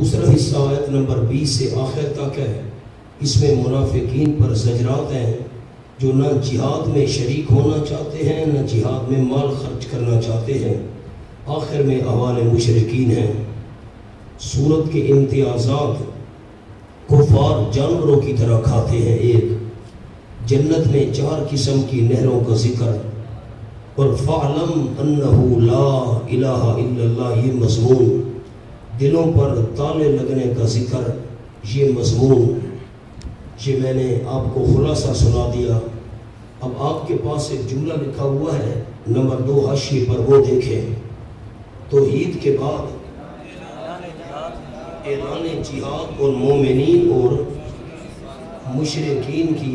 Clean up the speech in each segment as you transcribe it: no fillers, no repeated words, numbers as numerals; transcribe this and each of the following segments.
دوسرا حصہ آیت نمبر 20 سے آخر تک ہے، اس میں منافقین پر زجرات ہیں جو نہ جہاد میں شریک ہونا چاہتے ہیں نہ جہاد میں مال خرچ کرنا چاہتے ہیں۔ آخر میں احوال مشرکین ہیں۔ سورت کے امتیازات: کفار جانوروں کی طرح کھاتے ہیں، ایک جنت میں 4 قسم کی نہروں کا ذکر، اور فَعْلَمْ أَنَّهُ لَا إِلَٰهَ إِلَّا اللَّهِ یہ مضمون، دلوں پر تالے لگنے کا ذکر یہ مضمون۔ یہ میں نے آپ کو خلاصہ سنا دیا۔ اب آپ کے پاس ایک جملہ لکھا ہوا ہے نمبر 2 حاشیے پر، وہ دیکھیں۔ توحید کے بعد اعلان جہاد اور مومنین اور مشرکین کی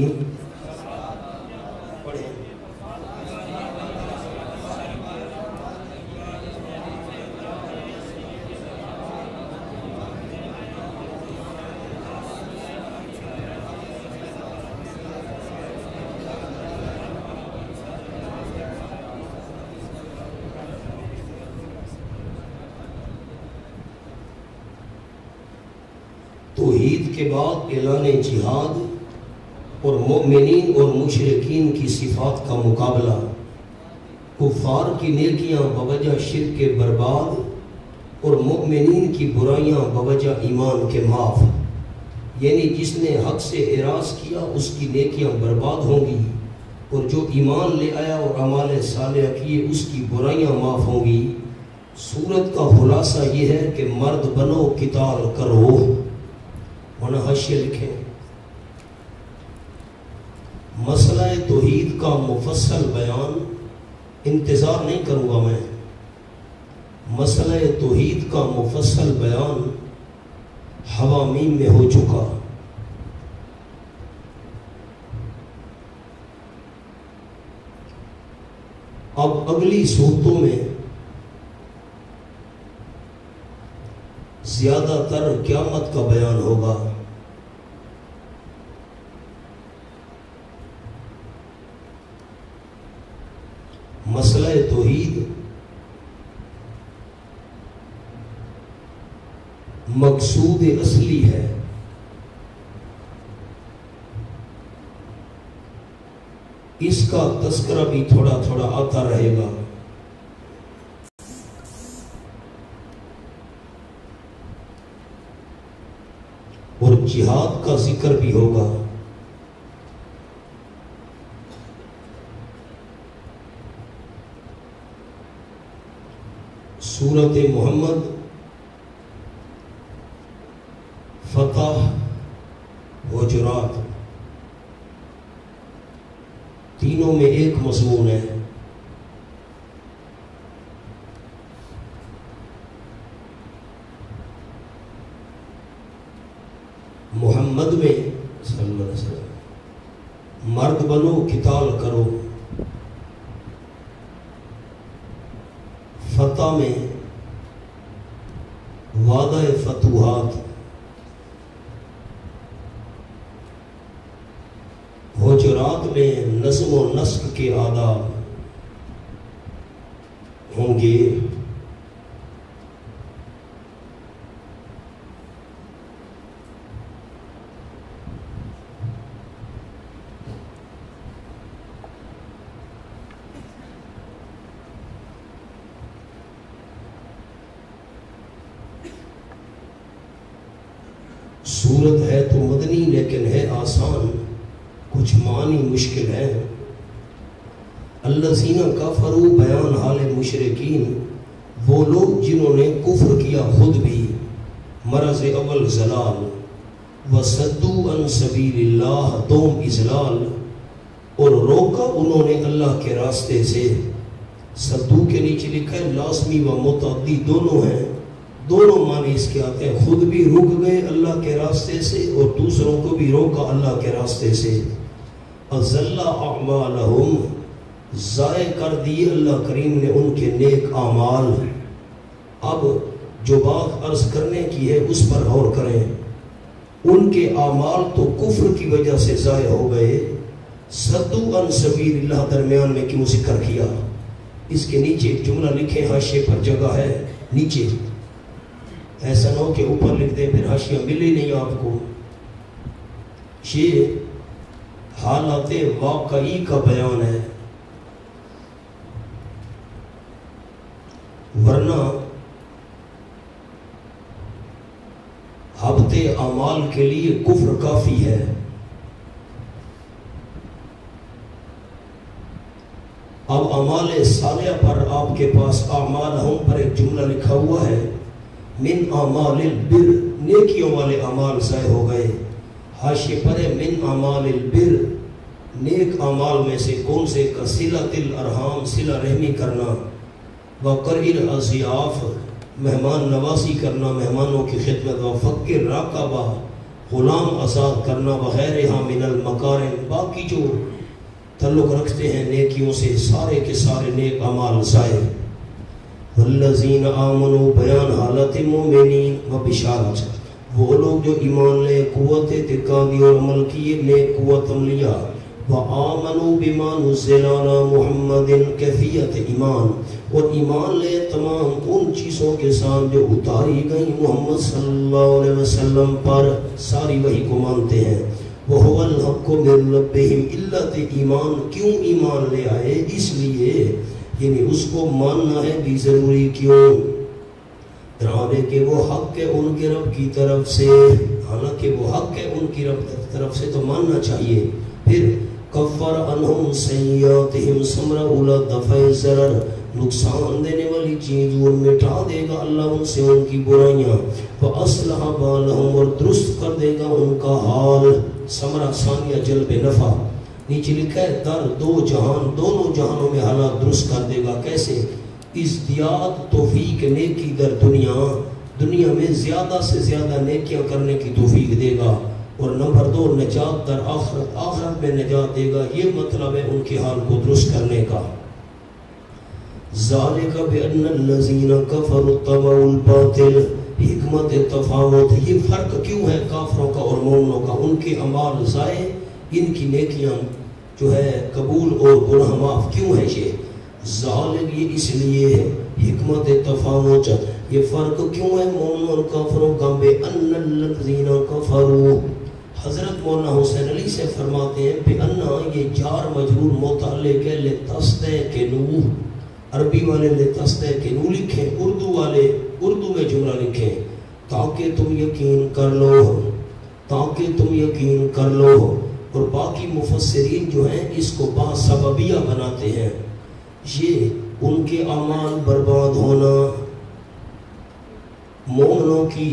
توحید کے بعد اعلان جہاد اور مومنین اور مشرکین کی صفات کا مقابلہ، کفار کی نیکیاں بوجہ شرک کے برباد اور مومنین کی برائیاں بوجہ ایمان کے معاف، یعنی جس نے حق سے اعراض کیا اس کی نیکیاں برباد ہوں گی، اور جو ایمان لے آیا اور اعمال صالحہ کیے اس کی برائیاں معاف ہوں گی۔ سورت کا خلاصہ یہ ہے کہ مرد بنو، قتال کرو۔ ورنہ حاشیہ لکھیں، مسئلہ توحید کا مفصل بیان، انتظار نہیں کروں گا میں، مسئلہ توحید کا مفصل بیان حوامیم میں ہو چکا۔ اب اگلی صورتوں میں زیادہ تر قیامت کا بیان ہوگا۔ مسئلہ توحید مقصود اصلی ہے، اس کا تذکرہ بھی تھوڑا تھوڑا آتا رہے گا۔ اور جہاد کا ذکر بھی ہوگا۔ سورت محمد، فتح، حجرات، تینوں میں ایک مضمون ہے۔ محمد میں صلی اللہ علیہ وسلم مرد بنو، قتال کرو۔ فتح میں وعدہ فتوحات، حجرات میں نظم و نسق کے آداب ہوں گے۔ سورت ہے تو مدنی لیکن ہے آسان، کچھ معنی مشکل ہے۔ الذین کفروا بیان حال مشرکین، وہ لوگ جنہوں نے کفر کیا خود بھی، مرض اول زلال، وصدوا عن سبیل اللہ، دوم اضلال، اور روکا انہوں نے اللہ کے راستے سے۔ صدو کے نیچے لکھا ہے لازمی و متعدی دونوں ہیں، دونوں معنی اس کے آتے ہیں، خود بھی رک گئے اللہ کے راستے سے اور دوسروں کو بھی روکا اللہ کے راستے سے۔ اضل اعمالہم، ضائع کر دیے اللہ کریم نے ان کے نیک اعمال۔ اب جو بات عرض کرنے کی ہے اس پر غور کریں۔ ان کے اعمال تو کفر کی وجہ سے ضائع ہو گئے۔ صدو عن سبیل اللہ درمیان میں کیوں ذکر کیا؟ اس کے نیچے ایک جملہ لکھیں، حاشیے پر جگہ ہے نیچے، ایسا نہ ہو کہ اوپر لکھ دے پھر حاشیہ ملی نہیں آپ کو. یہ حالات واقعی کا بیان ہے، ورنہ حبط اعمال کے لیے کفر کافی ہے. اب اعمال صالحہ پر آپ کے پاس اعمالہم پر ایک جملہ لکھا ہوا ہے، من اعمال البر، نیکیوں والے اعمال ضائع ہو گئے. حاشیے پر ہے من اعمال البر، نیک اعمال میں سے کون سے؟ کصلۃ الارحام، صلہ رحمی کرنا، وقرء الاضیاف، مہمان نوازی کرنا، مہمانوں کی خدمت، وفک الرقبہ، غلام آزاد کرنا، وغیرہ من المکارم، باقی جو تعلق رکھتے ہیں نیکیوں سے، سارے کے سارے نیک اعمال ضائع. والذین آمنوا، بیان حالت مومنین و بشارت، وہ لوگ جو ایمان لے، قوت اعتقادی اور عمل کیے، نیک قوت عملیہ، وآمنوا بما نزل علی محمد، کیفیت ایمان، اور ایمان لے تمام ان چیزوں کے ساتھ جو اتاری گئی محمد صلی اللہ علیہ وسلم پر، ساری وحی کو مانتے ہیں. وَهُوَ الْحَقُّ مِنْ رَبِّهِمْ، علت ایمان، کیوں ایمان لے آئے؟ اس لیے یعنی اس کو ماننا ہے بھی ضروری. کیوں؟ حالانکہ کہ وہ حق ہے ان کے رب کی طرف سے، حالانکہ وہ حق ہے ان کی رب کی طرف سے تو ماننا چاہیے. پھر کفر عنہم سیئاتہم، سمرہ اولا دفع ضرر، نقصان دینے والی چیز وہ مٹا دے گا اللہ ان سے ان کی برائیاں. وَأَصْلَحَ بَالَهُمْ، اور درست کر دے گا ان کا حال. ثمرہ ثانیہ جلب نفع، نیچے لکھا ہے در دو جہان، دونوں جہانوں میں حالات درست کر دے گا. کیسے؟ ازدیاد توفیق نیکی در دنیا، دنیا میں زیادہ سے زیادہ نیکیاں کرنے کی توفیق دے گا. اور نمبر 2 نجات در آخرت، آخرت میں نجات دے گا. یہ مطلب ہے ان کے حال کو درست کرنے کا. ذالک بأن الذین کفروا اتبعوا الباطل، حکمت تفاوت، یہ فرق کیوں ہے کافروں کا اور مومنوں کا؟ ان کے اعمال ضائع، ان کی نیکیاں جو ہے قبول اور گناہ معاف. کیوں ہے یہ ذالک؟ یہ اس لیے ہے حکمت تفاوت، یہ فرق کیوں ہے مومنوں اور کافروں کا؟ بأن الذین کفروا، حضرت مولانا حسین علی سے فرماتے ہیں بأن، یہ جار مجرور متعلق ہے لتستیقنوا، عربی والے لتستیقنوا لکھیں، اردو والے اردو میں جملہ لکھیں تاکہ تم یقین کر لو، تاکہ تم یقین کر لو. اور باقی مفسرین جو ہیں اس کو با سببیہ بناتے ہیں. یہ ان کے اعمال برباد ہونا، مومنوں کی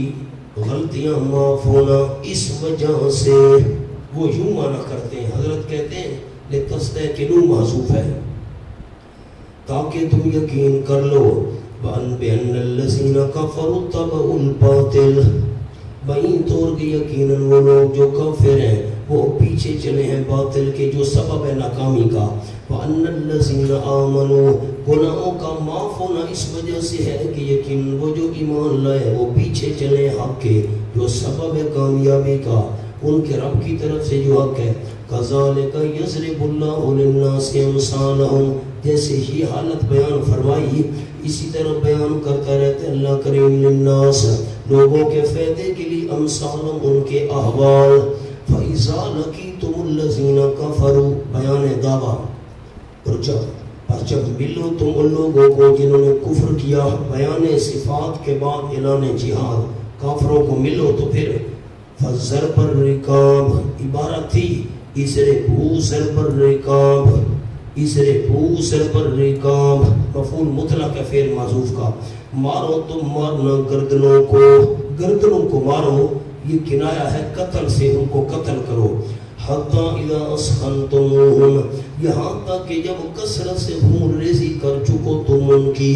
غلطیاں معاف ہونا، اس وجہ سے وہ یوں معنی کرتے ہیں. حضرت کہتے ہیں لتستیقنوا محذوف ہے، تاکہ تم یقین کر لو. بأن الذین کفروا اتبعوا الباطل، بین طور کی یقیناً وہ لوگ جو کافر ہیں وہ پیچھے چلے ہیں باطل کے جو سبب ہے ناکامی کا. وأن الذین آمنوا، گناہوں کا معاف ہونا اس وجہ سے ہے کہ یقین وہ جو ایمان لائے وہ پیچھے چلے حق کے جو سبب ہے کامیابی کا، ان کے رب کی طرف سے جو حق ہے. کذالک یضرب اللہ للناس امثالہم، جیسے ہی حالت بیان فرمائی اسی طرح بیان کرتا رہتا ہے اللہ کریم للناس، لوگوں کے فائدے کے لیے، امثالہم ان کے احوال. فَإِذَا لَقِيتُمُ الَّذِينَ كَفَرُوا، بیان دعویٰ، اور جب ملو تم ان لوگوں کو جنہوں نے کفر کیا، بیان صفات کے بعد اعلان جہاد، کافروں کو ملو تو پھر فَضَرْبَ الرِّقَابِ، عبارت تھی اِسْرِبُوا ضَرْبَ الرِّقَابِ، اِسْرِبُوا ضَرْبَ الرِّقَابِ، مفعول مطلق ہے فعل محذوف کا. مارو تم مارنا گردنوں کو، گردنوں کو مارو، یہ کنایا ہے قتل سے، ان کو قتل کرو. حَتَّى إِذَا أَسْخَنْتُمُوهُمْ، یہاں تک کہ جب کثرت سے خون ریزی کر چکو تم ان کی،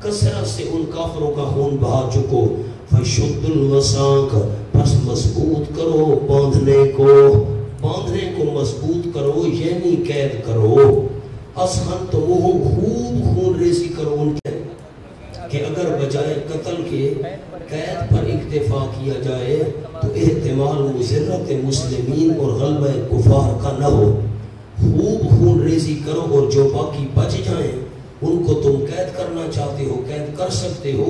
کثرت سے ان کافروں کا خون بہا چکو. فَشُدُّ الْوَثَاقَ، پس مضبوط کرو باندھنے کو، باندھنے کو مضبوط کرو یعنی قید کرو. أَسْخَنْتُمُوهُمْ، خوب خون ریزی کرو ان کے، کہ اگر بجائے قتل کے قید پر اکتفا کیا جائے تو احتمال مضرت مسلمین اور غلبہ کفار کا نہ ہو. خوب خون ریزی کرو اور جو باقی بچ جائیں ان کو تم قید کرنا چاہتے ہو قید کر سکتے ہو،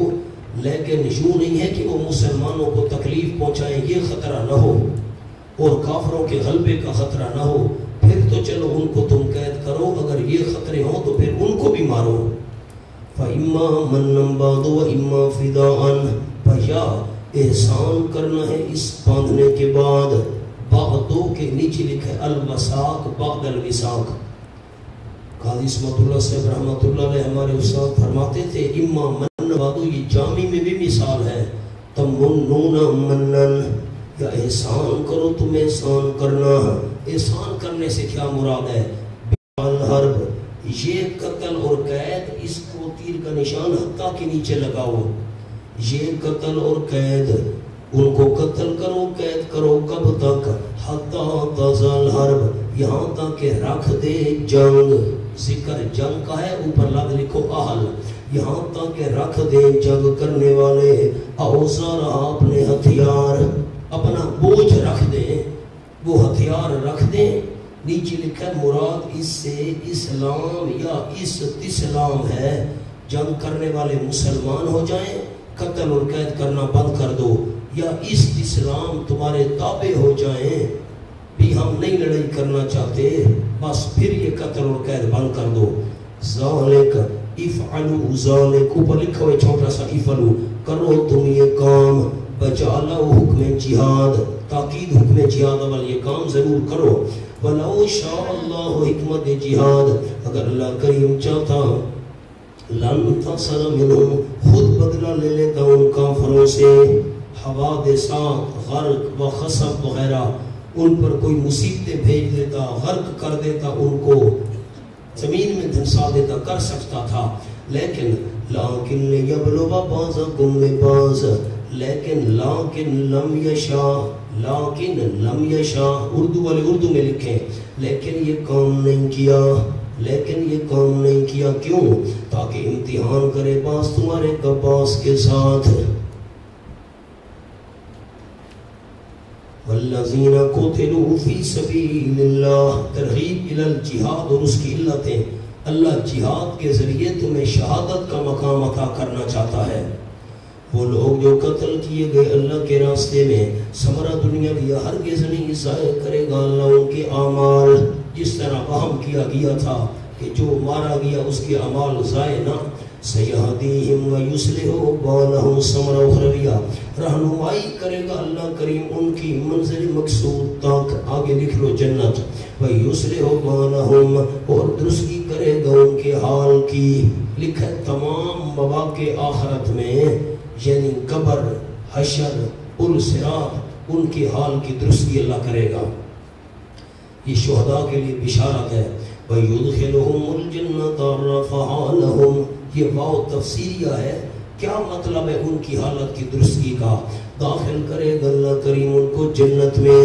لیکن یوں نہیں ہے کہ وہ مسلمانوں کو تکلیف پہنچائیں، یہ خطرہ نہ ہو، اور کافروں کے غلبے کا خطرہ نہ ہو، پھر تو چلو ان کو تم قید کرو، اگر یہ خطرے ہوں تو پھر ان کو بھی مارو۔ فَإِمَّا مَنًّا بَعْدُ وَإِمَّا فِدَاءً، بھیا احسان کرنا ہے اس باندھنے کے بعد۔ بعدو کے نیچے لکھا ہے الوساق بعد الوساق۔ قاضی اسمت اللہ صاحب رحمۃ اللہ علیہ ہمارے استاد فرماتے تھے اما من بعدو، یہ جامی میں بھی مثال ہے، تمنون منن، یا احسان کرو تم احسان کرنا۔ احسان کرنے سے کیا مراد ہے؟ الحرب، یہ قتل اور قید، اس کو تیر کا نشان حتیٰ کے نیچے لگاؤ، یہ قتل اور قید، ان کو قتل کرو قید کرو، کب تک؟ حتیٰ تزال حرب، یہاں تک کہ رکھ دے جنگ، ذکر جنگ کا ہے، اوپر لگ لکھو اہل، یہاں تک کہ رکھ دے جنگ کرنے والے، اوزارہ اپنے ہتھیار، اپنا بوجھ رکھ دیں، وہ ہتھیار رکھ دیں۔ نیچے لکھا ہے مراد اس سے اسلام یا اسلام ہے، جنگ کرنے والے مسلمان ہو جائیں، قتل اور قید کرنا بند کر دو، یا اسلام تمہارے تابع ہو جائیں، بھی ہم نہیں لڑائی کرنا چاہتے، بس پھر یہ قتل اور قید بند کر دو۔ ذالک افعلوا ذالک، اوپر لکھا ہوئے چھوٹا سا افعلوا، کرو تم یہ کام، بجعلہ حکم جہاد، تاکید حکم جہاد، اول یہ کام ضرور کرو۔ وَلَوْ شَاءَ اللَّهُ حکمت جہاد، اگر اللہ کریم چاہتا لَنْتَصَرَ مِنْهُمْ، خود بدلہ لے لیتا ان کافروں سے، حوادثات، غرق و خصف وغیرہ، ان پر کوئی مصیبتیں بھیج دیتا، غرق کر دیتا، ان کو زمین میں دھنسا دیتا، کر سکتا تھا، لیکن لیکن لیبلو بعضکم ببعض، لیکن لم یشاء، لیکن لم یشاء، اردو والے اردو میں لکھیں، لیکن یہ کام نہیں کیا، لیکن یہ کام نہیں کیا، کیوں؟ تاکہ امتحان کرے باس تمہارے کا باس کے ساتھ۔ والذین قتلوا فی سبیل اللہ، ترغیب الی الجہاد، اور اس کی علتیں، اللہ جہاد کے ذریعے تمہیں شہادت کا مقام عطا کرنا چاہتا ہے۔ وہ لوگ جو قتل کیے گئے اللہ کے راستے میں، ثمرہ دنیاوی ہرگز نہیں ضائع کرے گا اللہ ان کے اعمال، جس طرح وہم کیا گیا تھا کہ جو مارا گیا اس کے اعمال ضائع نہ۔ سیہدیہم ویصلح بالہم، ثمرہ اخرویہ، رہنمائی کرے گا اللہ کریم ان کی منزل مقصود تک، آگے لکھ لو جنت، ویصلح بالہم، اور درستگی کرے گا ان کے حال کی، لکھا تمام مواقع آخرت میں، یعنی قبر، حشر، الصراط، ان کے حال کی درستگی اللہ کرے گا۔ یہ شہداء کے لیے بشارت ہے۔ وَيُدْخِلُهُمُ الْجَنَّةَ عَرَّفَهَا لَهُمْ، یہ واو تفسیریہ ہے، کیا مطلب ہے ان کی حالت کی درستگی کا؟ داخل کرے گا اللہ کریم ان کو جنت میں،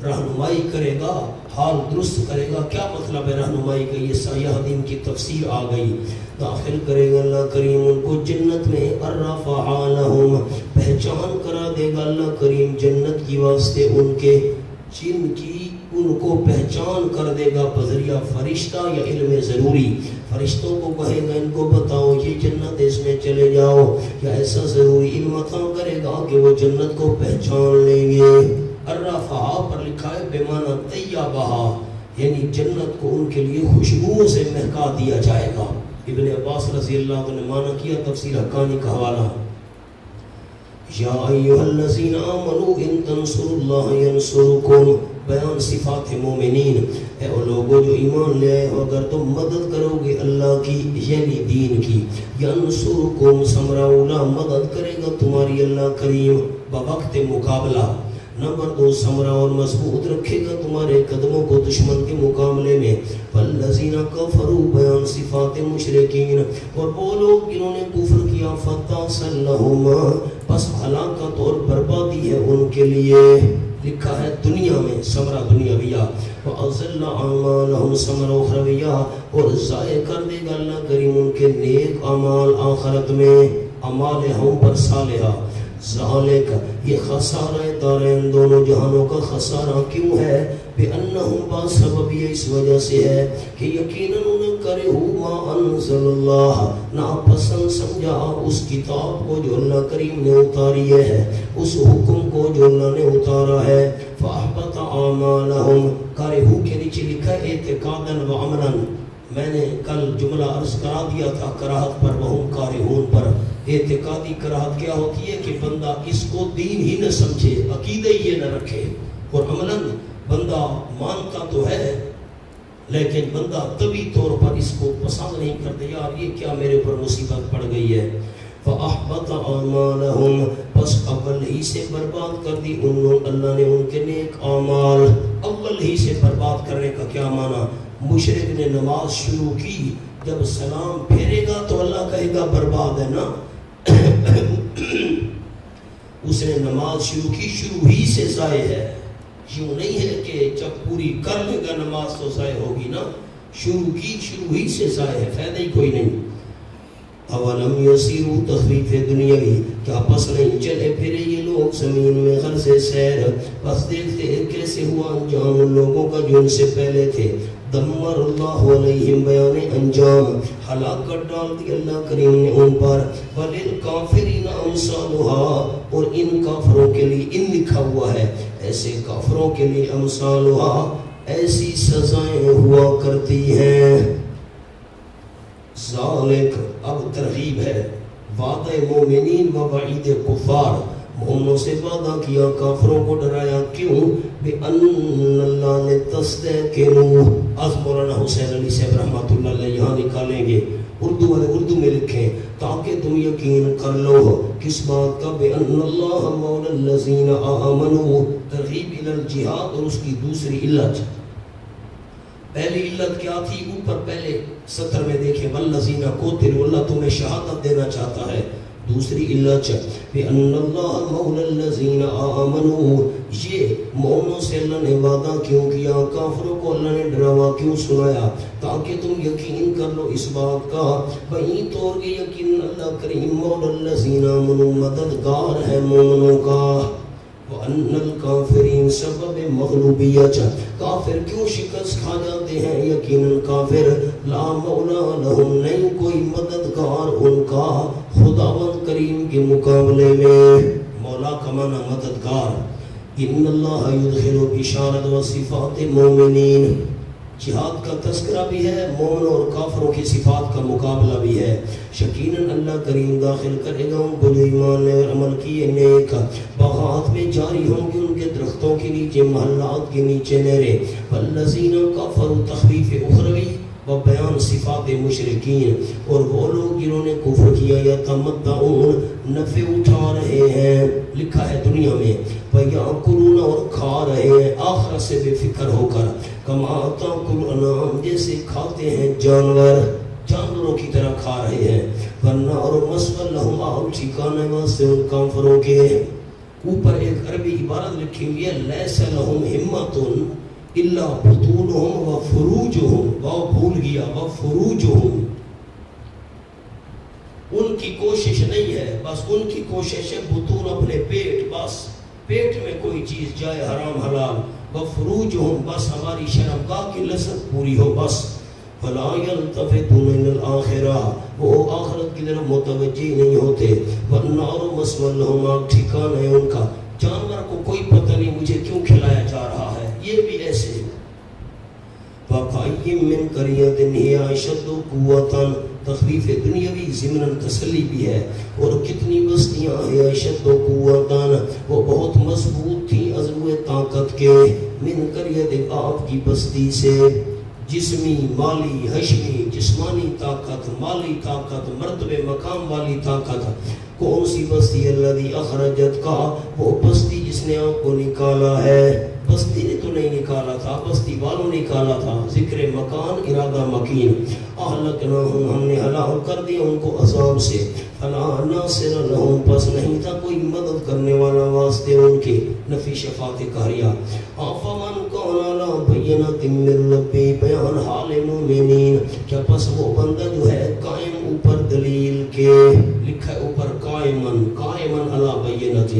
رہنمائی کرے گا، حال درست کرے گا۔ کیا مطلب ہے رہنمائی کا؟ یہ سیہدیم کی تفسیر آ گئی۔ داخل کرے گا اللہ کریم ان کو جنت میں، عرفہا لہم، پہچان کرا دے گا اللہ کریم جنت کی واسطے ان کے، جن کی ان کو پہچان کر دے گا بذریعہ فرشتہ یا علم ضروری، فرشتوں کو کہے گا ان کو بتاؤ یہ جنت، اس میں چلے جاؤ، یا ایسا ضروری علم عطا کرے گا کہ وہ جنت کو پہچان لیں گے۔ عرفہا پر لکھا ہے بمعنی طیبہا، یعنی جنت کو ان کے لیے خوشبو سے مہکا دیا جائے گا۔ ابن عباس رضی اللہ عنہ نے معنی کیا، تفسیر حقانی کا حوالہ، یا ایھا الذین آمنوا ان تنصروا اللہ ینصرکم، بیان صفات مومنین، اے وہ لوگوں جو ایمان لے آئے ہو، اگر تم مدد کرو گے اللہ کی، یعنی دین کی، ینصرکم ثمرہ اولا، مدد کرے گا تمہاری اللہ کریم بوقت مقابلہ۔ نمبر 2 ثمرہ اور مضبوط رکھے گا تمہارے قدموں کو دشمن کے مقابلے میں۔ والذین کفروا، بیان صفات مشرکین، اور وہ لوگ جنہوں نے کفر کیا، فتحصل لہم، بس ہلاکت اور بربادی ہے ان کے لیے، لکھا ہے دنیا میں، ثمرہ دنیاویہ، وَأَضَلَّ أَعْمَالَهُمْ ثمرہ اخرویہ، اور ضائع کر دے گا اللہ کریم ان کے نیک اعمال آخرت میں، اعمال ہم پر صالحہ۔ ذالک یہ خسارہ دارین دونوں جہانوں کا خسارہ کیوں ہے؟ بِأَنَّهُمْ بَسَبَبِ یہ اس وجہ سے ہے کہ یقیناً انہیں کرے ما انزل اللہ ناپسند سمجھا اس کتاب کو جو اللہ کریم نے اتاری ہے، اس حکم کو جو اللہ نے اتارا ہے۔ فَأَحْبَطَ أَعْمَالَهُمْ کرہو کے نیچے لکھا ہے اعتقاداً وعملاً۔ میں نے کل جملہ عرض کرا دیا تھا کراہت پر وہم کارہون پر۔ اعتقادی کراہت کیا ہوتی ہے کہ بندہ اس کو دین ہی نہ سمجھے، عقیدہ ہی یہ نہ رکھے، اور عملاً بندہ مانتا تو ہے لیکن بندہ طبی طور پر اس کو پسند نہیں کرتے، یار یہ کیا میرے پر مصیبت پڑ گئی ہے۔ فَأَحْبَطَ أَعْمَالَهُمْ پس اول ہی سے برباد کر دی اللہ نے ان کے نیک اعمال۔ اول ہی سے برباد کرنے کا کیا معنی؟ مشرک نے نماز شروع کی، جب سلام پھیرے گا تو اللہ کہے گا برباد ہے نا۔ اس نے نماز شروع کی، شروع ہی سے ضائع ہے، یوں نہیں ہے کہ جب پوری کر لے گا نماز تو ضائع ہوگی نا، شروع کی شروع ہی سے ضائع ہے، فائدہ ہی کوئی نہیں۔ اولم یسیروا تخفیف دنیاوی کیا پس نہیں چلے پھرے یہ لوگ زمین میں غرض سیر، بس دیکھتے کیسے ہوا انجام ان لوگوں کا جو ان سے پہلے تھے۔ دمر اللہ علیہم بیان انجام ہلاکت ڈال دی اللہ کریم نے ان پر۔ وللکافرین امثالها اور ان کافروں کے لیے ان لکھا ہوا ہے ایسے کافروں کے لیے امثالها ایسی سزائیں ہوا کرتی ہیں۔ ذالک اب ترغیب ہے، وعدہ مومنین و وعید کفار۔ مومنوں سے وعدہ کیا، کافروں کو ڈرایا، کیوں؟ بِأَنَّ اللہ نے تَسْتَيْقِنُوا آج مولانا حسین علی صاحب رحمۃ اللہ علیہ یہاں نکالیں گے، اردو والے اردو میں لکھیں تاکہ تم یقین کر لو کس بات کا؟ بِأَنَّ اللَّهَ مَوْلَى الَّذِينَ آمَنُوا ترغیب الی الجہاد، اور اس کی دوسری علت، پہلی علت کیا تھی؟ اوپر پہلے سطر میں دیکھیں والذین قتلوا، اللہ تمہیں شہادت دینا چاہتا ہے۔ دوسری علت بِأَنَّ اللَّهَ مَوْلَى الَّذِينَ آمَنُوا، یہ مومنوں سے اللہ نے وعدہ کیوں کیا، کافروں کو اللہ نے ڈراوا کیوں سنایا؟ تاکہ تم یقین کر لو اس بات کا، وہیں طور کے یقین اللہ کریم مولا الذین آمنوا مددگار ہے مومنوں کا۔ وَأَنَّ الْكَافِرِينَ سبب مغلوبیت، کافر کیوں شکست کھا جاتے ہیں؟ یقیناً کافر لا مولا لہم، نہیں کوئی مددگار ان کا خداوند کریم کے مقابلے میں۔ مولا کا معنی مددگار۔ ان اللہ یدخل بشارت و صفات مومنین، جہاد کا تذکرہ بھی ہے، مومن اور کافروں کی صفات کا مقابلہ بھی ہے۔ یقیناً اللہ کریم داخل کرے گا ان کو جو ایمان نے اور عمل کیے نیک، باغات میں جاری ہوں گے ان کے درختوں کے نیچے، محلات کے نیچے نہریں۔ والذین کفروا تخفیف اخروی و بیان صفات مشرکین، اور وہ لوگ جنہوں نے کفر کیا یتمتعون نفع اٹھا رہے ہیں، لکھا ہے دنیا میں، وَيَأْكُلُونَ اور کھا رہے ہیں آخرت سے بے فکر ہو کر، کما تأکل الانعام جیسے کھاتے ہیں جانور، جانوروں کی طرح کھا رہے ہیں۔ وَالنَّارُ مَثْوًى لَهُمْ، آگ ٹھکانے واسطے ان کافروں کے۔ اوپر ایک عربی عبارت لکھی ہوئی ہے لَيْسَ لَهُمْ ہِمَّةٌ الا بطونہم و فروجہم، وہ بھول گیا وفروجہم، ان کی کوشش نہیں ہے، بس ان کی کوشش ہے بطون اپنے پیٹ، بس پیٹ میں کوئی چیز جائے حرام حلال، وفروجہم بس ہماری شرمگاہ کی لذت پوری ہو بس۔ فلا یلتفتون الی الآخرہ، وہ آخرت کی طرف متوجہ نہیں ہوتے۔ والنار مثوی لہم، آگ ٹھکانہ ہے ان کا، جانور کو کوئی پتہ نہیں مجھے کیوں کھلایا جا رہا ہے، یہ بھی ایسے۔ وَقَيِّم مِّن قَرْيَةٍ هِيَ أَشَدُّ قُوَّةً، تخفیف دنیاوی ضمن تسلی بھی ہے، اور کتنی بستیاں ہیں اشد قوتاً، وہ بہت مضبوط تھی عزو طاقت کے، من قریت آپ کی بستی سے، جسمی مالی حشمی، جسمانی طاقت، مالی طاقت، مرتبے مقام والی طاقت۔ کون سی بستی؟ الذی اخرجت کا، وہ بستی جس نے آپ کو نکالا ہے، بستی نے تو نہیں نکالا تھا، بستی والوں نکالا تھا، ذکر مکان ارادہ مکین۔ اہلکناہم، ہم نے ہلاک کر دیا ان کو عذاب سے، فلا ناصر لهم پس نہیں تھا کوئی مدد کرنے والا واسطے ان کے نفی شفاعت قہریہ فمن کان علی بینۃ من ربی بیان حال مومنین کیا پس وہ بندہ جو ہے قائم اوپر دلیل کے لکھا ہے اوپر قائمن علی بینۃ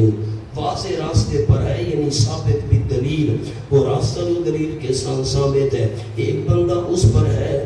واضح راستے پر ہے یعنی ثابت بھی دلیل وہ راستہ جو دلیل کے ساتھ ثابت ہے ایک بندہ اس پر ہے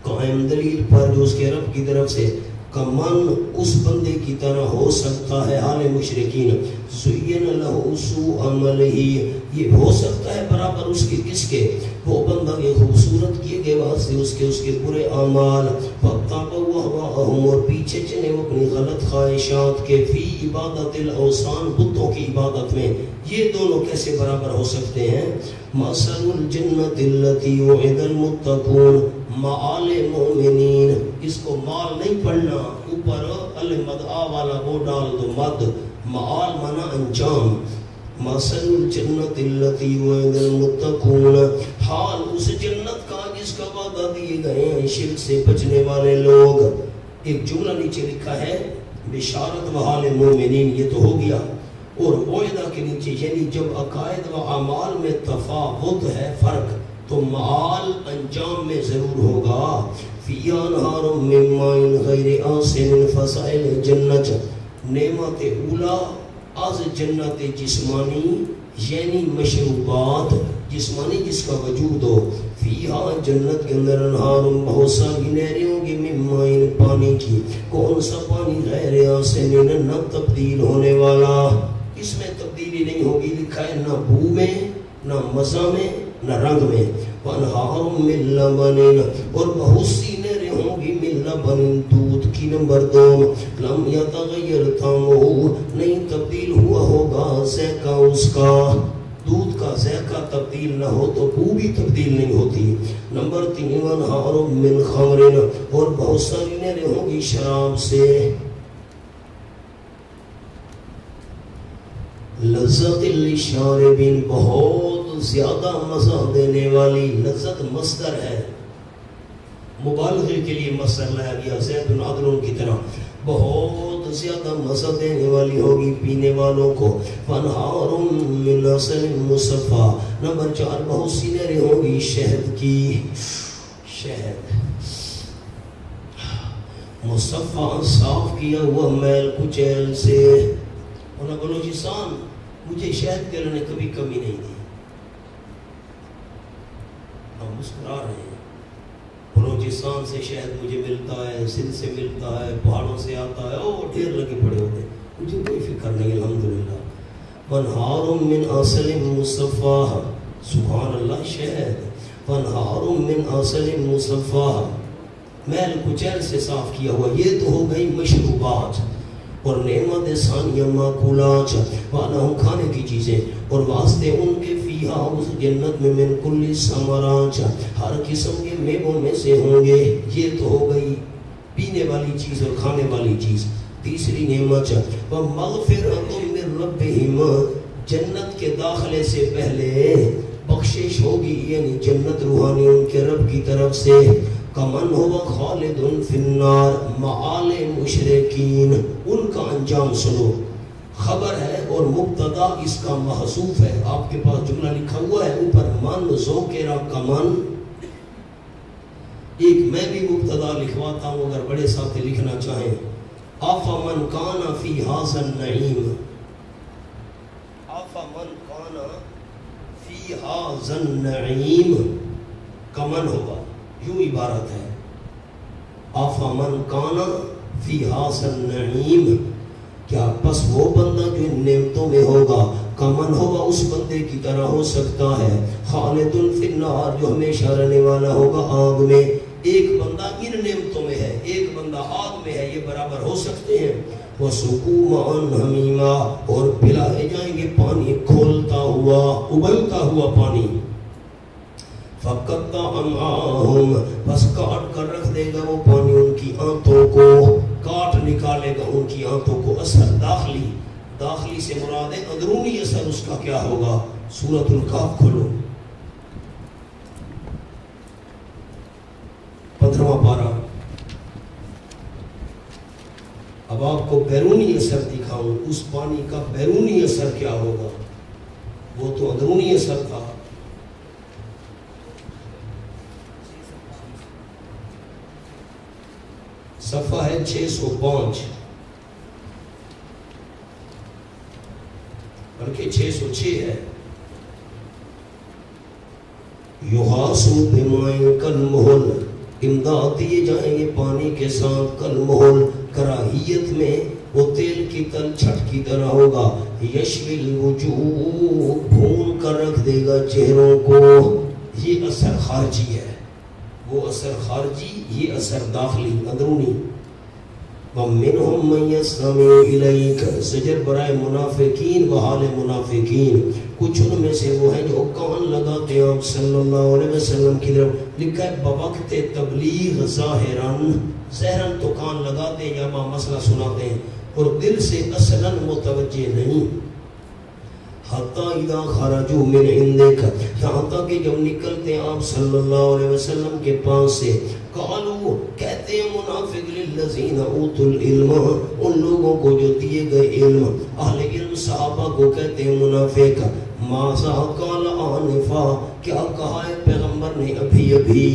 قائم دلیل پر جو اس کے رب کی طرف سے کمن اس بندے کی طرح ہو سکتا ہے حال مشرکین زین لہ سوء عملہ یہ ہو سکتا ہے برابر اس کے کس کے وہ بندہ یہ خوبصورت کیے گئے واسطے اس کے برے اعمال وَاتَّبَعُوا أَهْوَاءَهُمْ اور پیچھے چلے وہ اپنی غلط خواہشات کے فی عبادت الاوثان بتوں کی عبادت میں یہ دونوں کیسے برابر ہو سکتے ہیں مَثَلُ الْجَنَّةِ الَّتِي وُعِدَ الْمُتَّقُونَ مآل مومنین اس کو مال نہیں پڑھنا اوپر المدعا والا وہ ڈال دو مد مآل مانا انجام مثل الجنت التي وعد المتقون حال اس جنت کا جس کا وعدہ دیے گئے ہیں شرک سے بچنے والے لوگ ایک جملہ نیچے لکھا ہے بشارت و حال مومنین یہ تو ہو گیا اور وعدہ کے نیچے یعنی جب عقائد و اعمال میں تفاوت ہے فرق تو معال انجام میں ضرور ہوگا فی انہار من ماء غیر آسن فسائل جنت نعمت اولا از جنت جسمانی یعنی مشروبات جسمانی جس کا وجود ہو فیہا جنت کے اندر انہار بہت ساری نہریں ہوں گی من ماء پانی کی کون سا پانی غیر آسن نہ تبدیل ہونے والا اس میں تبدیلی نہیں ہوگی لکھا ہے نہ بو میں نہ مزہ میں نہ رنگ میں وَانْهَارٌ مِّن لَبَنٍ اور بہت سی نہریں ہوں گی مِن لَبَنٍ دودھ کی نمبر 2 لَمْ يَتَغَيَّرْ طَعْمُهُ نہیں تبدیل ہوا ہوگا ذائقہ اس کا دودھ کا ذائقہ تبدیل نہ ہو تو بو بھی تبدیل نہیں ہوتی نمبر 3 وَانْهَارٌ مِّن خَمْرٍ اور بہت ساری نہریں ہوں گی شراب سے لذت للشاربین بہت زیادہ مزہ دینے والی لذت مصدر ہے مبالغے کے لیے مصدر لایا گیا زید عدل کی طرح بہت زیادہ مزہ دینے والی ہوگی پینے والوں کو وانہار من عسل مصفی نمبر 4 بہت سی نہریں ہوگی شہد کی شہد مصفی صاف کیا ہوا میل کچیل سے انہوں نے بلوچستان مجھے شہد کے لیے کبھی کمی نہیں دی ہم مسکرا رہے ہیں بلوچستان سے شہد مجھے ملتا ہے سندھ سے ملتا ہے پہاڑوں سے آتا ہے اور ڈھیر لگے پڑے ہوتے مجھے کوئی فکر نہیں الحمدللہ وانہار من عسل مصفی سبحان اللہ شہد وانہار من عسل مصفی میل کچیل سے صاف کیا ہوا یہ تو ہو گئی مشروبات اور نعمت ثانیہ ماکولات وانہم کھانے کی چیزیں اور واسطے ان کے فیہا اس جنت میں من کل ثمرات ہر قسم کے میووں میں سے ہوں گے یہ تو ہو گئی پینے والی چیز اور کھانے والی چیز تیسری نعمت ومغفرۃ من ربہم جنت کے داخلے سے پہلے بخشش ہوگی یعنی جنت روحانی ان کے رب کی طرف سے کمن ہوا خالد فی النار معال مشرکین ان کا انجام سنو خبر ہے اور مبتدا اس کا محذوف ہے آپ کے پاس جملہ لکھا ہوا ہے اوپر من ذوکرا کمن ایک میں بھی مبتدا لکھواتا ہوں اگر بڑے ساتھ لکھنا چاہیں افمن کان فی ھذا النعیم افمن کان فی ھذا النعیم کمن ہوگا یوں عبارت ہے افمن کان فی ھذا النعیم کیا پس وہ بندہ جو ان نعمتوں میں ہوگا کمن ہوگا اس بندے کی طرح ہو سکتا ہے خالد فی النار جو ہمیشہ رہنے والا ہوگا آگ میں ایک بندہ ان نعمتوں میں ہے ایک بندہ آگ میں ہے یہ برابر ہو سکتے ہیں وَسُقُوا مَعًا حَمِيمًا اور پلائے جائیں گے پانی کھولتا ہوا ابلتا ہوا پانی فَقَطَّعَ أَمْعَاءَهُمْ بس کاٹ کر رکھ دے گا وہ پانی ان کی آنتوں کو کاٹ نکالے گا ان کی آنتوں کو اثر داخلی سے مراد ہے اندرونی اثر اس کا کیا ہوگا سورۃ الکہف کھولو 15واں پارہ اب آپ کو بیرونی اثر دکھاؤں، اس پانی کا بیرونی اثر کیا ہوگا، وہ تو اندرونی اثر تھا۔ صفحہ ہے 605 بلکہ 606 ہے۔ یحاسو بمائن کالمہل، امداد دیے جائیں گے پانی کے ساتھ، کالمہل کراہیت میں وہ تیل کی تل چھٹ کی طرح ہوگا، یشوی الوجوہ بھون کر رکھ دے گا چہروں کو۔ یہ اثر خارجی ہے، وہ اثر خارجی، یہ اثر داخلی اندرونی۔ وَمِنْهُمْ مَنْ يَسْتَمِعُ إِلَيْكَ، زجر برائے منافقین وحال منافقین، کچھ ان میں سے وہ ہیں جو کان لگاتے ہیں آپ صلی اللہ علیہ وسلم کی طرف۔ لکھا ہے بوقت تبلیغ ظاہراً، ظاہراً تو کان لگاتے ہیں یا ماں مسئلہ سناتے ہیں اور دل سے اصلاً متوجہ نہیں۔ حتیٰ اذا خرجوا من عندک، یہاں تک کہ جب نکلتے ہیں آپ صلی اللہ علیہ وسلم کے پاس سے، قالوا کہتے ہیں منافق للذین اوتوا العلم، ان لوگوں کو جو دیے گئے علم، اہل علم صحابہ کو کہتے ہیں منافق، ماذا قال آنفا، کیا کہا ہے پیغمبر نے ابھی ابھی،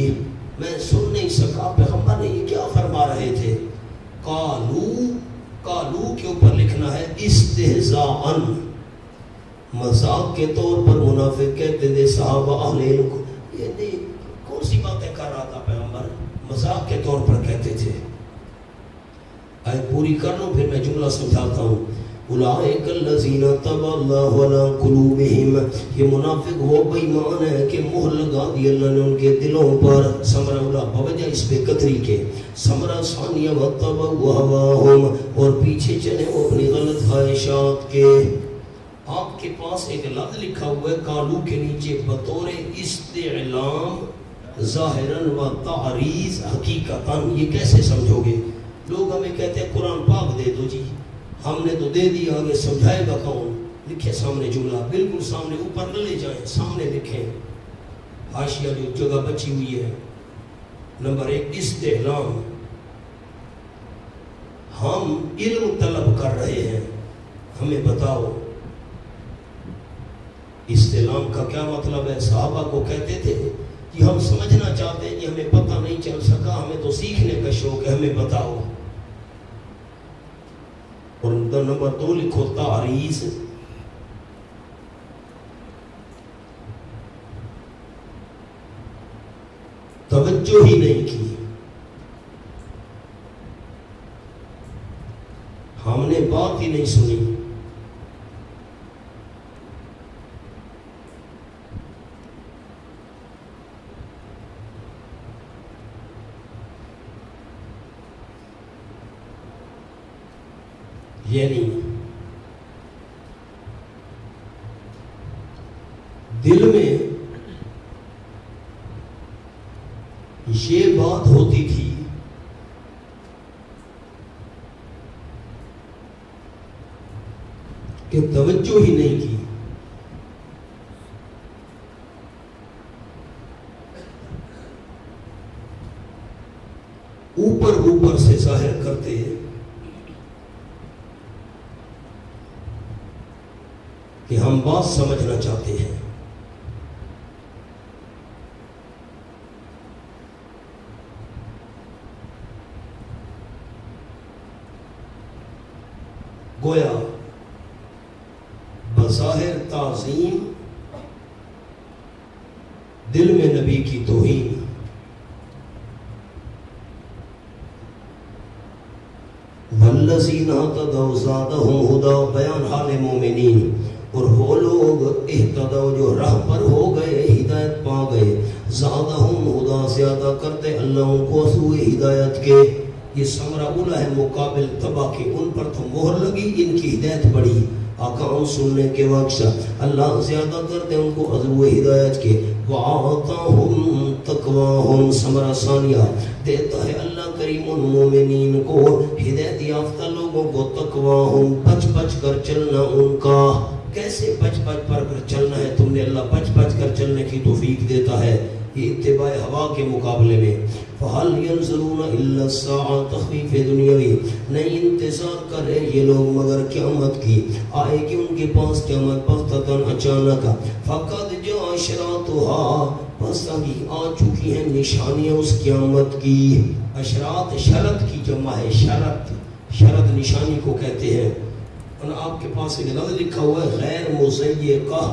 میں سن نہیں سکا پیغمبر نے یہ کیا فرما رہے تھے۔ قالو کے اوپر لکھنا ہے استہزاءً، مذاق کے طور پر منافق کہتے تھے صحابہ اہل علم کو، یہ نہیں کون سی باتیں کر رہا تھا پیغمبر، مذاق کے طور پر کہتے تھے۔ آیت پوری کر لوں پھر میں جملہ سمجھاتا ہوں۔ اولئک الذین طبع اللہ علی قلوبہم، یہ منافق وہ بے ایمان ہے کہ مہر لگا دی اللہ نے ان کے دلوں پر، ثمرہ اولا بوجہ اس پہ قطری کے، ثمرہ ثانیہ واتبعوا ہواہم، اور پیچھے چلے وہ اپنی غلط خواہشات کے۔ آپ کے پاس ایک لفظ لکھا ہوا ہے قالو کے نیچے بطور استعلام ظاہراً و تعریض حقیقتاً، یہ کیسے سمجھو گے؟ لوگ ہمیں کہتے ہیں قرآن پاک دے دو جی، ہم نے تو دے دیا، آگے سمجھائے گا کون؟ لکھے سامنے جملہ، بالکل سامنے، اوپر نہ لے جائیں، سامنے لکھیں، حاشیہ جو جگہ بچی ہوئی ہے۔ نمبر 1 استعلام، ہم علم طلب کر رہے ہیں، ہمیں بتاؤ۔ استعلام کا کیا مطلب ہے؟ صحابہ کو کہتے تھے کہ ہم سمجھنا چاہتے ہیں کہ ہمیں پتہ نہیں چل سکا، ہمیں تو سیکھنے کا شوق ہے، ہمیں بتاؤ۔ اور نمبر 2 لکھو تعریض، توجہ ہی نہیں کی، ہم نے بات ہی نہیں سنی۔ یعنی دل میں یہ بات ہوتی تھی کہ توجہ ہی نہیں کی، اوپر سے ظاہر کرتے کہ ہم بات سمجھنا چاہتے ہیں۔ گویا بظاہر تعظیم، دل میں نبی کی توہین۔ والذین اہتدوا زادہم ھدی، بیان حال مومنین، اور وہ لوگ اہتدوا جو راہ پر ہو گئے، ہدایت پا گئے، زادہم ھدی، زیادہ کرتے اللہ ان کو سوئے ہدایت کے۔ یہ ثمرہ اولا ہے مقابل تبا کے، ان پر تو مہر لگی، ان کی ہدایت بڑھی، آقاؤں سننے کے وقت اللہ زیادہ کرتے ان کو عزو ہدایت کے۔ وَآتَاهُمْ تَقْوَاهُمْ، ثمرہ ثانیہ دیتا ہے اللہ کریم ان مومنین کو، ہدایت یافتہ لوگوں کو، تقواہم، بچ بچ کر چلنا ان کا۔ کیسے بچ بچ کر چلنا ہے؟ تم نے اللہ بچ بچ کر چلنے کی توفیق دیتا ہے، یہ اتباع ہوا کے مقابلے میں. فَهَلْ يَنْظُرُونَ إِلَّا السَّاعَةَ تخفیف دنیاوی، نہیں انتظار کر رہے یہ لوگ مگر قیامت کی. آئے کہ ان کے پاس قیامت بغتتاً اچانک. فَقَدْ جَاءَ أَشْرَاطُهَا، بس ابھی آ چکی ہیں نشانیاں اس قیامت کی. اشراط شرط کی جمع ہے، شرط نشانی کو کہتے ہیں. اور آپ کے پاس ایک لفظ لکھا ہوا ہے غیر مزیقہ،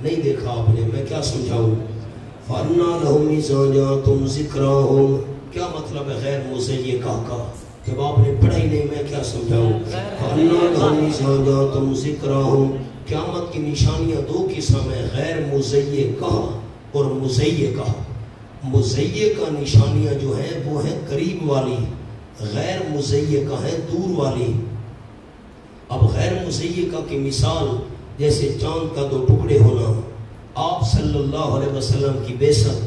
نہیں دیکھا آپ نے، میں کیا سمجھاؤں؟ فَأَنَّىٰ لَهُمْ إِذَا جَاءَتْهُمْ ذِكْرَاهُمْ، کیا مطلب ہے غیر مزیقہ کا؟ جب آپ نے پڑھا ہی نہیں میں کیا سمجھاؤں؟ فَأَنَّىٰ لَهُمْ إِذَا جَاءَتْهُمْ ذِكْرَاهُمْ، قیامت کی نشانیاں دو قسم ہیں، غیر مزیقہ اور مزیقہ. مزیقہ نشانیاں جو ہیں وہ ہیں قریب والی، غیر مزیقہ ہیں دور والی. اب غیر مزیقہ کی مثال جیسے چاند کا دو ٹکڑے ہونا، آپ صلی اللہ علیہ وسلم کی بعثت،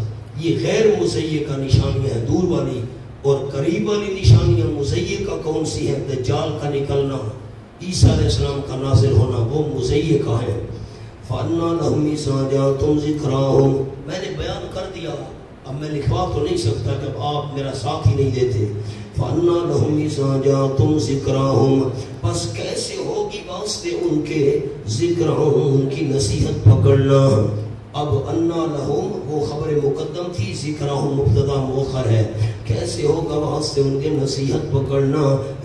یہ غیر مزیقہ نشانیاں ہیں دور والی. اور قریب والی نشانیاں مزیقہ کون سی ہیں؟ دجال کا نکلنا، عیسیٰ علیہ السلام کا نازل ہونا، وہ مزیقہ ہے. فَأَنَّىٰ لَهُمْ إِذَا جَاءَتْهُمْ ذِكْرَاهُمْ، میں نے بیان کر دیا، اب میں لکھوا تو نہیں سکتا جب آپ میرا ساتھ ہی نہیں دیتے. فَأَنَّىٰ لَهُمْ إِذَا جَاءَتْهُمْ ذِكْرَاهُمْ، بس کیسے ہوگی واسطے ان کے ذکرہم، ان کی نصیحت پکڑنا. اب انا لہم وہ خبر مقدم تھی، ذکرہم مبتدا مؤخر ہے. کیسے ہوگا واسطے ان کے نصیحت پکڑنا.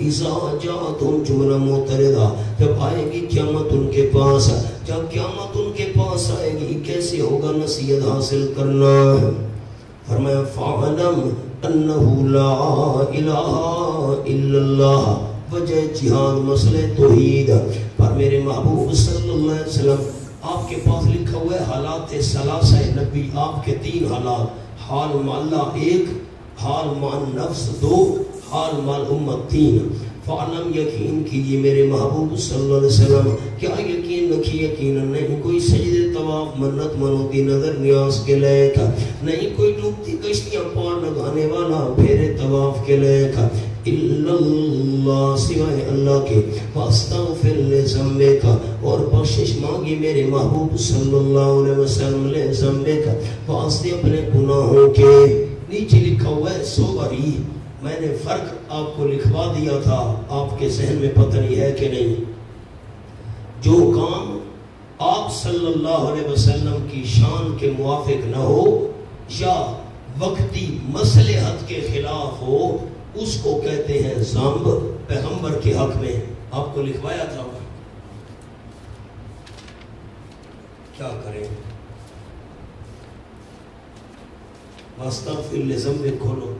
اذا جاءتہم جملہ معترضہ، جب آئے گی قیامت ان کے پاس، جب قیامت ان کے پاس آئے گی کیسے ہوگا نصیحت حاصل کرنا. فرمایا فَاعْلَمْ أَنَّهُ لَا إِلَهَ إِلَّا اللَّهُ، وجہ جہاد مسئلہ توحید. پر میرے محبوب صلی اللہ علیہ وسلم آپ کے پاس لکھا ہوا ہے حالات ثلاثہ نبی، آپ کے تین حالات، حال مع اللہ ایک، حال مع النفس دو، حال مع الامت تین. فعلم یقین کیجیے میرے محبوب صلی اللہ علیہ وسلم، کیا یقین رکھی؟ یقینا نہیں کوئی سجدے طواف منت منوتی نظر نیاز کے لائق، نہیں کوئی ڈوبتی کشتیاں پار لگانے والا پھیرے طواف کے لائق، الا اللہ سوائے اللہ کے، واستغفر لذنبک اور بخشش مانگی میرے محبوب صلی اللہ علیہ وسلم لذنبک واسطے اپنے گناہوں کے. نیچے لکھا ہوا ہے 100 باری، میں نے فرق آپ کو لکھوا دیا تھا، آپ کے ذہن میں پتہ نہیں ہے کہ نہیں. جو کام آپ صلی اللہ علیہ وسلم کی شان کے موافق نہ ہو یا وقتی مصلحت کے خلاف ہو اس کو کہتے ہیں ذنب. پیغمبر کے حق میں آپ کو لکھوایا تھا، کیا کریں؟ واستغفر لذنبک کھولو،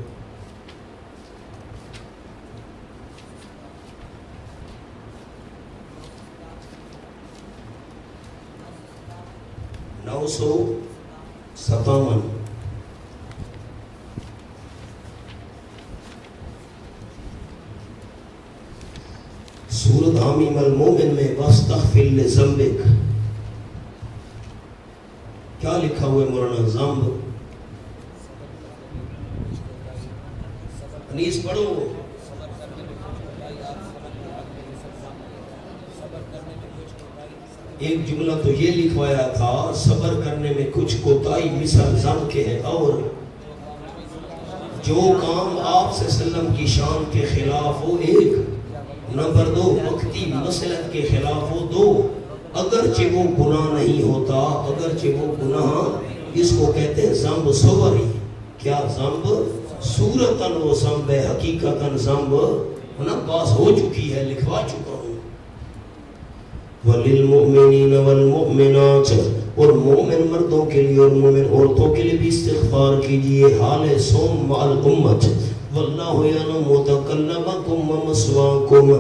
نو 957. سورۃ حامیم المومن میں واستغفر لذنبک کیا لکھا ہوا ہے مولانا؟ ذنب. انیس پڑھو. ایک جملہ تو یہ لکھوایا تھا صبر کرنے میں کچھ کوتاہی مثال ذنب کے ہے، اور جو کام آپ صلی اللہ علیہ وسلم کی شان کے خلاف ہو ایک، نمبر 2 وقتی مصلحت کے خلاف ہو دو، اگرچہ وہ گناہ نہیں ہوتا، اگرچہ وہ گناہ، اس کو کہتے ہیں ذنب صوری. کیا ذنب؟ صورتاً وہ ذنب ہے، حقیقتاً ذنب نا باز ہو چکی ہے، لکھوا چکا ہوں. وَلِلْمُؤْمِنِينَ وَالْمُؤْمِنَاتِ، اور مومن مردوں کے لیے اور مومن عورتوں کے لیے بھی استغفار کیجئے حال صوم مع الامت. واللہ یعلم متکلمکم ومثواکم،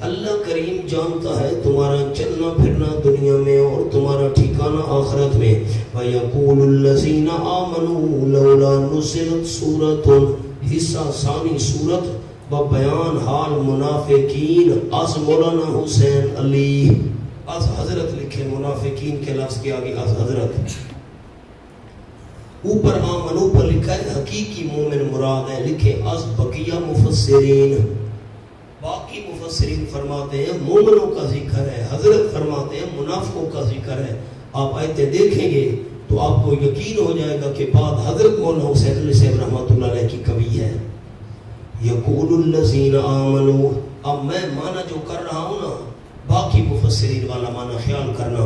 اللہ کریم جانتا ہے تمہارا چلنا پھرنا دنیا میں اور تمہارا ٹھکانہ آخرت میں. وَيَقُولُ الَّذِينَ آمَنُوا لَوْلَا نُزِلَتْ سُورَةٌ، حصہ ثانی سورت و بیان حال منافقین. از مولانا حسین علی، از حضرت لکھے، منافقین کے لفظ کے آگے از حضرت. اوپر آمنو پر لکھا ہے حقیقی مومن مراد ہے، لکھے از بقیہ مفسرین. باقی مفسرین فرماتے ہیں مومنوں کا ذکر ہے، حضرت فرماتے ہیں منافقوں کا ذکر ہے. آپ آیتیں دیکھیں گے تو آپ کو یقین ہو جائے گا کہ بات حضرت مولانا حسین علی صاحب رحمۃ اللہ علیہ کی کبھی ہے. یقول الذین آمنوا، اب میں معنی جو کر رہا ہوں نا باقی مفسرین والا معنی خیال کرنا.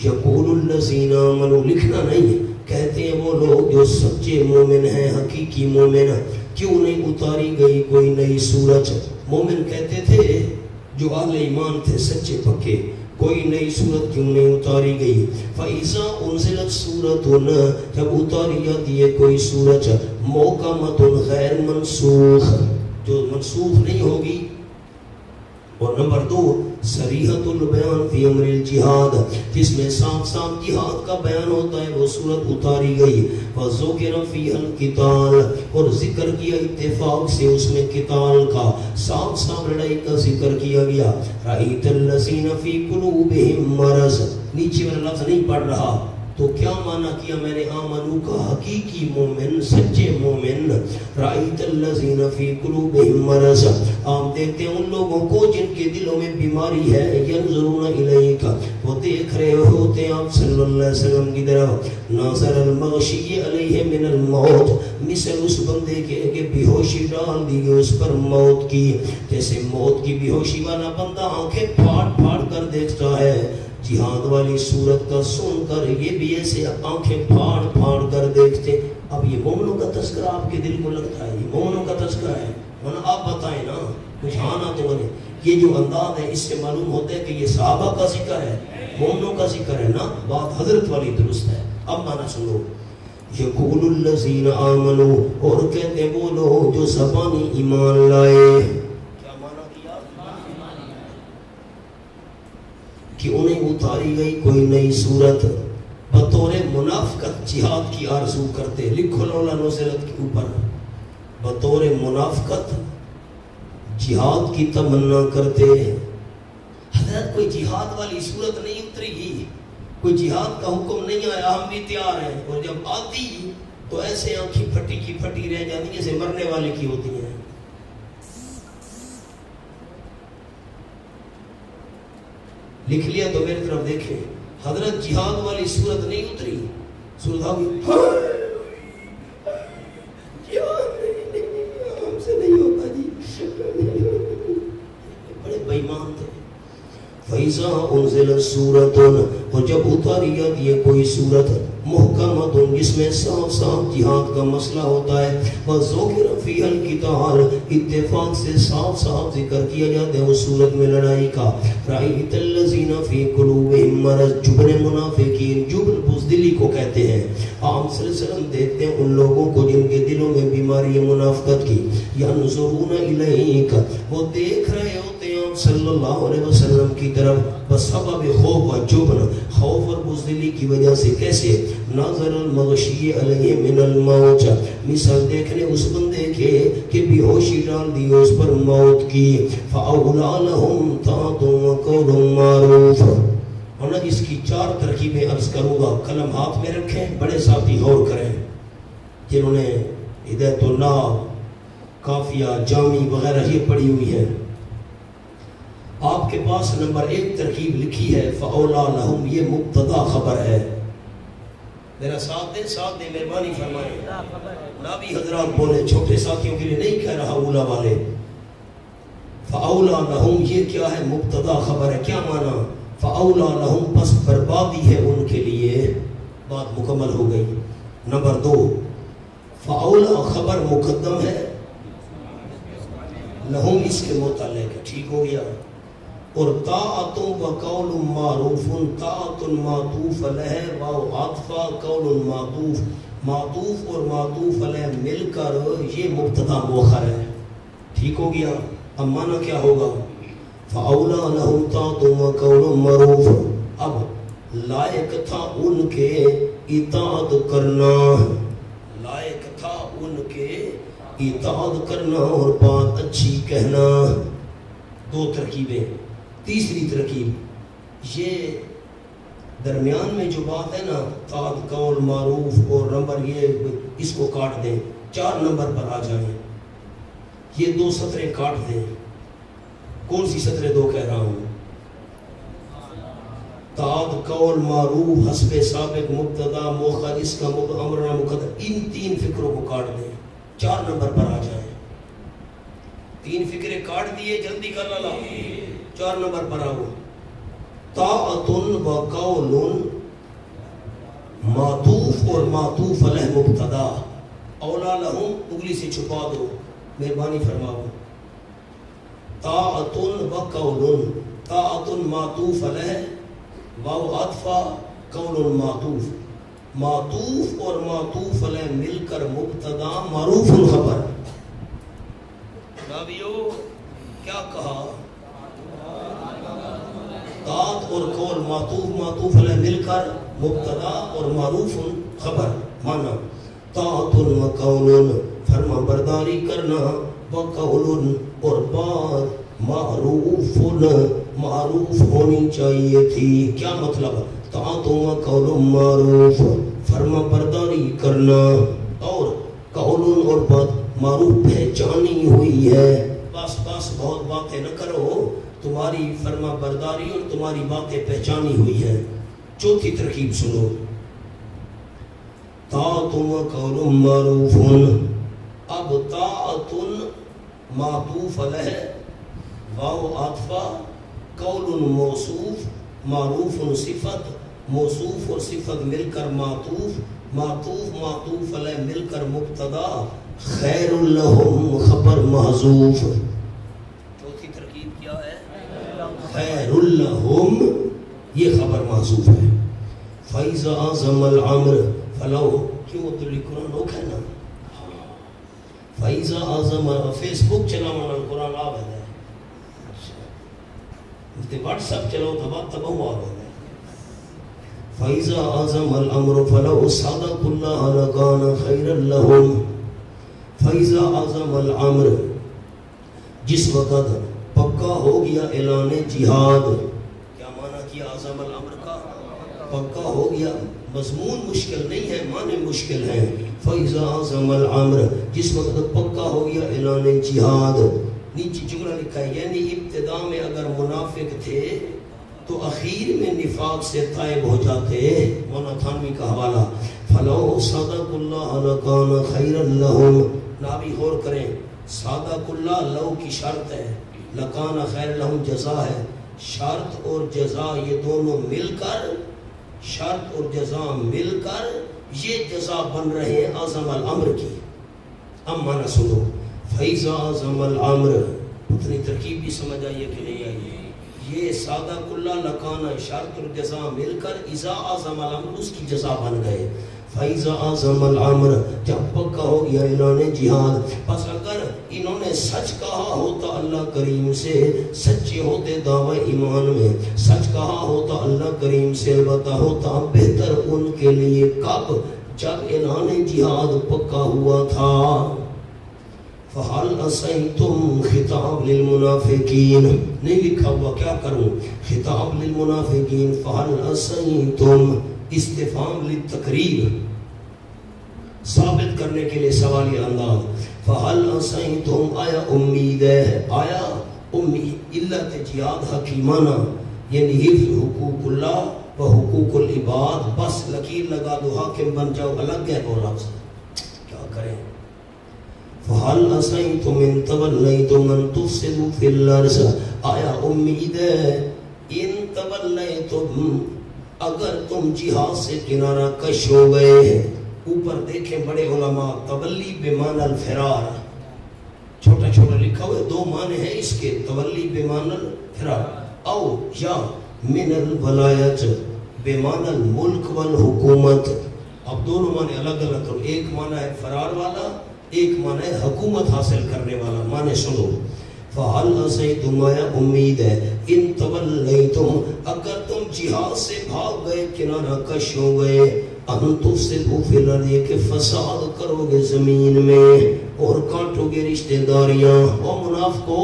یقول الذین آمنوا لکھنا نہیں ہے، کہتے ہیں وہ لوگ جو سچے مومن ہیں، حقیقی مومن، کیوں نہیں اتاری گئی کوئی نئی سورت. مومن کہتے تھے جو اہل ایمان تھے سچے پکے، کوئی نئی صورت کیوں نہیں اتاری گئی. فَإِذَا أُنزِلَتْ سُورَةٌ، جب اتاری جاتی ہے کوئی سورت مُحْکَمَةٌ غیر منسوخ، جو منسوخ نہیں ہوگی. اور نمبر 2 صریحۃ البیان فی امر الجہاد، جس میں صاف صاف جہاد کا بیان ہوتا ہے، وہ صورت اتاری گئی. وَذُكِرَ فِيهَا الْقِتَالُ، اور ذکر کیا اتفاق سے اس میں قتال کا، صاف صاف لڑائی کا ذکر کیا گیا. رَأَيْتَ الَّذِينَ فِي قُلُوبِهِم مَرَضٌ، نیچے والا لفظ نہیں پڑھ رہا تو کیا معنی کیا میں نے؟ آمنو کا حقیقی مومن، سچے مومن. رأیت الذین فی قلوبہم مرض، آپ دیکھتے ہیں ان لوگوں کو جن کے دلوں میں بیماری ہے. ینظرون الیک، وہ دیکھ رہے ہوتے ہیں آپ صلی اللہ علیہ وسلم کی طرف. ناظر المغشی علیہ من الموت، مثل اس بندے کے کہ بیہوشی ڈال دی گئی اس پر موت کی، جیسے موت کی بیہوشی والا بندہ آنکھیں پھاڑ پھاڑ کر دیکھتا ہے. جہاد والی صورت کا سن کر یہ بھی ایسے آنکھیں پھاڑ پھاڑ کر دیکھتے. اب یہ مومنوں کا تذکرہ آپ کے دل کو لگتا ہے یہ مومنوں کا تذکرہ ہے؟ ورنہ آپ بتائیں نا کچھ آنا تو بنے. یہ جو انداز ہے اس سے معلوم ہوتا ہے کہ یہ صحابہ کا ذکر ہے، مومنوں کا ذکر ہے نا. بات حضرت والی درست ہے. اب مانا سنو. یقول الذین آمنوا، اور کہتے ہیں وہ لوگ جو زبانی ایمان لائے. کہ انہیں اتاری گئی کوئی نئی صورت بطور منافقت جہاد کی آرزو کرتے. لکھو لولا نزلت کے اوپر، بطور منافقت جہاد کی تمنا کرتے. حضرت کوئی جہاد والی صورت نہیں اتری گی، کوئی جہاد کا حکم نہیں آیا، ہم بھی تیار ہیں. اور جب آتی تو ایسے آنکھیں پھٹی کی پھٹی رہ جاتی ہیں جیسے مرنے والے کی ہوتی ہیں. لکھ لیا تو میری طرف دیکھیں. حضرت جہاد والی صورت نہیں اتری، صورت آگئی ہم سے نہیں ہوتا جی، بڑے بےمان تھے. فَإِذَا أُنزِلَتْ سُورَةٌ، اور جب اتاری جاتی ہے کوئی صورت محکمۃ جس میں صاف صاف جہاد کا مسئلہ ہوتا ہے. وَذُكِرَ فِيهَا الْقِتَالُ، اتفاق سے صاف صاف ذکر کیا جاتا ہے اس صورت میں لڑائی کا. رَأَيْتَ الَّذِينَ فِي قُلُوبِهِم مَرَضٌ، جبن منافقین، جبن بزدلی کو کہتے ہیں. عام صلی اللہ علیہ وسلم دیکھتے ہیں ان لوگوں کو جن کے دلوں میں بیماری ہے منافقت کی. يَنْظُرُونَ إِلَيْكَ، وہ دیکھ رہے ہوتے ہیں آپ صلی اللہ علیہ وسلم کی طرف. بسبب خوف و جبن، خوف اور بزدلی کی وجہ سے. کیسے؟ ناظر المغشی علیہ من الموت، مثال دیکھنے اس بندے کے کہ بے ہوشی ڈال دی اس پر موت کی. فاولا لهم طاعۃ وقول معروف. اور نہ اس کی 4 ترکیبیں عرض کروں گا، قلم ہاتھ میں رکھیں، بڑے ساتھی غور کریں جنہوں نے ہدایت اللہ، کافیہ، جامی وغیرہ یہ پڑھی ہوئی ہے. آپ کے پاس نمبر 1 ترکیب لکھی ہے فاولا لہم، یہ مبتدا خبر ہے. میرا ساتھ دیں مہربانی فرمائیں. نابی حضرات بولے، چھوٹے ساتھیوں کے لیے نہیں کہہ رہا اولا والے. فاولا لہم یہ کیا ہے؟ مبتدا خبر ہے. کیا معنی؟ فاولا لہم، پس بربادی ہے ان کے لیے. بات مکمل ہو گئی. نمبر 2 فاولا خبر مقدم ہے، لہم اس کے متعلق ہے. ٹھیک ہو گیا. اور طاعت و قول معروف، طاعت معطوف علیہ و عطف قول معطوف، معطوف اور معطوف علیہ مل کر یہ مبتدا مؤخر ہے. ٹھیک ہو گیا. اب معنی کیا ہوگا؟ فاولا لہم طاعت و قول معروف. اب لائق تھا ان کے اطاعت کرنا، لائق تھا ان کے اطاعت کرنا اور بات اچھی کہنا. 2 ترکیبیں. تیسری ترکیب یہ درمیان میں جو بات ہے نا، طاعت قول معروف اور نمبر یہ اس کو کاٹ دیں، 4 نمبر پر آ جائیں. یہ 2 سطریں کاٹ دیں. کون سی سطریں 2 کہہ رہا ہوں؟ تعد قول معروف حسب سابق مبتدا مؤخر اس کا امرنا مقدر، ان 3 فکروں کو کاٹ دیں، 4 نمبر پر آ جائیں۔ 3 فکرے کاٹ دیے، جلدی کر لالا، 4 نمبر پر آؤ۔ طاعت و قول معطوف اور معطوف علیہ مبتدا، اولا لہم اگلی سے چھپا دو، مہربانی فرماؤ۔ طاعت و قول، طاعت معطوف علیہ، واو عطفہ، قول معطوف، معطوف اور معطوف علیہ مل کر مبتدا معروف خبر۔ نابیو کیا کہا؟ طاعت اور قول معطوف معطوف علیہ مل کر مبتدا اور معروف خبر۔ مانا طاعت و قول فرما برداری کرنا، وقول اور بات معروف معروف ہونی چاہیے تھی۔ کیا مطلب؟ طاعت و قول معروف، فرما برداری کرنا اور قول اور بات معروف پہچانی ہوئی ہے۔ بس بس بہت باتیں نہ کرو، تمہاری فرما برداری اور تمہاری باتیں پہچانی ہوئی ہے۔ چوتھی ترکیب سنو، طاعت و قول معروف، اب طاعت معطوف علیہ، واو عطفہ، قول موصوف، معروف صفت، موصوف اور صفت مل کر معطوف، معطوف معطوف علیہ مل کر مبتدا، خیر لہم خبر محذوف۔ چوتھی ترکیب کیا ہے؟ خیر لہم، یہ خبر محذوف ہے۔ فَإِذَا عَزَمَ الْعَمْرِ فَلَوْ، کیوں عبداللہ قرآن روک ہے نا؟ فَإِذَا عَزَمَ، فیس بک چلاونا قرآن آب ہے، واٹس ایپ چلاؤ تو بات تباہ آ رہا ہے۔ فَإِذَا عَزَمَ الْأَمْرُ فَلَوْ صَدَقُوا اللَّهَ لَكَانَ خَيْرًا لَهُمْ۔ فَإِذَا عَزَمَ الْأَمْرُ، جس وقت پکا ہو گیا اعلان جہاد۔ کیا معنی کیا عزم الامر کا؟ پکا ہو گیا، مضمون مشکل نہیں ہے، معنی مشکل ہے۔ فَإِذَا عَزَمَ الْأَمْرُ، جس وقت پکا ہو گیا اعلان جہاد۔ نیچے جملہ لکھا ہے، یعنی ابتدا میں اگر منافق تھے تو اخیر میں نفاق سے طائب ہو جاتے۔ مولانا تھانوی کا حوالہ، فَلَوْ صَدَقُوا اللَّهَ لَكَانَ خَيْرًا لَهُمْ۔ نابی غور کریں، صادق اللہ لو کی شرط ہے، لکان خیر لہم جزا ہے۔ شرط اور جزا یہ دونوں مل کر، شرط اور جزا مل کر یہ جزا بن رہے ہیں عزم الامر کی۔ اب معنی سنو، فَإِذَا عَزَمَ الْأَمْرُ، اتنی ترکیب بھی سمجھ آئیے کہ نہیں آئیے؟ یہ صادق اللہ لکان شرط اور جزا مل کر اذا عزم الامر اس کی جزا بن گئے۔ فَإِذَا عَزَمَ الْأَمْرُ، جب پکا ہو گیا اعلان جہاد۔ پس اگر انہوں نے سچ کہا ہوتا اللہ کریم سے، سچے ہوتے دعوی ایمان میں، سچ کہا ہوتا اللہ کریم سے، البتہ ہوتا بہتر ان کے لیے کب؟ جب اعلان جہاد پکا ہوا تھا۔ فَحَلْ أَسَيْتُمْ، خطاب للمنافقین، نہیں لکھا ہوا کیا کروں، خطاب للمنافقین۔ فَحَلْ أَسَيْتُمْ، استفہام للتقریر، ثابت کرنے کے لیے سوالی انداز۔ فَحَلْ أَسَيْتُمْ، آیا امید ہے، آیا امید، علت جہاد حکیمانہ، یعنی حفظ حقوق اللہ و حقوق العباد، بس لکیر لگا دو حاکم بن جاؤ، الگ ہے وہ لفظ، کیا کریں؟ فَحَلْ أَسَيْتُمْ إِن تَوَلَّيْتُمْ أَن تُفْسِدُوا فِي الْأَرْضِ، آیا امید ہے، ان تَوَلَّيْتُمْ، اگر تم جہاد سے کنارہ کش ہو گئے ہیں۔ اوپر دیکھیں بڑے علماء، تولی بمعنی الفرار، چھوٹا چھوٹا لکھا ہوئے، دو معنی ہیں اس کے، تولی بمعنی الفرار، او یا من الولایت بمعنی الملک والحکومت۔ اب دونوں معنی الگ الگ کرو، ایک معنی ہے فرار والا، ایک معنی ہے حکومت حاصل کرنے والا۔ معنی سنو، فَحَلْ أَسَيْتُمْ، آیا امید ہے، ان تولیتم، اگر تم جہاد سے بھاگ گئے، کنارہ کش ہو گئے، ان تفسدوا فی الارض، کہ فساد کرو گے زمین میں اور کاٹو گے رشتہ داریاں۔ او منافقو،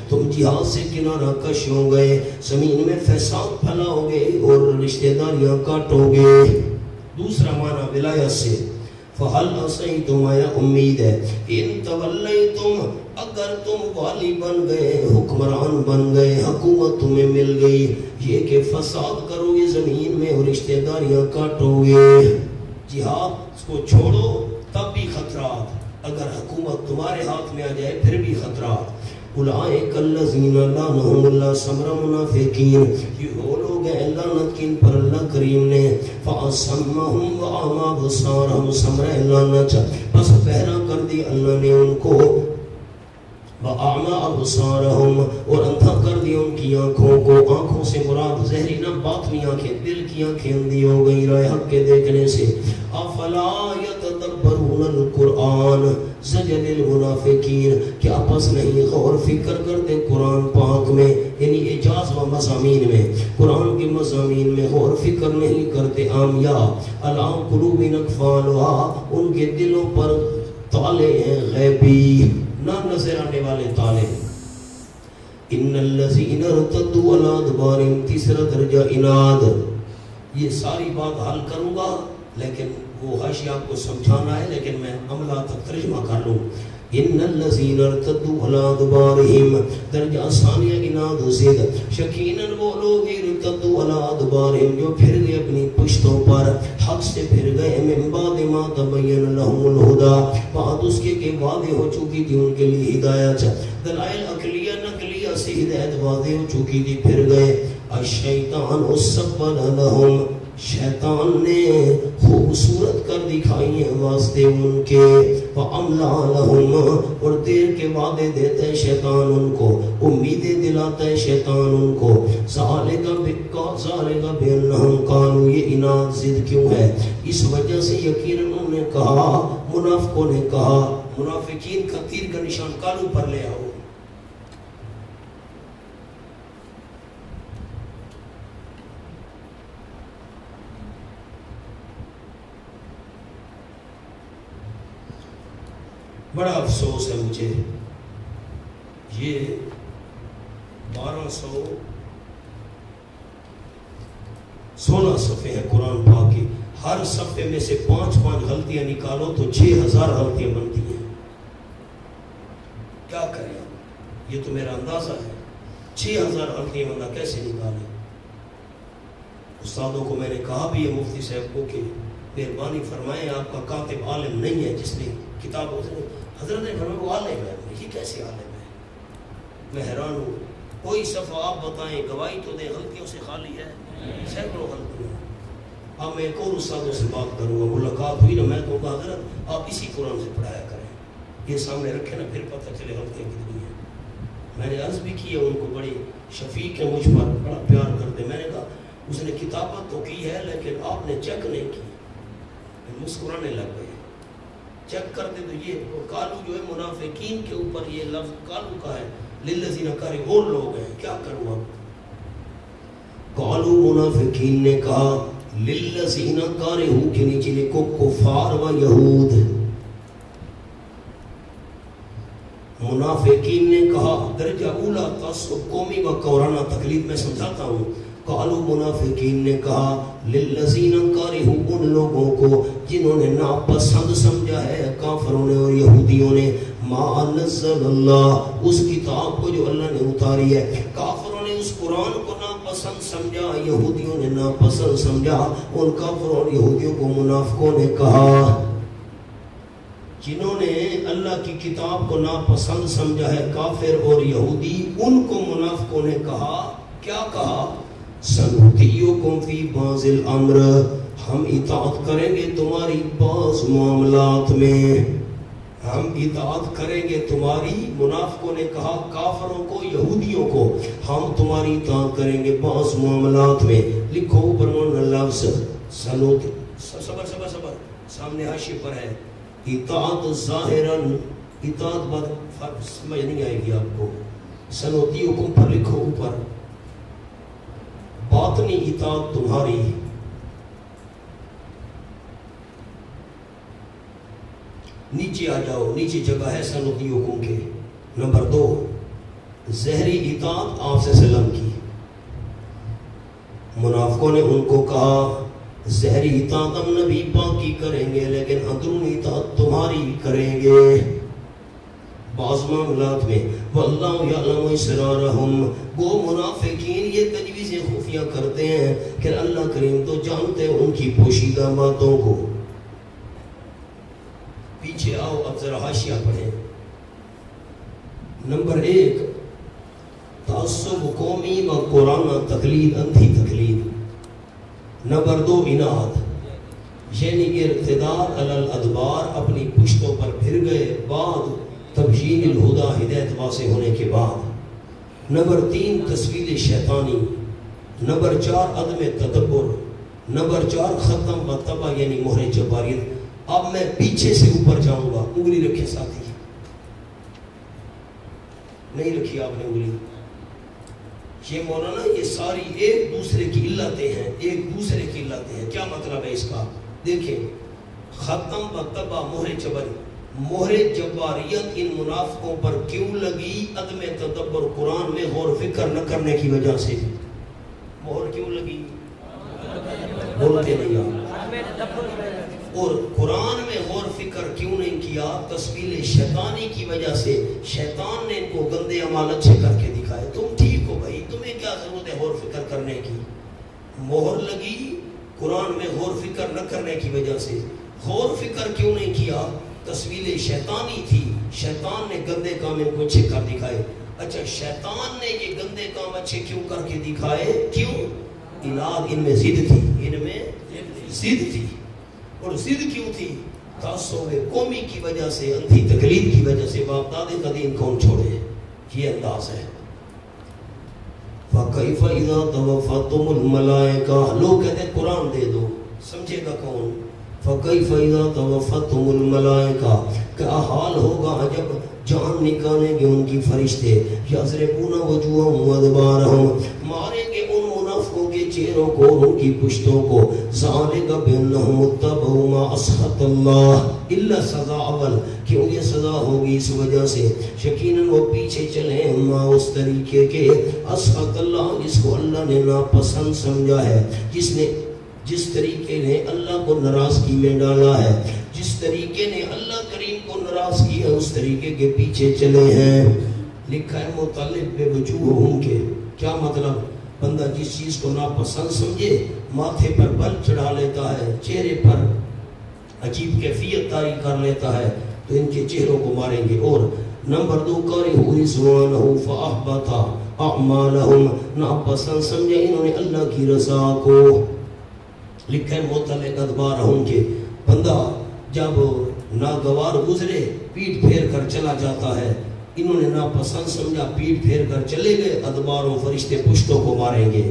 تم جہاد سے کنارہ کش ہو گئے، زمین میں فساد پھیلاؤ گے اور رشتہ داریاں کاٹو گے۔ دوسرا معنی ولایت سے، فَحَلْ أَسَيْتُمْ، آیا امید ہے، ان تولیتم، اگر تم والی بن گئے، حکمران بن گئے، حکومت تمہیں مل گئی، یہ کہ فساد کرو گے زمین میں اور رشتہ داریاں کاٹو گے، جہاد کو چھوڑو تب بھی خطرات، اگر حکومت تمہارے ہاتھ میں آ جائے پھر بھی خطرات۔ اولئک الذین لعنہم اللہ، سمرہ منافقین، یہ وہ لوگ ہیں لعنت کن پر اللہ کریم نے، فَأَصَمَّهُمْ وَأَعْمَى أَبْصَارَهُمْ، سمرہ لعنت بس بہرا کر دی اللہ نے ان کو، وَأَعْمَى أَبْصَارَهُمْ، اور اندھا کر دی ان کی آنکھوں کو، آنکھوں سے مراد ظاہری نہ باطنی آنکھیں، دل کی آنکھیں اندھی ہو گئی رائے حق کے دیکھنے سے۔ افلا یتدبرون القرآن، زجر المنافقین، کیا پس نہیں غور فکر کرتے قرآن پاک میں، یعنی اعجاز و مضامین میں، قرآن کے مضامین میں غور فکر نہیں کرتے۔ عامیہ علی قلوب اقفالها، ان کے دلوں پر تالے ہیں غیبی، نہ نظر آنے والے تالے۔ ان الذین ارتدوا علی ادبارہم، تیسرا درجہ عناد، یہ ساری بات حل کروں گا لیکن وہ حاشیہ آپ کو سمجھانا ہے، لیکن میں عملہ تک ترجمہ کر لوں۔ ان الذین ارتدوا علی ادبارہم، درجہ ثانیہ عناد و ضد، یقیناً وہ لوگ ارتدوا علی ادبارہم جو پھر گئے اپنی پشتوں پر، حق سے پھر گئے، من بعد ما تبین لہم الہدی، بعد اس کے کہ واضح ہو چکی تھی ان کے لیے ہدایت، دلائل عقلیہ نقلیہ سے ہدایت واضح ہو چکی تھی، پھر گئے۔ الشیطان سول لہم، شیطان نے خوبصورت کر دکھائی ہیں واسطے ان کے، وَأَمْلَى لَهُمْ، اور دیر کے وعدے دیتا ہے شیطان ان کو، امیدیں دلاتا ہے شیطان ان کو۔ ذَلِكَ بِأَنَّهُمْ قَالُوا، یہ عناد ضد کیوں ہے؟ اس وجہ سے یقیناً انہوں نے کہا، منافقوں نے کہا، منافقین کا تیر کا نشان کالو پر لے آؤ۔ بڑا افسوس ہے مجھے، یہ 1216 صفحے ہیں قرآن پاک کی، ہر صفحے میں سے 5 غلطیاں نکالو تو 6000 غلطیاں بنتی ہیں۔ کیا کریں؟ یہ تو میرا اندازہ ہے، 6000 غلطیاں بندہ کیسے نکالے؟ استادوں کو میں نے کہا بھی ہے، مفتی صاحب کو، کہ مہربانی فرمائیں، آپ کا کاتب عالم نہیں ہے جس نے کتاب حضرت نے فرمایا وہ عالم ہے، یہ کیسے عالم ہے؟ میں حیران ہوں، کوئی صفحہ آپ بتائیں، گواہی تو دیں غلطیوں سے خالی ہے، سینکڑوں غلطیاں۔ اب میں ایک اور استادوں سے بات کروں گا، ملاقات ہوئی نا، میں کہوں گا حضرت آپ اسی قرآن سے پڑھایا کریں، یہ سامنے رکھے نا، پھر پتہ چلے غلطیاں کتنی ہیں۔ میں نے عرض بھی کی ہے ان کو، بڑی شفیق ہے مجھ پر، بڑا پیار کرتے، میں نے کہا اس نے کتابت تو کی ہے لیکن آپ نے چیک نہیں کی۔ مسکرانے لگ گئے، چیک کرتے تو یہ کالو جو ہے منافقین کے اوپر یہ لفظ کالو کا ہے، للذین کاری اور لوگ ہیں، کیا کروں اب؟ کالو منافقین نے کہا، للذین کاری ہوں کے نیچے لکھو کفار و یہود، منافقین نے کہا، درجہ اولا تعصب قومی و قورانہ تقلید میں سمجھاتا ہوں، قالو منافقین نے کہا، للذین کارہوا، ان لوگوں کو جنہوں نے ناپسند سمجھا ہے کافروں نے اور یہودیوں نے، ما نزل اللہ، اس کتاب کو جو اللہ نے اتاری ہے، کافروں نے اس قرآن کو ناپسند سمجھا، یہودیوں نے ناپسند سمجھا، ان کافروں اور یہودیوں کو منافقوں نے کہا، جنہوں نے اللہ کی کتاب کو ناپسند سمجھا ہے کافر اور یہودی، ان کو منافقوں نے کہا، کیا کہا؟ سنطیعکم فی بعض الامر، ہم اطاعت کریں گے تمہاری بعض معاملات میں، ہم اطاعت کریں گے تمہاری، منافقوں نے کہا کافروں کو یہودیوں کو، ہم تمہاری اطاعت کریں گے بعض معاملات میں۔ لکھو برمون لفظ سنوت، صبر سامنے حاشیے پر ہے، اطاعت ظاہراً، اطاعت بات سمجھ نہیں آئے گی آپ کو، سنطیعکم پر لکھو اوپر، باطنی اطاعت تمہاری، نیچے آ جاؤ، نیچے جگہ ہے سنطیعکم کے۔ نمبر 2، ظاہری اطاعت آپ سے سلم کی، منافقوں نے ان کو کہا ظاہری اطاعت ہم نبی پاک کی کریں گے لیکن اندرونی اطاعت تمہاری کریں گے۔ بعض معاملات میں واللہ یعلم اسرارہم، وہ منافقین یہ تجویزیں خفیہ کرتے ہیں کہ اللہ کریم تو جانتے ہیں ان کی پوشیدہ باتوں کو۔ پیچھے آؤ اب ذرا حاشیہ پڑھیں۔ نمبر 1 تعصب قومی و قرآن تقلید، اندھی تقلید۔ نمبر 2 عناد، یعنی ارتداد علی الادبار، اپنی پشتوں پر پھر گئے بعد تبیین الہدا، ہدایت واضح ہونے کے بعد۔ نمبر 3 تسویل شیطانی۔ نمبر 4 عدم تدبر۔ نمبر 4 ختم و تبع یعنی مہر جباریت۔ اب میں پیچھے سے اوپر جاؤں گا، انگلی رکھے ساتھی، نہیں رکھی آپ نے انگلی۔ یہ مولانا یہ ساری ایک دوسرے کی علتیں ہیں، ایک دوسرے کی علتیں ہیں۔ کیا مطلب ہے اس کا؟ دیکھیں، ختم و تبع مہر جباریت، مہر جباریت ان منافقوں پر کیوں لگی؟ عدم تدبر، قرآن میں غور فکر نہ کرنے کی وجہ سے مہر کیوں لگی؟ بولتے نہیں آپ۔ اور قرآن میں غور فکر کیوں نہیں کیا؟ تسویل شیطانی کی وجہ سے۔ شیطان نے ان کو گندے اعمال اچھے کر کے دکھائے۔ تم ٹھیک ہو بھائی، تمہیں کیا ضرورت ہے غور فکر کرنے کی؟ مہر لگی قرآن میں غور فکر نہ کرنے کی وجہ سے۔ غور فکر کیوں نہیں کیا؟ تسویل شیطانی تھی، شیطان نے گندے کام ان کو اچھے کر دکھائے۔ اچھا، شیطان نے یہ گندے کام اچھے کیوں کر کے دکھائے؟ کیوں؟ عناد، ان میں ضد تھی، ان میں ضد تھی۔ اور ضد کیوں تھی؟ تعصب قومی کی وجہ سے، اندھی تقلید کی وجہ سے۔ باپ دادے کا دین کون چھوڑے؟ یہ انداز ہے۔ فَكَيْفَ إِذَا تَوَفَّتْهُمُ الْمَلَائِكَةُ، لوگ کہتے ہیں قرآن دے دو، سمجھے گا کون؟ فَكَيْفَ إِذَا تَوَفَّتْهُمُ الْمَلَائِكَةُ، کیا حال ہوگا جب جان نکالیں گے ان کی فرشتے۔ یضربون وجوہہم وادبارہم، ماریں گے ان منافقوں کے چہروں کو، ان کی پشتوں کو۔ ذالک بانہم اتبعوا ما اسخط اللہ، الا سزا اول، کیوں یہ سزا ہوگی اس وجہ سے یقیناً وہ پیچھے چلے ما اس طریقے کے اسخط اللہ، جس کو اللہ نے ناپسند سمجھا ہے، جس طریقے نے اللہ کو ناراضگی میں ڈالا ہے، جس طریقے نے اللہ کریم کو ناراض کیا، اس طریقے کے پیچھے چلے ہیں۔ لکھا ہے متعلق بے وجوہہم کے، کیا مطلب؟ بندہ جس چیز کو ناپسند سمجھے ماتھے پر بل چڑھا لیتا ہے، چہرے پر عجیب کیفیت طاری کر لیتا ہے، تو ان کے چہروں کو ماریں گے۔ اور نمبر 2 کارہوا رضوانہ فاحبط اعمالہم، ناپسند سمجھے انہوں نے اللہ کی رضا کو۔ لکھا ہے متعلق ادبارہم کے، بندہ جب ناگوار گزرے پیٹ پھیر کر چلا جاتا ہے، انہوں نے ناپسند سمجھا، پیٹ پھیر کر چلے گئے، ادباروں فرشتے پشتوں کو ماریں گے۔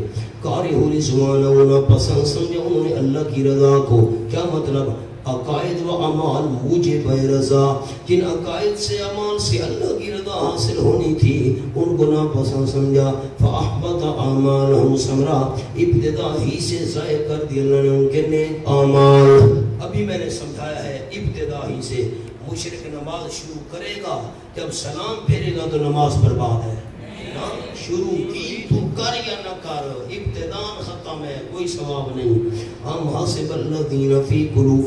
کارہوا رضوانہ، ناپسند سمجھا انہوں نے اللہ کی رضا کو۔ کیا مطلب؟ عقائد و اعمال موجب رضا، جن عقائد سے اعمال سے اللہ کی رضا حاصل ہونی تھی ان کو ناپسند سمجھا۔ فاحبط اعمالہم ثمرہ، ابتدا ہی سے ضائع کر دیا اللہ نے ان کے نیک اعمال۔ ابھی میں نے سمجھایا ہے ابتدا ہی سے۔ مشرک نماز شروع کرے گا، جب سلام پھیرے گا تو نماز برباد ہے۔ شروع کی تو کر یا نہ کر، ابتدان ختم ہے، کوئی ثواب نہیں۔ ہم حسب الذین فی قلوبہم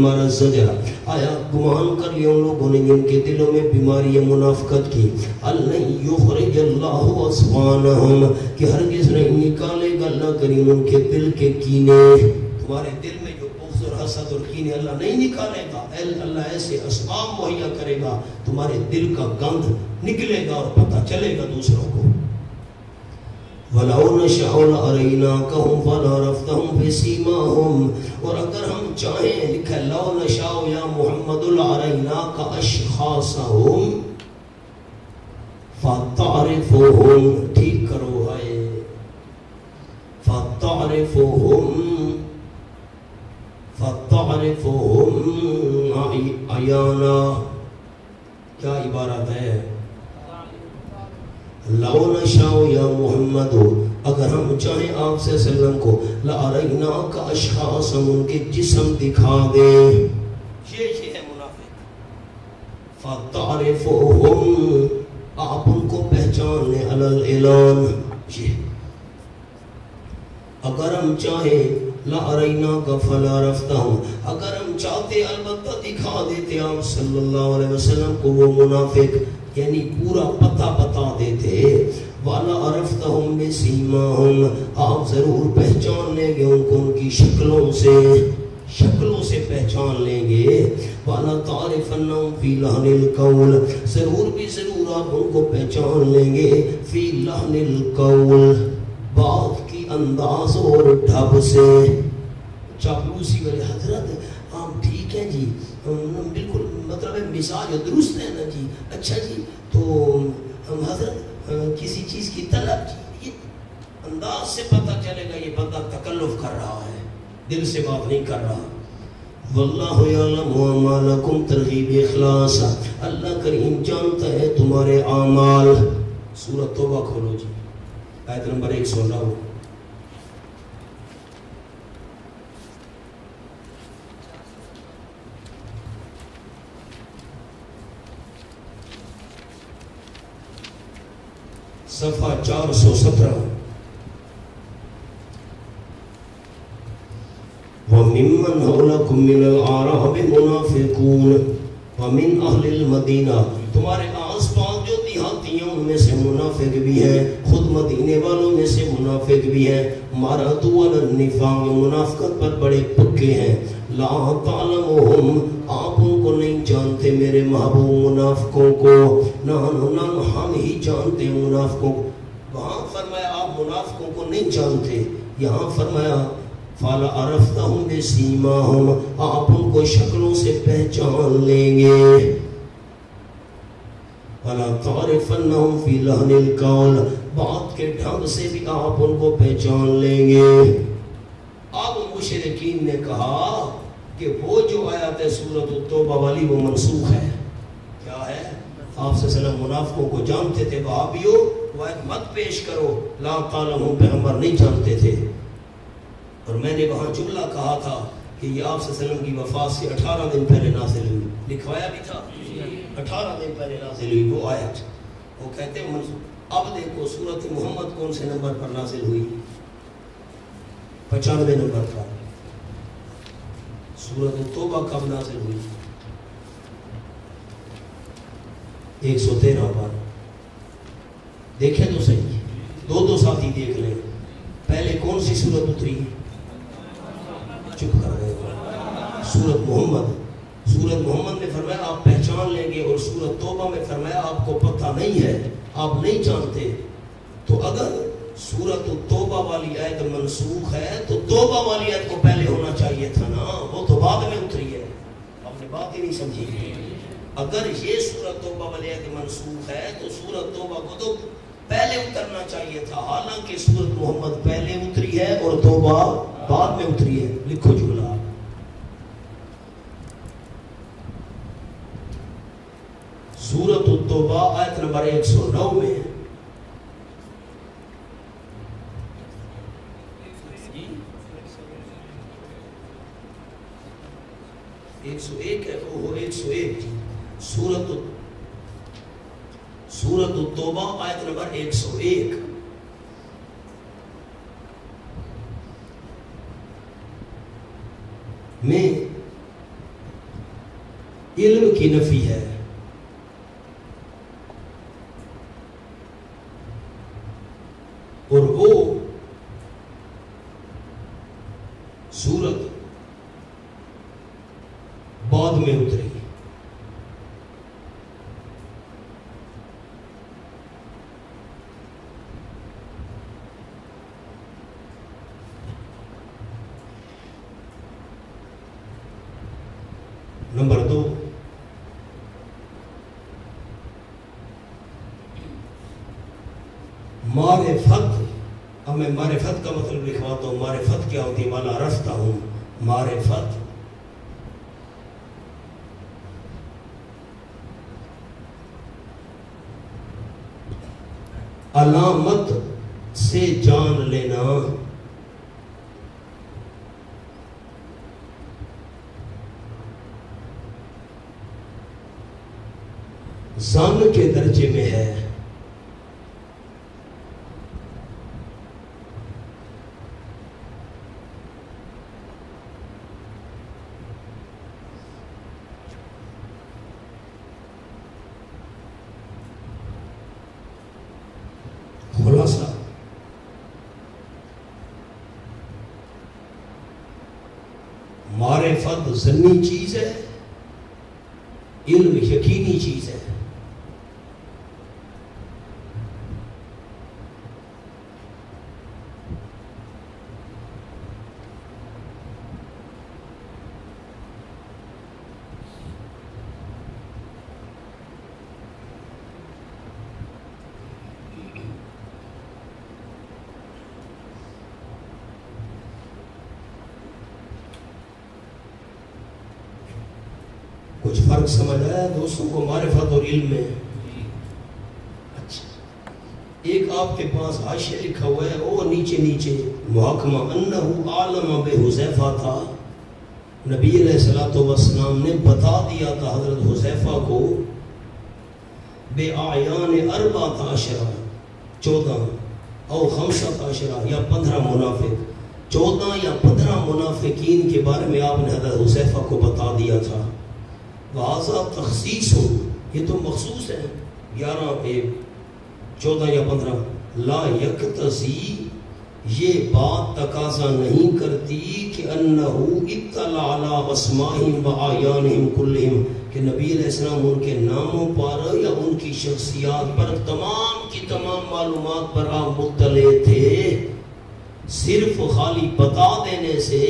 مرض زجر، آیا گمان کر لیا ان لوگوں نے جن کے دلوں میں بیماری منافقت کی، اللہ یخرج اللہ اصفانہم، کہ ہرگز نہیں نکالے گا اللہ کریم ان کے دل کے کینے۔ تمہارے دل میں جو بغض اور حسد اور کینے اللہ نہیں نکالے گا، اللہ ایسے اسباب مہیا کرے گا، تمہارے دل کا گند نکلے گا اور پتہ چلے گا دوسروں کو۔ وَلَوْ نَشَاءُ لَأَرَيْنَاكَهُمْ فَلَعَرَفْتَهُمْ بِسِيمَاهُمْ، اور اگر ہم چاہیں، لکھا لَوْ نَشَاءُ یا محمد لَأَرَيْنَاكَ أَشْخَاصَهُمْ فَتَعْرِفُهُمْ، ٹھیک کرو ہے، فَتَعْرِفُهُمْ عَيَانًا، کیا عبارت ہے؟ لَوْ نَشَاءُ یا محمد، اگر ہم چاہیں آپ سے وسلم کو، لَأَرَيْنَاكَ أَشْخَاصًا، ان کے جسم دکھا دیں۔ یہ ہے منافق۔ فَتَعْرِفُهُمْ، آپ ان کو پہچان لیں، عَلَى الْإِعْلَانِ، یہ اگر ہم چاہیں، لَأَرَيْنَاكَ فَلَعَرَفْتَهُمْ، اگر ہم چاہتے البتہ دکھا دیتے آپ صلی اللہ علیہ وسلم کو وہ منافق۔ یعنی پورا پتہ بتا دیتے. والا عرفتہم بسیماہم, آپ ضرور پہچان لیں گے ان کو ان کی شکلوں سے پہچان لیں گے. والا تعرفنہم فی لحن القول, ضرور بھی ضرور آپ ان کو پہچان لیں گے فی لحن القول, بات کی انداز اور ڈھب سے. چاپلوسی والے حضرت آپ ٹھیک ہیں جی, بالکل مطلب ہے مزاج درست ہے نا جی, اچھا جی تو ہم حضرت کسی چیز کی طلب جی, یہ انداز سے پتہ چلے گا یہ بندہ تکلف کر رہا ہے, دل سے بات نہیں کر رہا. واللہ یعلم ما لکم, ترغیب اخلاص, اللہ کریم جانتا ہے تمہارے اعمال. سورۃ توبہ کھولو جی, آیت نمبر 109. صفحہ 417. وَمِمَّنْ حَوْلَكُمْ مِنَ الْأَعْرَابِ مُنَافِقُونَ وَمِنْ أَهْلِ الْمَدِينَةِ, تمہارے آس پاس جو دیہاتی ہیں ان میں سے منافق بھی ہیں, خود مدینے والوں میں سے منافق بھی ہیں. مَرَدُوا عَلَى النِّفَاقِ, منافقت پر بڑے پکے ہیں. لَا تَعْلَمُهُمْ, آپ ان کو نہیں جانتے میرے محبوب منافقوں کو, ہم ہی جانتے ہیں منافقوں کو. وہاں فرمایا آپ منافقوں کو نہیں جانتے, یہاں فرمایا فَلَا عَرَفْتَهُمْ بِسِیمَاهُمْ, آپ ان کو شکلوں سے پہچان لیں گے. وَلَا تَعْرِفَنَّهُمْ فِي لَحْنِ الْقَوْلِ, بات کے ڈھنگ سے بھی آپ ان کو پہچان لیں گے. اب مشرکین نے کہا کہ وہ جو آیات ہے سورۃ التوبہ والی وہ منسوخ ہے. کیا ہے؟ آپ صلی اللہ علیہ وسلم منافقوں کو جانتے تھے, وہابیو وہ آیت مت پیش کرو, لا تعلمون پیغمبر نہیں جانتے تھے. اور میں نے وہاں جملہ کہا تھا کہ یہ آپ صلی اللہ علیہ وسلم کی وفات سے 18 دن پہلے نازل ہوئی, لکھوایا بھی تھا 18 دن پہلے نازل ہوئی وہ آیت. وہ کہتے ہیں منسوخ. اب دیکھو سورۃ محمد کون سے نمبر پر نازل ہوئی؟ 95 نمبر پر. سورۃ التوبہ کب نازل ہوئی؟ 113 پر. دیکھیں تو صحیح, دو ساتھی دیکھ لیں. پہلے کون سی سورت اتری؟ چپ کر رہے ہو. سورت محمد. سورت محمد میں فرمایا آپ پہچان لیں گے, اور سورت توبہ میں فرمایا آپ کو پتہ نہیں ہے, آپ نہیں جانتے. تو اگر سورت توبہ والی آیت منسوخ ہے تو توبہ والی آیت کو پہلے ہونا چاہیے تھا نا, وہ تو بعد میں اتری ہے. آپ نے بات ہی نہیں سمجھی. اگر یہ سورت توبہ والی آیت منسوخ ہے تو سورت توبہ کو تو پہلے اترنا چاہیے تھا, حالانکہ سورت محمد پہلے اتری ہے اور توبہ بعد میں اتری ہے. لکھو جملہ. سورت التوبہ آیت نمبر 109 میں 101 ہے, وہ 101 جی. سورت التوبہ آیت نمبر 101 میں علم کی نفی ہے. اور وہ سورت بعد میں اتری. نمبر 2, معرفت. اب میں معرفت کا مطلب لکھواتا ہوں. معرفت کیا ہوتی ہے؟ والا رفتہ ہوں. معرفت علامت سے جان لینا. ظن کے درجے میں ہے. معرفت ظنی چیز ہے، علم یقینی چیز ہے۔ کچھ فرق سمجھ آیا دوستوں کو معرفت اور علم میں؟ اچھا، ایک آپ کے پاس حاشیہ لکھا ہوا ہے، اور نیچے محکمہ انہو عالم بے حذیفہ تھا، نبی علیہ السلام نے بتا دیا تھا حضرت حذیفہ کو بے اعیان 14 14 او 15 یا 15 منافق، 14 یا 15 منافقین کے بارے میں آپ نے حضرت حذیفہ کو بتا دیا تھا۔ وَهَذَا تَخْصِيصٌ، یہ تو مخصوص ہے، 11 14 یا 15۔ لا یقتضی، یہ بات تقاضا نہیں کرتی کہ انہو اطلع علی اسمائہم و اعیانہم کلہم، کہ نبی علیہ السلام ان کے ناموں پر یا ان کی شخصیات پر تمام کی تمام معلومات پر آپ مطلع تھے۔ صرف خالی بتا دینے سے،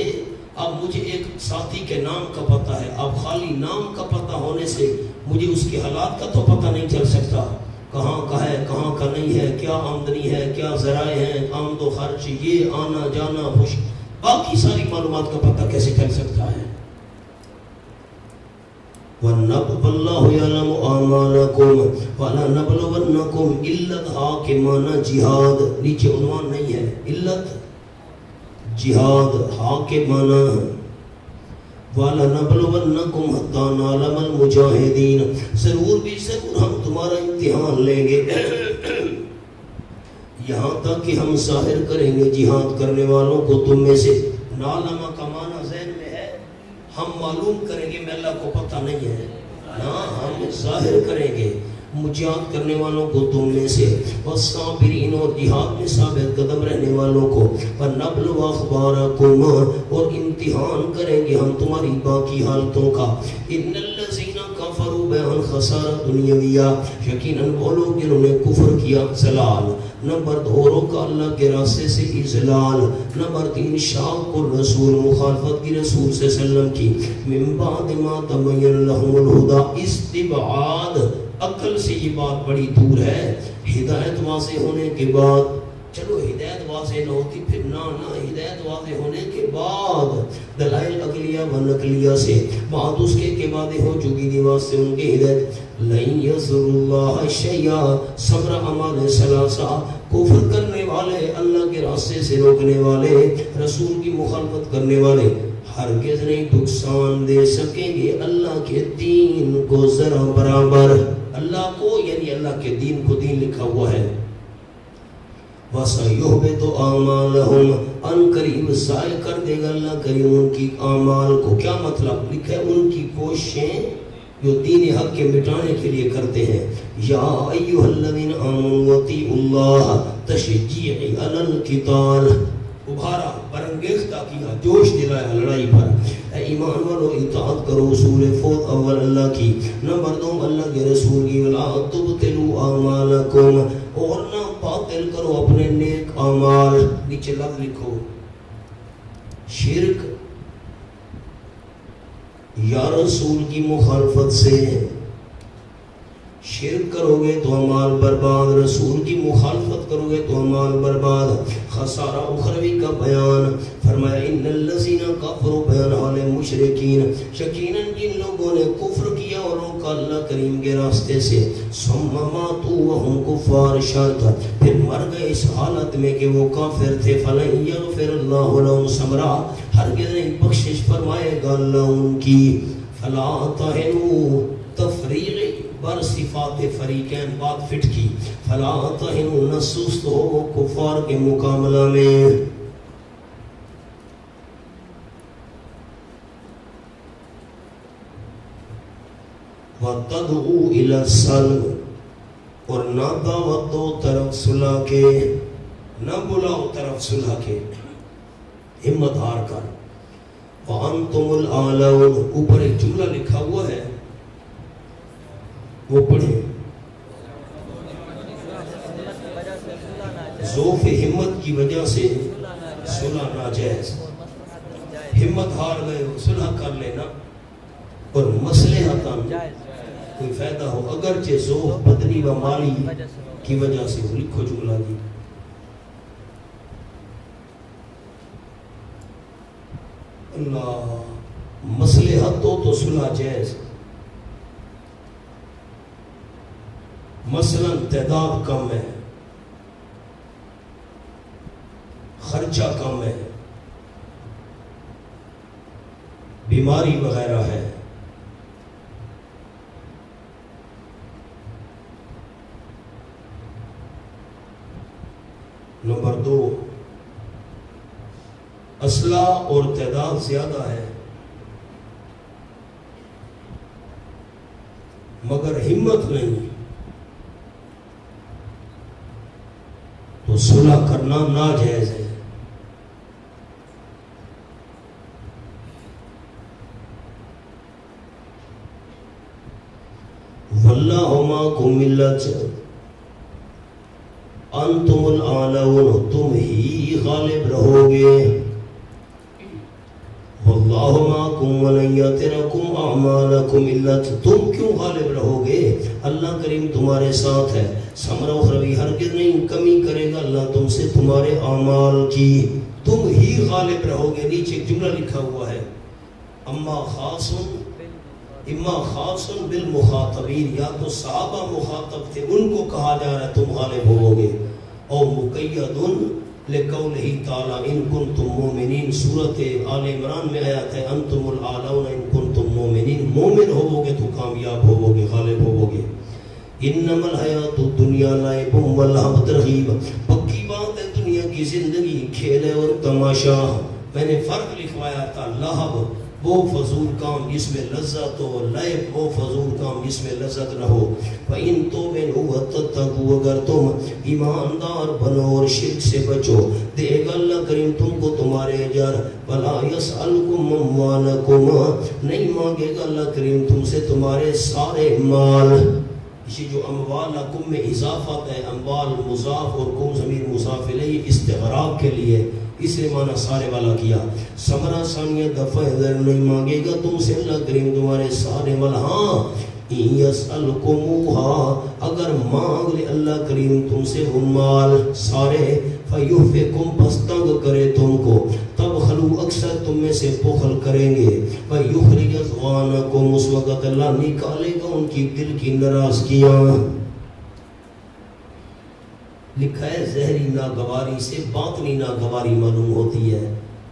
اب مجھے ایک ساتھی کے نام کا پتہ ہے، اب خالی نام کا پتہ ہونے سے مجھے اس کے حالات کا تو پتہ نہیں چل سکتا، کہاں کا ہے کہاں کا نہیں ہے، کیا آمدنی ہے کیا ذرائع ہیں، آمد و خرچ، یہ آنا جانا خوش، باقی ساری معلومات کا پتہ کیسے چل سکتا ہے؟ وَاللَّهُ يَعْلَمُ أَعْمَالَكُمْ وَلَنَبْلُوَنَّكُمْ، علت ہا کے معنی جہاد، نیچے عنوان نہیں ہے، علت جہاد، ہا کے معنی وَلَنَبْلُوَنَّكُمْ حَتَّى نَعْلَمَ الْمُجَاهِدِينَ، ضرور بھی ضرور ہم تمہارا امتحان لیں گے، یہاں تک کہ ہم ظاہر کریں گے جہاد کرنے والوں کو تم میں سے۔ نعلم کا معنی ذہن میں ہے، ہم معلوم کریں گے، میں اللہ کو پتہ نہیں ہے نا، ہم ظاہر کریں گے جہاد کرنے والوں کو تم میں سے، والصابرین، اور جہاد میں ثابت قدم رہنے والوں کو، ونبلو اخبارکم، اور امتحان کریں گے ہم تمہاری باقی حالتوں کا۔ ان الذین کفروا، بیان خسارہ دنیاویہ، یقیناً وہ لوگ جنہوں نے کفر کیا، زلال۔ نمبر 2 روکا اللہ کے راستے سے اضلال۔ نمبر 3 شاق الرسول، مخالفت کی رسول صلی اللہ علیہ وسلم کی، من بعد ما تبین لهم الہدی، استبعاد، عقل سے یہ بات بڑی دور ہے، ہدایت واضح ہونے کے بعد، چلو ہدایت واضح نہ ہوتی پھر نہ ہدایت واضح ہونے کے بعد دلائل عقلیہ و نقلیہ سے بعد اس کے بعد ہو چکی دی واسطے ان کے ہدایت۔ لَن يَضُرُّ اللَّهَ شَيْئًا، صبر اعمال ثلاثہ، کفر کرنے والے، اللہ کے راستے سے روکنے والے، رسول کی مخالفت کرنے والے ہرگز نہیں نقصان دے سکیں گے اللہ کے دین کو ذرا برابر۔ اللہ کو یعنی اللہ کے دین کو، دین لکھا ہوا ہے، وَسَيُحْبِطُ أَعْمَالَهُمْ، ان قریب ضائع کر دے گا اللہ کریم ان کی اعمال کو۔ کیا مطلب؟ لکھا ہے ان کی کوششیں جو دین حق کے مٹانے کے لیے کرتے ہیں۔ یا ایھا الذین آمنوا اطیعوا اللہ، تشجیع علی القتال، ابھارا، برانگیختہ کیا، جوش دلایا لڑائی پر۔ اے ایمان والو اطاعت کرو اصول فوت اول اللہ کی، نمبر 2 اللہ کے رسول کی، ولا تبطلوا اعمالکم، اور نہ باطل کرو اپنے نیک اعمال۔ نیچے لفظ لکھو، شرک یا رسول کی مخالفت سے، شرک کرو گے تو اعمال برباد، رسول کی مخالفت کرو گے تو اعمال برباد۔ خسارہ اخروی کا بیان فرمایا، ان الذین کفروا، بیان حال مشرکین، یقیناً جن لوگوں نے کفر کیا اور روکا اللہ کریم کے راستے سے، ثم ماتوا وهم کفار، شرط پھر مر گئے اس حالت میں کہ وہ کافر تھے، فلن یغفر اللہ لهم ثمرا، ہرگز نہیں بخشش فرمائے گا اللہ ان کی۔ فلا تہنوا، تفریغ بر صفات فریقین، بات فٹ کی، فلا تہنوا، نہ سست ہو کفار کے مقابلہ میں۔ وَتَدْعُوا إِلَى السَّلْمِ، اور نہ دعوت دو طرف صلح کے، نہ بلاؤ طرف صلح کے، ہمت ہار کر۔ وَأَنْتُمُ الْأَعْلَوْنَ، اوپر ایک جملہ لکھا ہوا ہے، وہ پڑھیں. ضعف ہمت کی وجہ سے صلح ناجائز. ہمت ہار گئے ہو، صلح کر لینا، اور مصلحتاً کوئی فائدہ ہو اگرچہ ضعف بدنی و مالی کی وجہ سے ہو. لکھو جملہ دی. اللہ، مصلحت تو صلح جائز. مثلا تعداد کم ہے، خرچہ کم ہے، بیماری وغیرہ ہے، نمبر 2 اسلحہ اور تعداد زیادہ ہے مگر ہمت نہیں، تو صلح کرنا ناجائز ہے. واللہ معکم انتم الاعلون، تم ہی غالب رہو گے. واللہ معکم ولن یترکم اعمالکم الا، تم کیوں غالب رہو گے؟ اللہ کریم تمہارے ساتھ ہے. ثمرہ اخروی ہرگز نہیں کمی کرے گا اللہ تم سے تمہارے اعمال کی، تم ہی غالب رہو گے. نیچے ایک جملہ لکھا ہوا ہے، اما خاص بالمخاطبین، یا تو صحابہ مخاطب تھے ان کو کہا جا رہا ہے تم غالب ہوو گے، او مقید لقولہ تعالی ان کنتم مومنین. سورۃ آل عمران میں آیات ہے انتم الاعلون ان کنتم مومنین، مومن ہوو گے تو کامیاب ہوو گے، غالب ہوو گے. انما الحیات الدنیا لعب و لہو، ترغیب، پکی بات ہے دنیا کی زندگی کھیل ہے اور تماشا. میں نے فرق لکھوایا تھا، لہو وہ فضول کام جس میں لذت ہو، لعب وہ فضول کام جس میں لذت نہ ہو. فَإِن تُؤْمِنُوا وَتَتَّقُوا، اگر تم ایماندار بنو اور شرک سے بچو، دے گا اللہ کریم تم کو تمہارے اجر. وَلَا يَسْأَلُكُمْ أَمْوَالَكُمْ، نہیں مانگے گا اللہ کریم تم سے تمہارے سارے مال. یہ جو اموالکم میں اضافت ہے، اموال مضاف اور کم ضمیر مضاف الیہ استغراق کے لیے، اس لیے معنی سارے والا کیا. ثمرہ ثانیہ دفع ذر، نہیں مانگے گا تم سے اللہ کریم تمہارے سارے مال. ہاں یسألکموہا، اگر مانگ لے اللہ کریم تم سے وہ مال سارے، فیحفکم، پس تنگ کرے تم کو، تب خلو، اکثر تم میں سے بخل کریں گے. ویخرج اضغانکم، اس وقت اللہ نکالے گا ان کی دل کی ناراضگیاں. لکھا ہے زہری ناگواری سے باطنی ناگواری معلوم ہوتی ہے.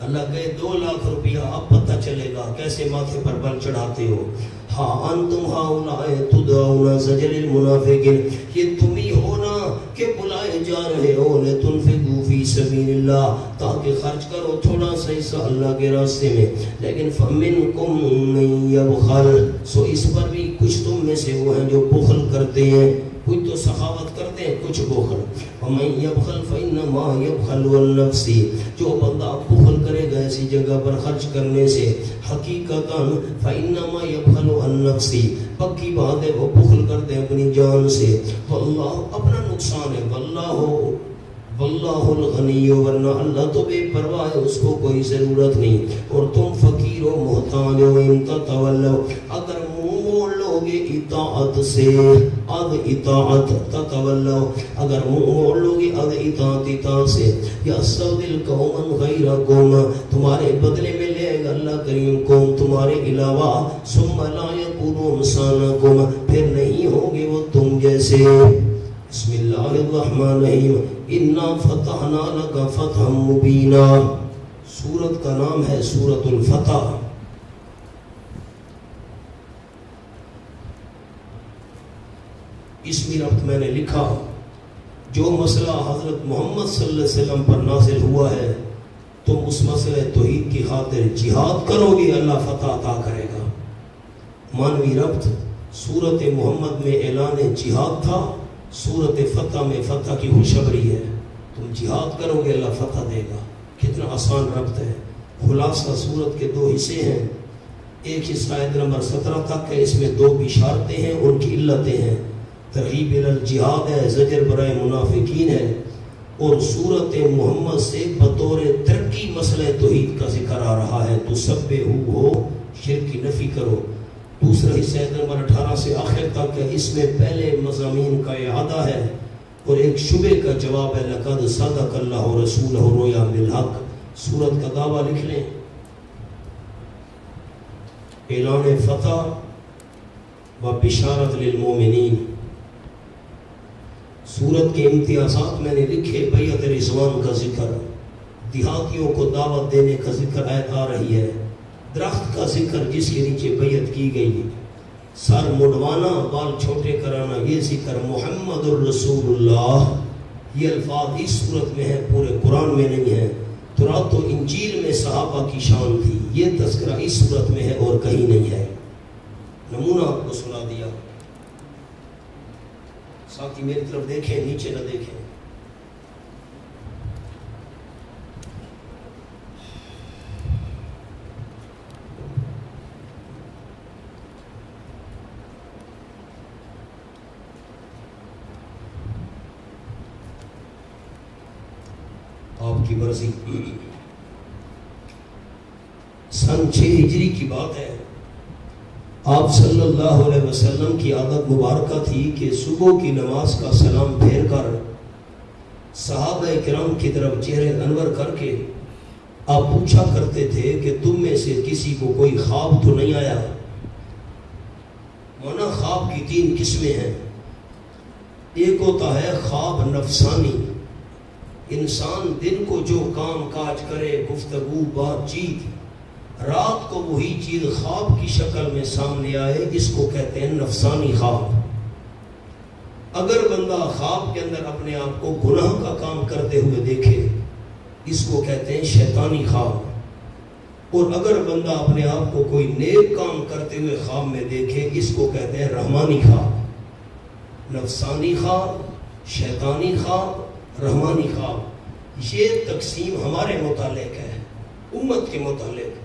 اللہ کہے 2 لاکھ روپیہ، اب پتہ چلے گا کیسے ماتھے پر بل چڑھاتے ہو. ہاں انتم ہاؤلاء تدعون زجر المنافقین، یہ تم ہی ہو نا کہ بلائے جا رہے ہو لتنفقوا فی سبیل اللہ، تاکہ خرچ کرو تھوڑا سا حصہ اللہ کے راستے میں. لیکن فمنکم من یبخل، سو اس پر بھی کچھ تم میں سے وہ ہیں جو بخل کرتے ہیں. کچھ تو سخاوت کرتے ہیں، کچھ بخل. وَمَن يَبْخَلْ فَإِنَّمَا يَبْخَلُ عَن نَفْسِهِ، جو بندہ بخل کرے گا ایسی جگہ پر خرچ کرنے سے، حقیقتاً فَإِنَّمَا يَبْخَلُ عَن نَفْسِهِ، پکی بات ہے وہ بخل کرتے ہیں اپنی جان سے. واللہ، اپنا نقصان ہے. واللہ الغنی، ورنہ اللہ تو بے پرواہ ہے، اس کو کوئی ضرورت نہیں. اور تم فقیر و محتاج ہو. ان تتولوا، اگر منہ موڑ لو گے اطاعت سے، اد اطاعت، تتولوا، اگر منہ موڑ لو گے اد اطاعت سے، یستبدل قوما غیرکم، تمہارے بدلے میں لے گا اللہ کریم قوم تمہارے علاوہ. ثم لا یکونوا امثالکم، پھر نہیں ہوگے وہ تم جیسے. بسم اللہ الرحمن الرحیم. انا فتحنا لک فتحا مبینا، سورت کا نام ہے سورۃ الفتح. اس میں ربط میں نے لکھا، جو مسئلہ حضرت محمد صلی اللہ علیہ وسلم پر نازل ہوا ہے، تم اس مسئلہ توحید کی خاطر جہاد کرو گے، اللہ فتح عطا کرے گا. مانوی ربط، سورت محمد میں اعلان جہاد تھا، سورت فتح میں فتح کی خوشخبری ہے. تم جہاد کرو گے اللہ فتح دے گا. کتنا آسان ربط ہے. خلاصہ صورت کے دو حصے ہیں، ایک حصہ آیت نمبر 17 تک ہے، اس میں دو بشارتیں ہیں، ان کی علتیں ہیں، ترغیب الجہاد ہے، زجر برائے منافقین ہے، اور صورت محمد سے بطور ترقی مسئلہ توحید کا ذکر آ رہا ہے، تو سب ہو شرک کی نفی کرو۔ دوسرا حصہ آیت نمبر 18 سے آخر تک ہے، اس میں پہلے مضامین کا اعادہ ہے اور ایک شبہ کا جواب ہے، لقد صدق اللہ رسولہ الرؤیا بالحق۔ سورت کا دعویٰ لکھ لیں، اعلان فتح و بشارت للمومنین۔ سورت کے امتیازات میں نے لکھے، بیعت رضوان کا ذکر، دیہاتیوں کو دعوت دینے کا ذکر آیت آ رہی ہے، درخت کا ذکر جس کے نیچے بیعت کی گئی، سر مڈوانا بال چھوٹے کرانا یہ ذکر، محمد الرسول اللہ، یہ الفاظ اس صورت میں ہے، پورے قرآن میں نہیں ہے۔ تورات و انجیل میں صحابہ کی شان تھی، یہ تذکرہ اس صورت میں ہے اور کہیں نہیں ہے۔ نمونہ آپ کو سنا دیا، ساتھی میری طرف دیکھیں، نیچے نہ دیکھیں۔ آپ کی مرضی۔ سن 6 ہجری کی بات ہے، آپ صلی اللہ علیہ وسلم کی عادت مبارکہ تھی کہ صبح کی نماز کا سلام پھیر کر صحابہ کرام کی طرف چہرے انور کر کے آپ پوچھا کرتے تھے کہ تم میں سے کسی کو کوئی خواب تو نہیں آیا؟ مانا خواب کی 3 قسمیں ہیں، ایک ہوتا ہے خواب نفسانی، انسان دن کو جو کام کاج کرے، گفتگو بات چیت، رات کو وہی چیز خواب کی شکل میں سامنے آئے، اس کو کہتے ہیں نفسانی خواب۔ اگر بندہ خواب کے اندر اپنے آپ کو گناہ کا کام کرتے ہوئے دیکھے، اس کو کہتے ہیں شیطانی خواب، اور اگر بندہ اپنے آپ کو کوئی نیک کام کرتے ہوئے خواب میں دیکھے، اس کو کہتے ہیں رحمانی خواب۔ نفسانی خواب، شیطانی خواب، رحمانی خواب، یہ تقسیم ہمارے متعلق ہے، امت کے متعلق۔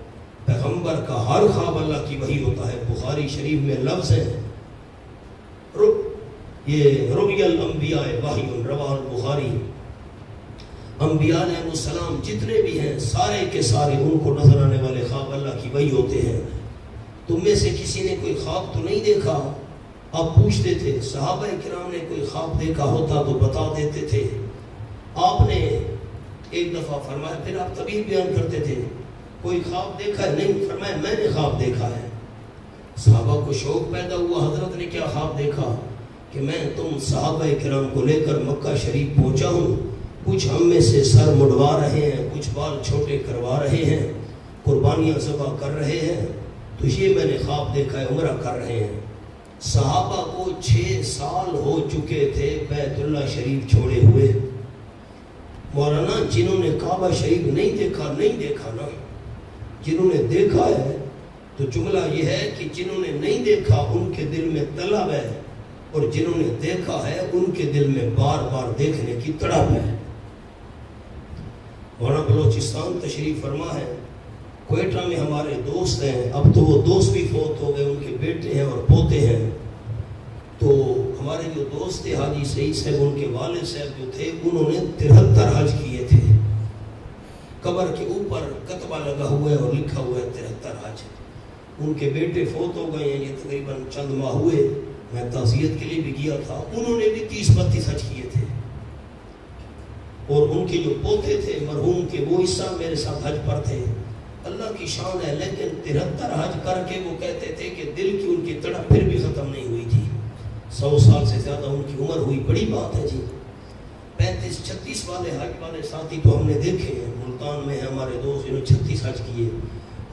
پیغمبر کا ہر خواب اللہ کی وحی ہوتا ہے، بخاری شریف میں لفظ ہے، یہ رؤی الانبیاء وحی رواہ البخاری۔ انبیاء علیہ السلام جتنے بھی ہیں سارے کے سارے ان کو نظر آنے والے خواب اللہ کی وحی ہوتے ہیں۔ تم میں سے کسی نے کوئی خواب تو نہیں دیکھا؟ آپ پوچھتے تھے، صحابہ کرام نے کوئی خواب دیکھا ہوتا تو بتا دیتے تھے۔ آپ نے ایک دفعہ فرمایا، پھر آپ طبیل بیان کرتے تھے، کوئی خواب دیکھا ہے؟ نہیں، فرمایا میں نے خواب دیکھا ہے۔ صحابہ کو شوق پیدا ہوا، حضرت نے کیا خواب دیکھا؟ کہ میں تم صحابہ کرام کو لے کر مکہ شریف پہنچا ہوں، کچھ ہم میں سے سر مڑوا رہے ہیں، کچھ بال چھوٹے کروا رہے ہیں، قربانیاں ذبح کر رہے ہیں، تو یہ میں نے خواب دیکھا ہے، عمرہ کر رہے ہیں۔ صحابہ کو 6 سال ہو چکے تھے بیت اللہ شریف چھوڑے ہوئے۔ مولانا جنہوں نے کعبہ شریف نہیں دیکھا نا، جنہوں نے دیکھا ہے تو جملہ یہ ہے کہ جنہوں نے نہیں دیکھا ان کے دل میں طلب ہے، اور جنہوں نے دیکھا ہے ان کے دل میں بار بار دیکھنے کی تڑپ ہے۔ مولانا بلوچستان تشریف فرما ہے، کوئٹہ میں ہمارے دوست ہیں، اب تو وہ دوست بھی فوت ہو گئے، ان کے بیٹے ہیں اور پوتے ہیں۔ تو ہمارے جو دوست تھے حاجی سعید صاحب، ان کے والد صاحب جو تھے، انہوں نے 73 حج کیے تھے۔ قبر کے اوپر کتبہ لگا ہوا ہے اور لکھا ہوا ہے 73 حج۔ ان کے بیٹے فوت ہو گئے ہیں، یہ تقریباً چند ماہ ہوئے، میں تعزیت کے لیے بھی گیا تھا، انہوں نے بھی 30-32 حج کیے تھے، اور ان کے جو پوتے تھے مرحوم کے، وہ حصہ میرے ساتھ حج پر تھے۔ اللہ کی شان ہے، لیکن 73 حج کر کے وہ کہتے تھے کہ دل کی ان کی تڑپ پھر بھی ختم نہیں ہوئی تھی۔ 100 سال سے زیادہ ان کی عمر ہوئی، بڑی بات ہے جی۔ 35-36 والے حج والے ساتھی تو ہم نے دیکھے ہیں، ملتان میں ہیں ہمارے دوست، انہوں نے 36 حج کیے۔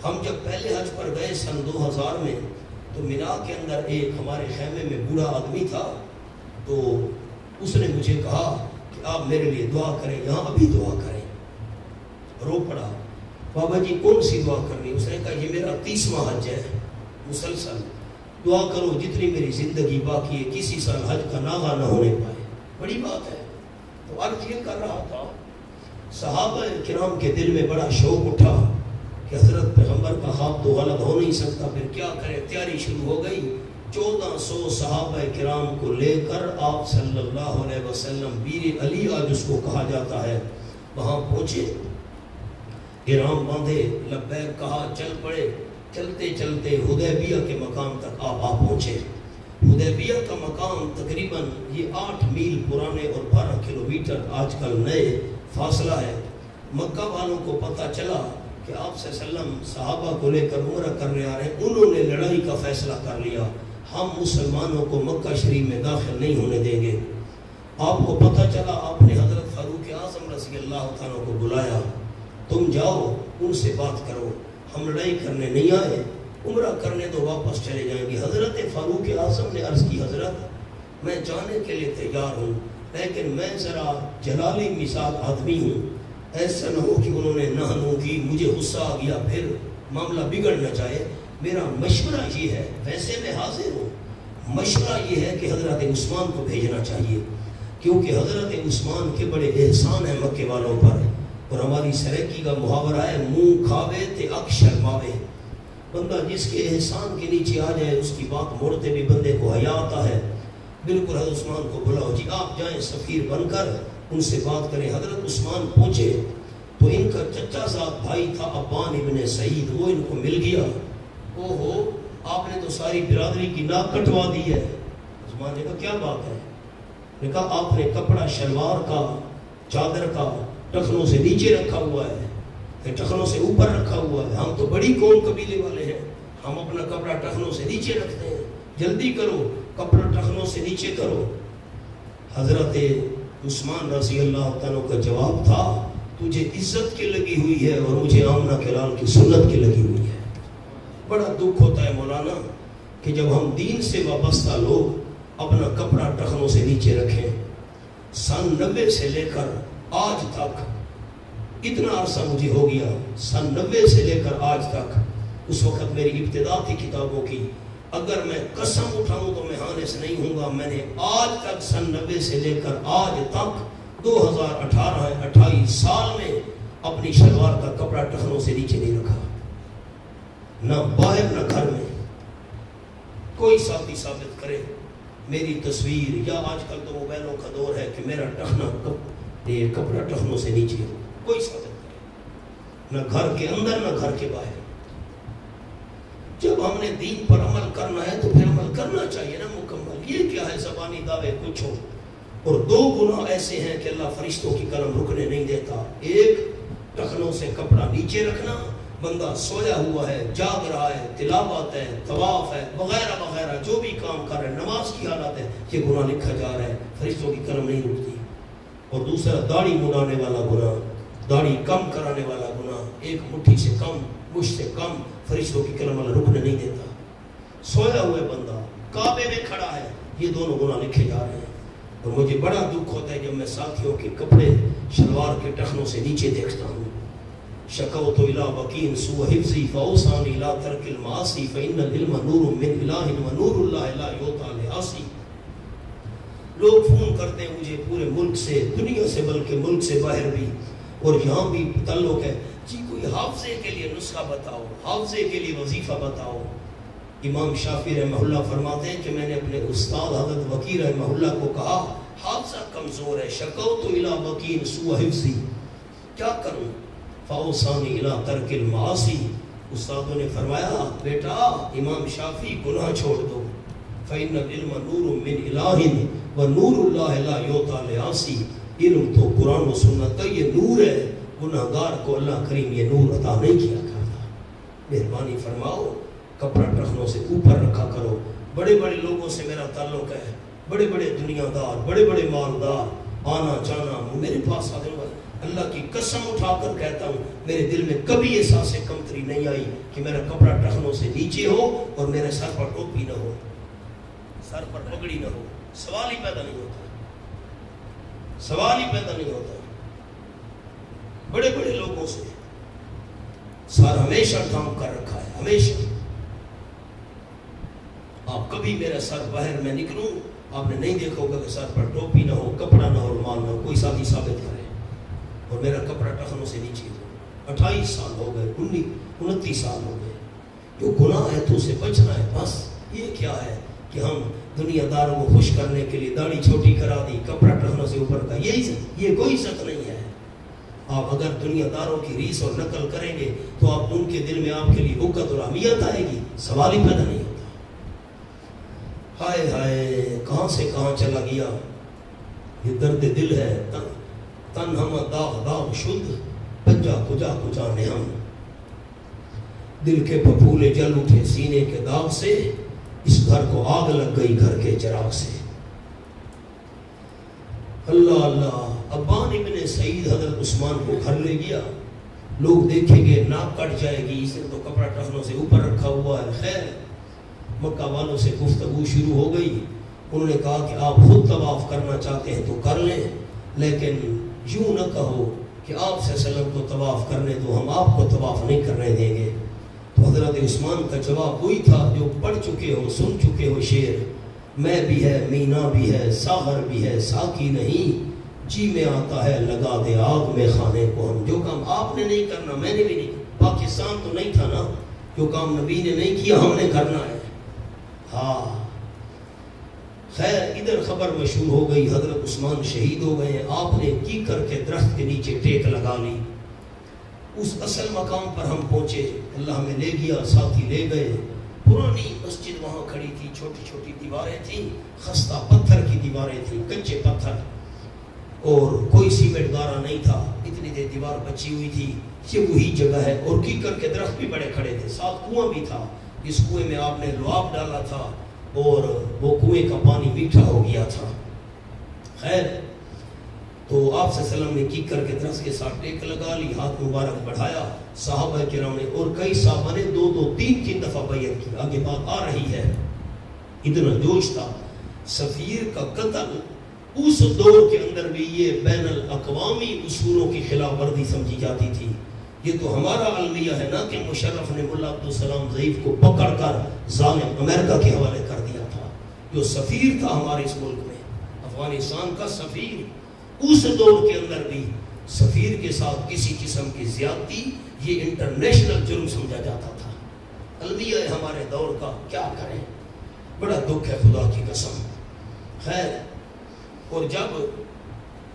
ہم جب پہلے حج پر گئے سن 2000 میں، تو مینا کے اندر ایک ہمارے خیمے میں بوڑھا آدمی تھا، تو اس نے مجھے کہا کہ آپ میرے لیے دعا کریں، یہاں ابھی دعا کریں۔ رو پڑا، بابا جی کون سی دعا کرنی؟ اس نے کہا یہ میرا 30واں حج ہے مسلسل، دعا کرو جتنی میری زندگی باقی ہے کسی سال حج کا ناغہ نہ ہونے پائے۔ بڑی بات ہے۔ تو عرض یہ کر رہا تھا، صحابہ کرام کے دل میں بڑا شوق اٹھا، اب تو غلط ہو نہیں سکتا، پھر کیا کرے، تیاری شروع ہو گئی۔ 1400 صحابہ کرام کو لے کر آپ صلی اللہ علیہ وسلم بیر علی آج اس کو کہا جاتا ہے وہاں پہنچے، احرام باندھے، لبیک کہا، چل پڑے۔ چلتے چلتے حدیبیہ کے مقام تک آپ پہنچے۔ حدیبیہ کا مقام تقریباً یہ 8 میل پرانے اور 12 کلومیٹر آج کل نئے فاصلہ ہے۔ مکہ والوں کو پتہ چلا کہ آپ صلی اللہ علیہ وسلم صحابہ کو لے کر عمرہ کرنے آ رہے ہیں، انہوں نے لڑائی کا فیصلہ کر لیا، ہم مسلمانوں کو مکہ شریف میں داخل نہیں ہونے دیں گے۔ آپ کو پتہ چلا، آپ نے حضرت فاروق اعظم رضی اللہ تعالیٰ کو بلایا، تم جاؤ ان سے بات کرو، ہم لڑائی کرنے نہیں آئے، عمرہ کرنے تو واپس چلے جائیں گے۔ حضرت فاروق اعظم نے عرض کی، حضرت میں جانے کے لیے تیار ہوں، لیکن میں ذرا جلالی مزاج آدمی ہوں، ایسا نہ ہو کہ انہوں نے نہنو کی، مجھے غصہ آ گیا، پھر معاملہ بگڑ نہ جائے۔ میرا مشورہ یہ ہے، ویسے میں حاضر ہوں، مشورہ یہ ہے کہ حضرت عثمان کو بھیجنا چاہیے، کیونکہ حضرت عثمان کے بڑے احسان ہیں مکے والوں پر، اور ہماری سرکی کا محاورہ ہے، منہ کھاوے تے اک شرماوے۔ بندہ جس کے احسان کے نیچے آ جائے اس کی بات موڑتے بھی بندے کو حیا آتا ہے۔ بالکل حضرت عثمان کو بلاؤ، جی آپ جائیں سفیر بن کر ان سے بات کریں۔ حضرت عثمان پہنچے تو ان کا چچا زاد بھائی تھا عبان ابن سعید، وہ ان کو مل گیا۔ اوہو، آپ نے تو ساری برادری کی ناک کٹوا دی ہے۔ عثمان نے کہا کیا بات ہے؟ نے کہا آپ نے کپڑا شلوار کا، چادر کا ٹخنوں سے نیچے رکھا ہوا ہے، ٹخنوں سے اوپر رکھا ہوا ہے، ہم تو بڑی قوم قبیلے والے ہیں، ہم اپنا کپڑا ٹخنوں سے نیچے رکھتے ہیں، جلدی کرو کپڑا ٹخنوں سے نیچے کرو۔ حضرت عثمان رضی اللہ تعالیٰ کا جواب تھا، تجھے عزت کی لگی ہوئی ہے اور مجھے آمنہ کے لال کی سنت کی لگی ہوئی ہے۔ بڑا دکھ ہوتا ہے مولانا کہ جب ہم دین سے وابستہ لوگ اپنا کپڑا ٹخنوں سے نیچے رکھیں۔ سن 90 سے لے کر آج تک اتنا عرصہ مجھے ہو گیا، سن 90 سے لے کر آج تک، اس وقت میری ابتدا تھی کتابوں کی، اگر میں قسم اٹھاؤں تو میں ہانس نہیں ہوں گا، میں نے آج تک سن 90 سے لے کر آج تک 28 سال میں اپنی شلوار کا کپڑا ٹخنوں سے نیچے نہیں رکھا، نہ باہر نہ گھر میں۔ کوئی ساتھی ثابت کرے میری تصویر، یا آج کل تو موبائلوں کا دور ہے کہ میرا کپڑا ٹخنوں سے نیچے ہو، کوئی ثابت کرے، نہ گھر کے اندر نہ گھر کے باہر۔ جب ہم نے دین پر عمل کرنا ہے تو پھر عمل کرنا چاہیے نا مکمل۔ یہ کیا ہے زبانی دعوے کچھ ہو، اور 2 گناہ ایسے ہیں کہ اللہ فرشتوں کی قلم رکنے نہیں دیتا۔ ایک، ٹخنوں سے کپڑا نیچے رکھنا، بندہ سویا ہوا ہے، جاگ رہا ہے، تلاوت ہے، طواف ہے، وغیرہ وغیرہ جو بھی کام کر رہے ہیں، نماز کی حالت ہے، یہ گناہ لکھا جا رہا ہے، فرشتوں کی قلم نہیں رکتی۔ اور دوسرا، داڑھی مڈانے والا گناہ، داڑھی کم کرانے والا گناہ، ایک مٹھی سے کم، مجھ سے کم، فرشتوں کی قلم اللہ رکنے نہیں دیتا۔ سویا ہوئے بندہ کعبے میں کھڑا ہے، یہ دونوں گناہ لکھے جا رہے ہیں۔ اور مجھے بڑا دکھ ہوتا ہے جب میں ساتھیوں کے کپڑے شلوار کے ٹخنوں سے نیچے دیکھتا ہوں۔ شکوت الی وکیل سوء حفظی فاوصانی لا ترک المعاصی فإن العلم نور من الہ ونور اللہ لا یعطی لعاصی۔ لوگ فون کرتے ہیں مجھے پورے ملک سے، دنیا سے، بلکہ ملک سے باہر بھی، اور یہاں بھی تعلق ہے، جی کوئی حافظے کے لیے نسخہ بتاؤ، حافظے کے لیے وظیفہ بتاؤ۔ امام شافعی رحمہ اللہ فرماتے ہیں کہ میں نے اپنے استاد حضرت وکیل رحمہ اللہ کو کہا حافظہ کمزور ہے، شکوت الی وکیل سوء حفظی، کیا کروں؟ فاوصانی الی ترک المعاصی، استادوں نے فرمایا بیٹا امام شافعی گناہ چھوڑ دو، فإن العلم نور من الہ ونور اللہ لا یعطی لعاصی، علم تو قرآن و سنت کا یہ نور ہے، گناہگار کو اللہ کریم یہ نور عطا نہیں کیا کرتا۔ مہربانی فرماؤ کپڑا ٹخنوں سے اوپر رکھا کرو۔ بڑے بڑے لوگوں سے میرا تعلق ہے، بڑے بڑے دنیا دار، بڑے بڑے مالدار، آنا جانا میرے پاس آتے ہیں، اللہ کی قسم اٹھا کر کہتا ہوں میرے دل میں کبھی احساس کمتری نہیں آئی کہ میرا کپڑا ٹخنوں سے نیچے ہو اور میرے سر پر ٹوپی نہ ہو، سر پر پگڑی نہ ہو۔ سوال ہی پیدا نہیں ہوتا، سوال ہی پیدا نہیں ہوتا۔ بڑے بڑے لوگوں سے سر ہمیشہ ڈھانپ کر رکھا ہے، ہمیشہ۔ آپ کبھی میرا سر باہر میں نکلوں آپ نے نہیں دیکھا ہوگا کہ سر پر ٹوپی نہ ہو، کپڑا نہ ہو، رومال نہ ہو، کوئی ساتھی ثابت کرے، اور میرا کپڑا ٹخنوں سے نیچے ہو۔ 28 سال ہو گئے، 29 سال ہو گئے، جو گناہ ہے تو اسے بچنا ہے بس. یہ کیا ہے کہ ہم دنیا داروں کو خوش کرنے کے لیے داڑھی چھوٹی کرا دی, کپڑا ٹخنوں سے اوپر کا, یہ کوئی شک نہیں ہے. آپ اگر دنیا داروں کی ریس اور نقل کریں گے تو آپ ان کے دل میں آپ کے لیے حقت اور اہمیت آئے گی, سوال ہی پیدا نہیں ہوتا. ہائے ہائے کہاں سے کہاں چلا گیا, یہ درد دل ہے. تن ہم داغ داغ شد پنجا کجا کجا نے ہم, دل کے پھپھولے جل اٹھے سینے کے داغ سے, اس گھر کو آگ لگ گئی گھر کے چراغ سے. اللہ اللہ. ابان ابن سعید حضرت عثمان کو گھر لے گیا. لوگ دیکھیں گے ناک کٹ جائے گی, اس نے تو کپڑا ٹخنوں سے اوپر رکھا ہوا ہے. خیر مکہ والوں سے گفتگو شروع ہو گئی. انہوں نے کہا کہ آپ خود طواف کرنا چاہتے ہیں تو کر لیں, لیکن یوں نہ کہو کہ آپ سے وسلم کو طواف کرنے دو, ہم آپ کو طواف نہیں کرنے دیں گے. تو حضرت عثمان کا جواب وہی تھا جو پڑھ چکے ہو, سن چکے ہو شعر, میں بھی ہے مینا بھی ہے ساغر بھی ہے ساقی نہیں, جی میں آتا ہے لگا دے آگ میں خانے کو ہم. جو کام آپ نے نہیں کرنا میں نے بھی نہیں, پاکستان تو نہیں تھا نا, جو کام نبی نے نہیں کیا ہم نے کرنا ہے. ہاں خیر ادھر خبر مشہور ہو گئی, حضرت عثمان شہید ہو گئے. آپ نے کی کر کے درخت کے نیچے ٹیک لگا لی. اس اصل مقام پر ہم پہنچے, اللہ ہمیں لے گیا, ساتھی لے گئے. پرانی مسجد وہاں کھڑی تھی, چھوٹی چھوٹی دیواریں تھیں, خستہ پتھر کی دیواریں تھیں, کچے پتھر, اور کوئی سیمنٹ گارا نہیں تھا. اتنی دیر دیوار بچی ہوئی تھی. یہ وہی جگہ ہے, اور کیکر کے درخت بھی بڑے کھڑے تھے, ساتھ کنواں بھی تھا. اس کنویں میں آپ نے لعاب ڈالا تھا اور وہ کنویں کا پانی میٹھا ہو گیا تھا. خیر تو آپ صلی اللہ علیہ وسلم نے کیکر کے درخت کے ساتھ ٹیک لگا لی, ہاتھ مبارک بڑھایا. صحابہ کرام نے اور کئی صحابہ نے 2-3 دفعہ بیعت کی. آگے بات آ رہی ہے, اتنا جوش تھا. سفیر کا قتل اس دور کے اندر بھی یہ بین الاقوامی اصولوں کی خلاف ورزی سمجھی جاتی تھی. یہ تو ہمارا المیہ ہے نا کہ مشرف نے ملا عبدالسلام ضعیف کو پکڑ کر ظالم امریکہ کے حوالے کر دیا تھا, جو سفیر تھا ہمارے اس ملک میں, افغانستان کا سفیر. اس دور کے اندر بھی سفیر کے ساتھ کسی قسم کی زیادتی یہ انٹرنیشنل جرم سمجھا جاتا تھا. المیہ ہے ہمارے دور کا, کیا کریں, بڑا دکھ ہے خدا کی قسم. خیر اور جب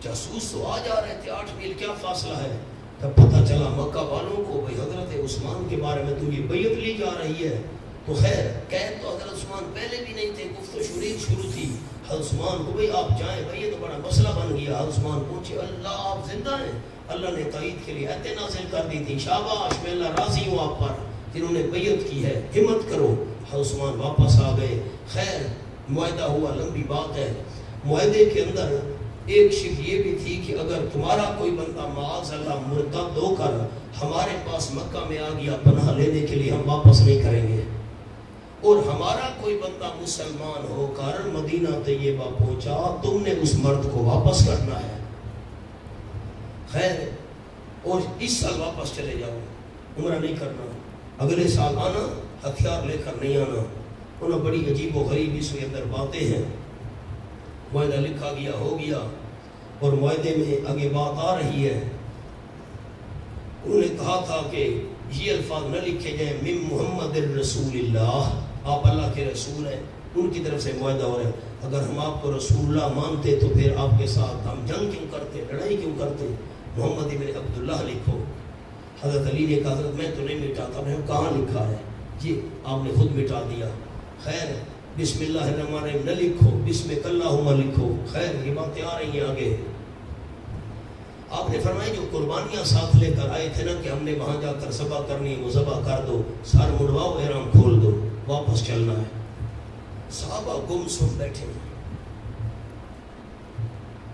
جاسوس تو آ جا رہے تھے, 8 میل کیا فاصلہ ہے, تب پتہ چلا مکہ والوں کو بھئی حضرت عثمان کے بارے میں تو یہ بیعت لی جا رہی ہے. تو خیر قید تو حضرت عثمان پہلے بھی نہیں تھے, گفت و شنید شروع تھی. حضرت عثمان کو بھئی آپ جائیں, بھئی یہ تو بڑا مسئلہ بن گیا. حضرت عثمان پوچھے, اللہ آپ زندہ ہیں؟ اللہ نے تائید کے لیے آیتیں نازل کر دی تھی, شاباش میں اللہ راضی ہوں آپ پر جنہوں نے بیعت کی ہے, ہمت کرو. حضرت عثمان واپس آ گئے. خیر معاہدہ ہوا, لمبی بات ہے. معاہدے کے اندر ایک شرط یہ بھی تھی کہ اگر تمہارا کوئی بندہ معاذ اللہ مرتد ہو کر ہمارے پاس مکہ میں آ گیا پناہ لینے کے لیے, ہم واپس نہیں کریں گے. اور ہمارا کوئی بندہ مسلمان ہو کر مدینہ طیبہ پہنچا, تم نے اس مرد کو واپس کرنا ہے. خیر اور اس سال واپس چلے جاؤ, عمرہ نہیں کرنا, اگلے سال آنا, ہتھیار لے کر نہیں آنا. انہوں بڑی عجیب و غریب اس کے اندر باتیں ہیں. معاہدہ لکھا گیا, ہو گیا, اور معاہدے میں آگے بات آ رہی ہے. انہوں نے کہا تھا کہ یہ الفاظ نہ لکھے جائیں, من محمد الرسول اللہ, آپ اللہ کے رسول ہیں. ان کی طرف سے معاہدہ ہو رہا ہے, اگر ہم آپ کو رسول اللہ مانتے تو پھر آپ کے ساتھ ہم جنگ کیوں کرتے, لڑائی کیوں کرتے. محمد ابن عبداللہ لکھو. حضرت علی نے کہا حضرت میں تو نہیں مٹاتا, میں کہاں لکھا ہے, جی آپ نے خود مٹا دیا. خیر بسم اللہ الرحمن الرحیم نہ لکھو, بسمک اللہم لکھو. خیر یہ باتیں آ رہی ہیں آگے. آپ نے فرمایا جو قربانیاں ساتھ لے کر آئے تھے نا کہ ہم نے وہاں جا کر ذبح کرنی ہے, وہ ذبح کر دو, سار مڑواؤ, احرام کھول دو, واپس چلنا ہے. صحابہ گم سم بیٹھے.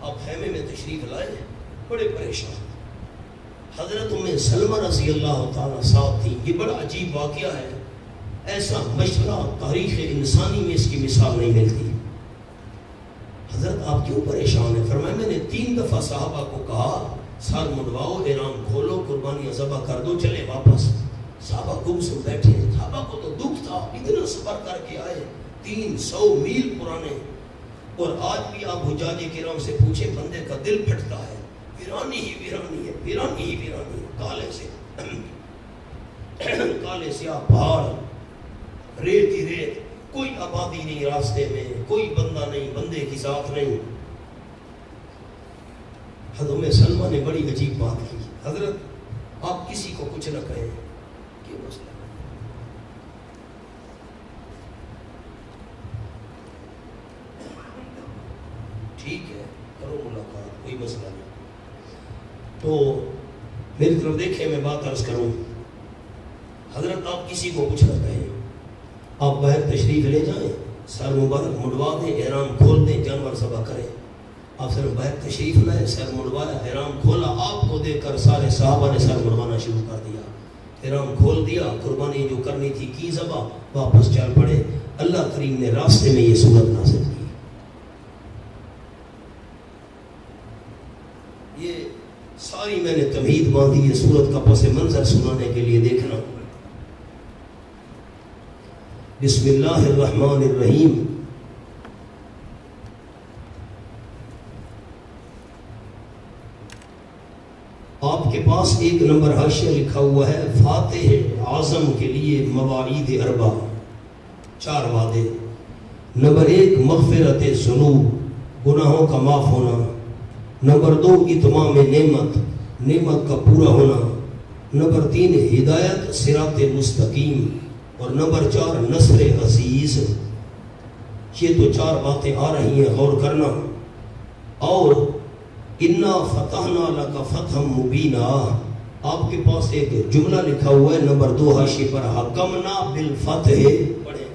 آپ خیمے میں تشریف لائے, بڑے پریشان. حضرت ام سلمہ رضی اللہ تعالیٰ ساتھ تھی. یہ بڑا عجیب واقعہ ہے, ایسا مشورہ تاریخ انسانی میں اس کی مثال نہیں ملتی. حضرت آپ کیوں پریشان ہیں؟ فرمایا میں نے 3 دفعہ صحابہ کو کہا سر مڑواؤ, احرام کھولو, قربانیاں ذبح کر دو, چلے واپس. صحابہ گم سم بیٹھے. صحابہ کو تو دکھ تھا, اتنا سفر کر کے آئے, 300 میل پرانے. اور آج بھی آپ حجاج کرام سے پوچھے, بندے کا دل پھٹتا ہے, ویرانی ہی ویرانی ہے, ویرانی ہی ویرانی ہے. کالے سے کالے سیاہ پہاڑ, ریت ہی ریت، کوئی آبادی نہیں راستے میں، کوئی بندہ نہیں، بندے کی ذات نہیں۔ حضرت سلمہ نے بڑی عجیب بات کی، حضرت آپ کسی کو کچھ نہ کہیں، کیوں مسئلہ؟ ٹھیک ہے کرو ملاقات، کوئی مسئلہ نہیں۔ تو میری طرف دیکھیں، میں بات عرض کروں، حضرت آپ کسی کو کچھ نہ کہیں، آپ باہر تشریف لے جائیں، سر مبارک مڑوا دیں، احرام کھول دیں، جانور ذبح کریں۔ آپ سر باہر تشریف لائے، سر مڑوایا، احرام کھولا، آپ کو دیکھ کر سارے صحابہ نے سر مڑوانا شروع کر دیا، احرام کھول دیا، قربانی جو کرنی تھی کی ذبح، واپس چل پڑے۔ اللہ کریم نے راستے میں یہ صورت نازل کی۔ یہ ساری میں نے تمہید باندھی ہے صورت کا پس منظر سنانے کے لیے، دیکھنا۔ بسم اللہ الرحمن الرحیم۔ آپ کے پاس ایک نمبر حاشیہ لکھا ہوا ہے، فاتح اعظم کے لیے مواعید اربع، 4 وعدے۔ نمبر 1 مغفرت ذنوب، گناہوں کا معاف ہونا۔ نمبر 2 اتمام نعمت، نعمت کا پورا ہونا۔ نمبر 3 ہدایت صراط مستقیم، اور نمبر 4 نصر عزیز۔ یہ تو 4 باتیں آ رہی ہیں، غور کرنا۔ اور انا فتحنا لک فتحا مبینا، آپ کے پاس ایک جملہ لکھا ہوا ہے نمبر 2 حاشیے پر، حکمنا بالفتح، پڑھیں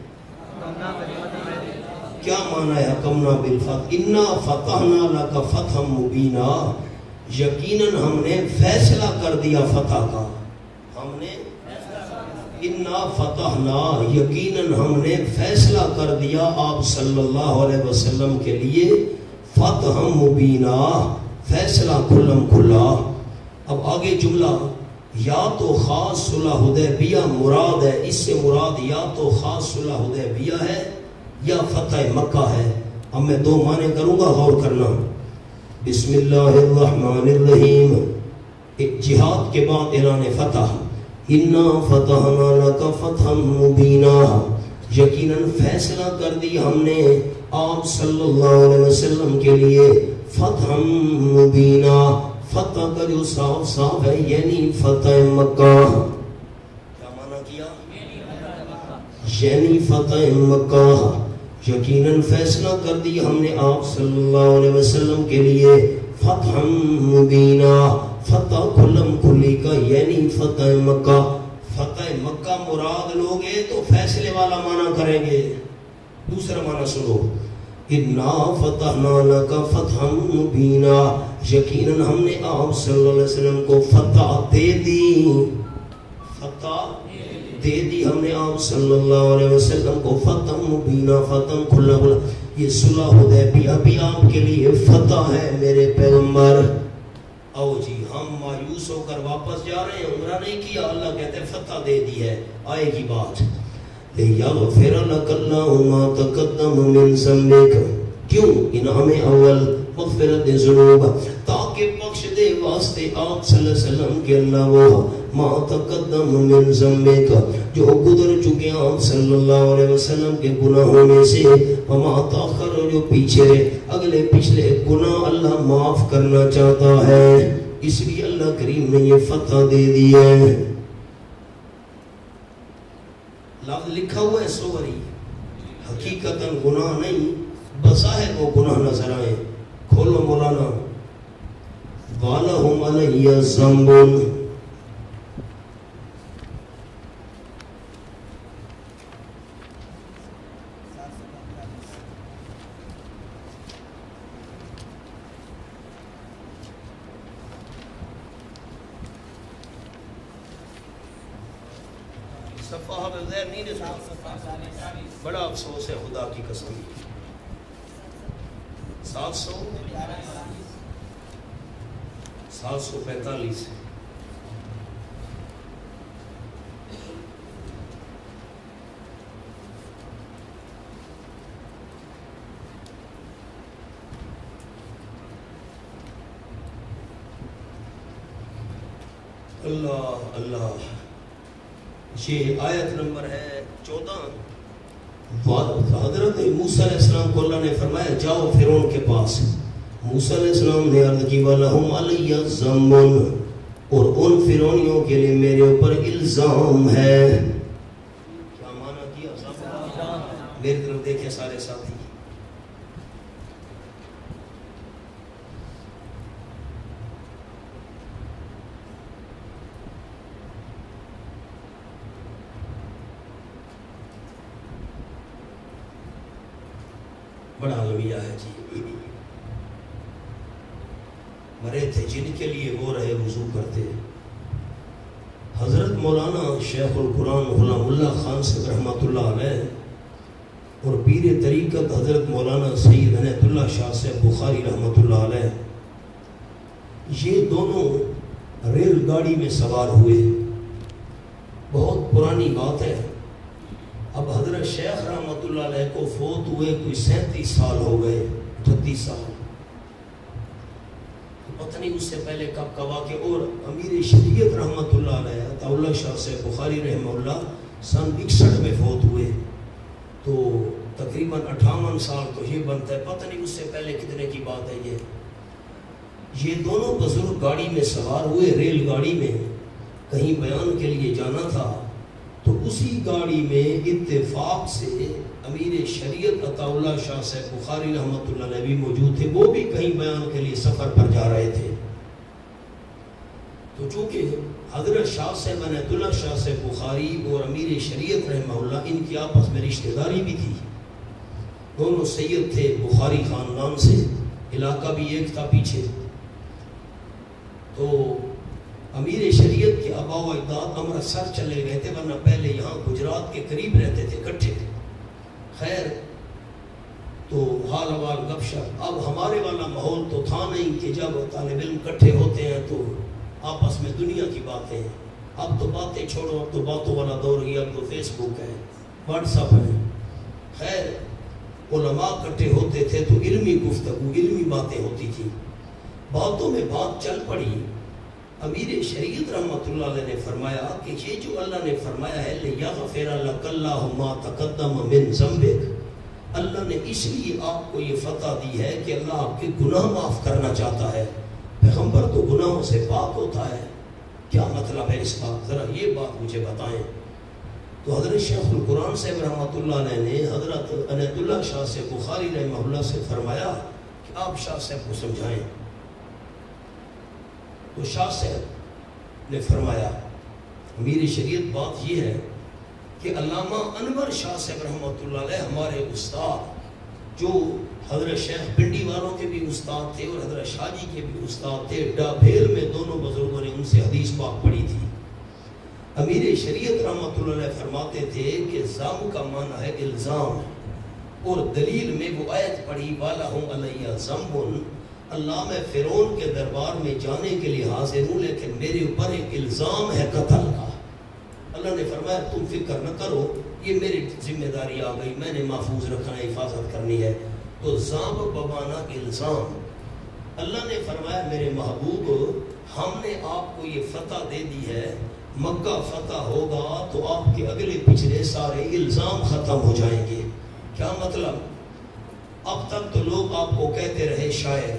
کیا معنی ہے حکمنا بالفتح؟ انا فتحنا لک فتحا مبینا، یقیناً ہم نے فیصلہ کر دیا فتح کا، ہم نے انا فتحنا، یقیناً ہم نے فیصلہ کر دیا آپ صلی اللہ علیہ وسلم کے لیے، فتح مبینہ، فیصلہ کھلم کھلا۔ اب آگے جملہ، یا تو خاص صلح حدیبیہ مراد ہے، اس سے مراد یا تو خاص صلح حدیبیہ ہے یا فتح مکہ ہے۔ اب میں 2 معنی کروں گا، غور کرنا۔ بسم اللہ الرحمن الرحیم، جہاد کے بعد اعلان فتح، انا فتحنا لک فتحا مبینا، یقیناً فیصلہ کر دی ہم نے آپ صلی اللہ علیہ وسلم کے لیے فتح مبینہ، فتح کا جو صاف صاف ہے یعنی فتح مکہ۔ کیا معنی کیا؟ یعنی فتح مکہ، یقیناً فیصلہ کر دی ہم نے آپ صلی اللہ علیہ وسلم کے لیے فتح مبینہ، فتح کھلم کھلی کا یعنی فتح مکہ۔ فتح مکہ مراد لوگے تو فیصلے والا معنی کریں گے۔ دوسرا معنی سنو، انا فتحنا لک فتحا مبینا، یقیناً ہم نے آپ صلی اللہ علیہ وسلم کو فتح دے دی، فتح دے دی ہم نے آپ صلی اللہ علیہ وسلم کو فتح مبینہ، فتح کھلا کھلا۔ یہ صلح حدیبیہ بھی آپ کے لیے فتح ہے میرے پیغمبر۔ آؤ جی، ہم مایوس ہو کر واپس جا رہے ہیں، عمرہ نہیں کیا، اللہ کہتے ہیں فتح دے دی ہے۔ آئے گی بات، لِيَغْفِرَ لَكَ اللَّهُ مَا تَقَدَّمَ مِنْ ذَنبِكَ، کیوں؟ انعام اول مغفرت ذنوب، تاکہ بخش دے واسطے آپ صلی اللہ علیہ وسلم کے اللہ وہ ما تقدم من ذنبك، جو گزر چکے آپ صلی اللہ علیہ وسلم کے گناہوں میں سے، وما تاخر، جو پیچھے اگلے پچھلے گناہ اللہ معاف کرنا چاہتا ہے، اس لیے اللہ کریم نے یہ فتح دے دی ہے۔ لفظ لکھا ہوا ہے سوری، حقیقتاً گناہ نہیں، بظاہر وہ گناہ نظر آئے۔ کھولو مولانا، وَلَهُمْ عَلَيَّ ذَنبٌ، بڑا افسوس ہے خدا کی قسم، 745 اللہ اللہ۔ یہ آیت نمبر ہے 14۔ حضرت موسیٰ علیہ السلام کو اللہ نے فرمایا جاؤ فرعون کے پاس. موسیٰ علیہ السلام نے عرض کی وَلَهُمْ عَلَيَّ ذَنْبٌ، اور ان فرعونیوں کے لیے میرے اوپر الزام ہے. کیا معنی کیا؟ میری طرف دیکھیں سارے ساتھی. بڑا المیہ ہے جی. مرے تھے جن کے لیے وہ رہے وضو کرتے. حضرت مولانا شیخ القرآن غلام اللہ خان صاحب رحمۃ اللہ علیہ اور پیر طریقت حضرت مولانا سید عنایت اللہ شاہ صاحب بخاری رحمۃ اللہ علیہ، یہ دونوں ریل گاڑی میں سوار ہوئے. بہت پرانی بات ہے. اب حضرت شیخ رحمۃ اللہ علیہ کو فوت ہوئے کوئی 37 سال ہو گئے، 38 سال. پتہ نہیں اس سے پہلے کب کا واقعہ. اور امیر شریعت رحمۃ اللہ علیہ عطا اللہ شاہ سے بخاری رحمہ اللہ سن 61 میں فوت ہوئے، تو تقریباً 58 سال تو یہ بنتا ہے. پتہ نہیں اس سے پہلے کتنے کی بات ہے. یہ دونوں بزرگ گاڑی میں سوار ہوئے، ریل گاڑی میں کہیں بیان کے لیے جانا تھا. تو اسی گاڑی میں اتفاق سے امیر شریعت عطا اللہ شاہ صاحب بخاری رحمۃ اللہ علیہ بھی موجود تھے. وہ بھی کہیں بیان کے لیے سفر پر جا رہے تھے. تو چونکہ حضرت شاہ صاحب عنایت اللہ شاہ صاحب بخاری اور امیر شریعت رحمہ اللہ ان کی آپس میں رشتہ داری بھی تھی. دونوں سید تھے بخاری خاندان سے، علاقہ بھی ایک تھا پیچھے. تو امیر شریعت کے آبا و اجداد امرتسر چلے گئے تھے، ورنہ پہلے یہاں گجرات کے قریب رہتے تھے اکٹھے. خیر تو حال حوال گپ شپ. اب ہمارے والا ماحول تو تھا نہیں کہ جب طالب علم اکٹھے ہوتے ہیں تو آپس میں دنیا کی باتیں. اب تو باتیں چھوڑو، اب تو باتوں والا دور گیا. اب تو فیس بک ہے، واٹس ایپ ہے. خیر علماء اکٹھے ہوتے تھے تو علمی گفتگو، علمی باتیں ہوتی تھی. باتوں میں بات چل پڑی. امیر شریعت رحمۃ اللہ علیہ نے فرمایا کہ یہ جو اللہ نے فرمایا ہے لِيَغْفِرَ لَكَ اللَّهُ مَا تَقَدَّمَ مِنْ ذَنبِكَ، اللہ نے اس لیے آپ کو یہ فتح دی ہے کہ اللہ آپ کے گناہ معاف کرنا چاہتا ہے. پیغمبر تو گناہوں سے پاک ہوتا ہے. کیا مطلب ہے اس کا؟ ذرا یہ بات مجھے بتائیں. تو حضرت شیخ القرآن صاحب رحمۃ اللہ علیہ نے حضرت عنایت اللہ شاہ سے بخاری رحمہ اللہ سے فرمایا کہ آپ شاہ صاحب کو سمجھائیں. تو شاہ صاحب نے فرمایا میری شریعت بات یہ ہے کہ علامہ انور شاہ صاحب رحمۃ اللہ علیہ ہمارے استاد، جو حضرت شیخ پنڈی والوں کے بھی استاد تھے اور حضرت شاہ جی کے بھی استاد تھے. ڈابھیل میں دونوں بزرگوں نے ان سے حدیث پاک پڑھی تھی. امیر شریعت رحمۃ اللہ علیہ فرماتے تھے کہ زام کا معنی ہے الزام، اور دلیل میں وہ آیت پڑھی وَلَهُمْ عَلَيَّ ذَنْبٌ. اللہ میں فرعون کے دربار میں جانے کے لیے حاضر ہوں، لیکن میرے اوپر ایک الزام ہے قتل کا. اللہ نے فرمایا تم فکر نہ کرو، یہ میری ذمہ داری آ گئی، میں نے محفوظ رکھنا ہے، حفاظت کرنی ہے. تو زام بمانا الزام. اللہ نے فرمایا میرے محبوب ہم نے آپ کو یہ فتح دے دی ہے، مکہ فتح ہوگا تو آپ کے اگلے پچھلے سارے الزام ختم ہو جائیں گے. کیا مطلب؟ اب تک تو لوگ آپ کو کہتے رہے شاعر،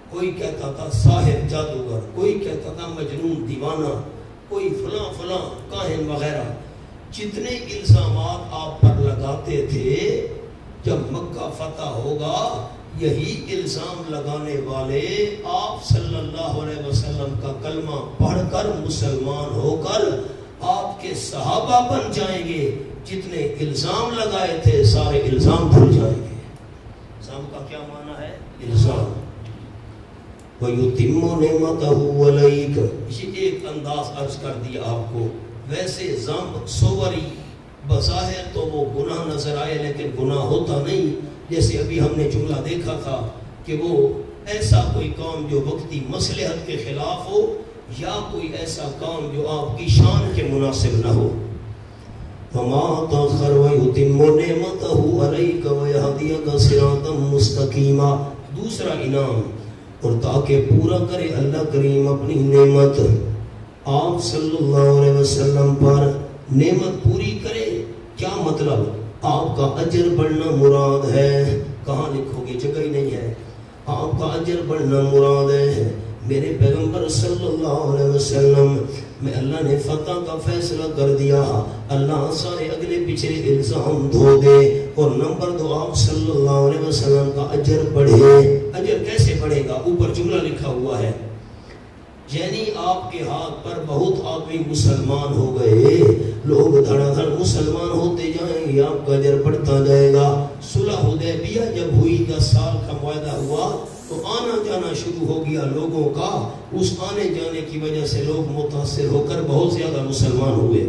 کوئی کہتا تھا ساحر جادوگر، کوئی کہتا تھا مجنون دیوانہ، کوئی فلاں فلاں کاہن وغیرہ. جتنے الزامات آپ پر لگاتے تھے، جب مکہ فتح ہوگا یہی الزام لگانے والے آپ صلی اللہ علیہ وسلم کا کلمہ پڑھ کر مسلمان ہو کر آپ کے صحابہ بن جائیں گے. جتنے الزام لگائے تھے سارے الزام دھل جائیں گے. الزام کا کیا معنی ہے؟ الزام. وَيُتِمُّ نِعْمَتَهُ عَلَيْكَ، یہ ایک انداز عرض کر دیا آپ کو. ویسے ذنب صوری بظاہر تو وہ گناہ نظر آئے لیکن گناہ ہوتا نہیں. جیسے ابھی ہم نے جملہ دیکھا تھا کہ وہ ایسا کوئی کام جو وقتی مصلحت کے خلاف ہو، یا کوئی ایسا کام جو آپ کی شان کے مناسب نہ ہو. وَمَا تَأْخَرَ وَيُتِمُّ نِعْمَتَهُ عَلَيْكَ وَيَهْدِيَكَ صِرَاطًا مُسْتَقِيمًا. دوسرا انعام، اور تاکہ پورا کرے اللہ کریم اپنی نعمت آپ صلی اللہ علیہ وسلم پر، نعمت پوری کرے. کیا مطلب؟ آپ کا اجر بڑھنا مراد ہے. کہاں لکھو گے؟ جگہ ہی نہیں ہے. آپ کا اجر بڑھنا مراد ہے. میرے پیغمبر صلی اللہ علیہ وسلم میں اللہ نے فتح کا فیصلہ کر دیا. اللہ سارے اگلے پچھلے الزام دھو دے. اور نمبر 2 آپ صلی اللہ علیہ وسلم کا اجر بڑھے. اجر کیسے بڑھے گا؟ اوپر جملہ لکھا ہوا ہے، یعنی آپ کے ہاتھ پر بہت آدمی مسلمان ہو گئے، لوگ دھڑا دھڑ مسلمان ہوتے جائیں گے، آپ کا اجر بڑھتا جائے گا. صلح حدیبیہ جب ہوئی، 10 سال کا معاہدہ ہوا تو آنا جانا شروع ہو گیا لوگوں کا. اس آنے جانے کی وجہ سے لوگ متاثر ہو کر بہت زیادہ مسلمان ہوئے.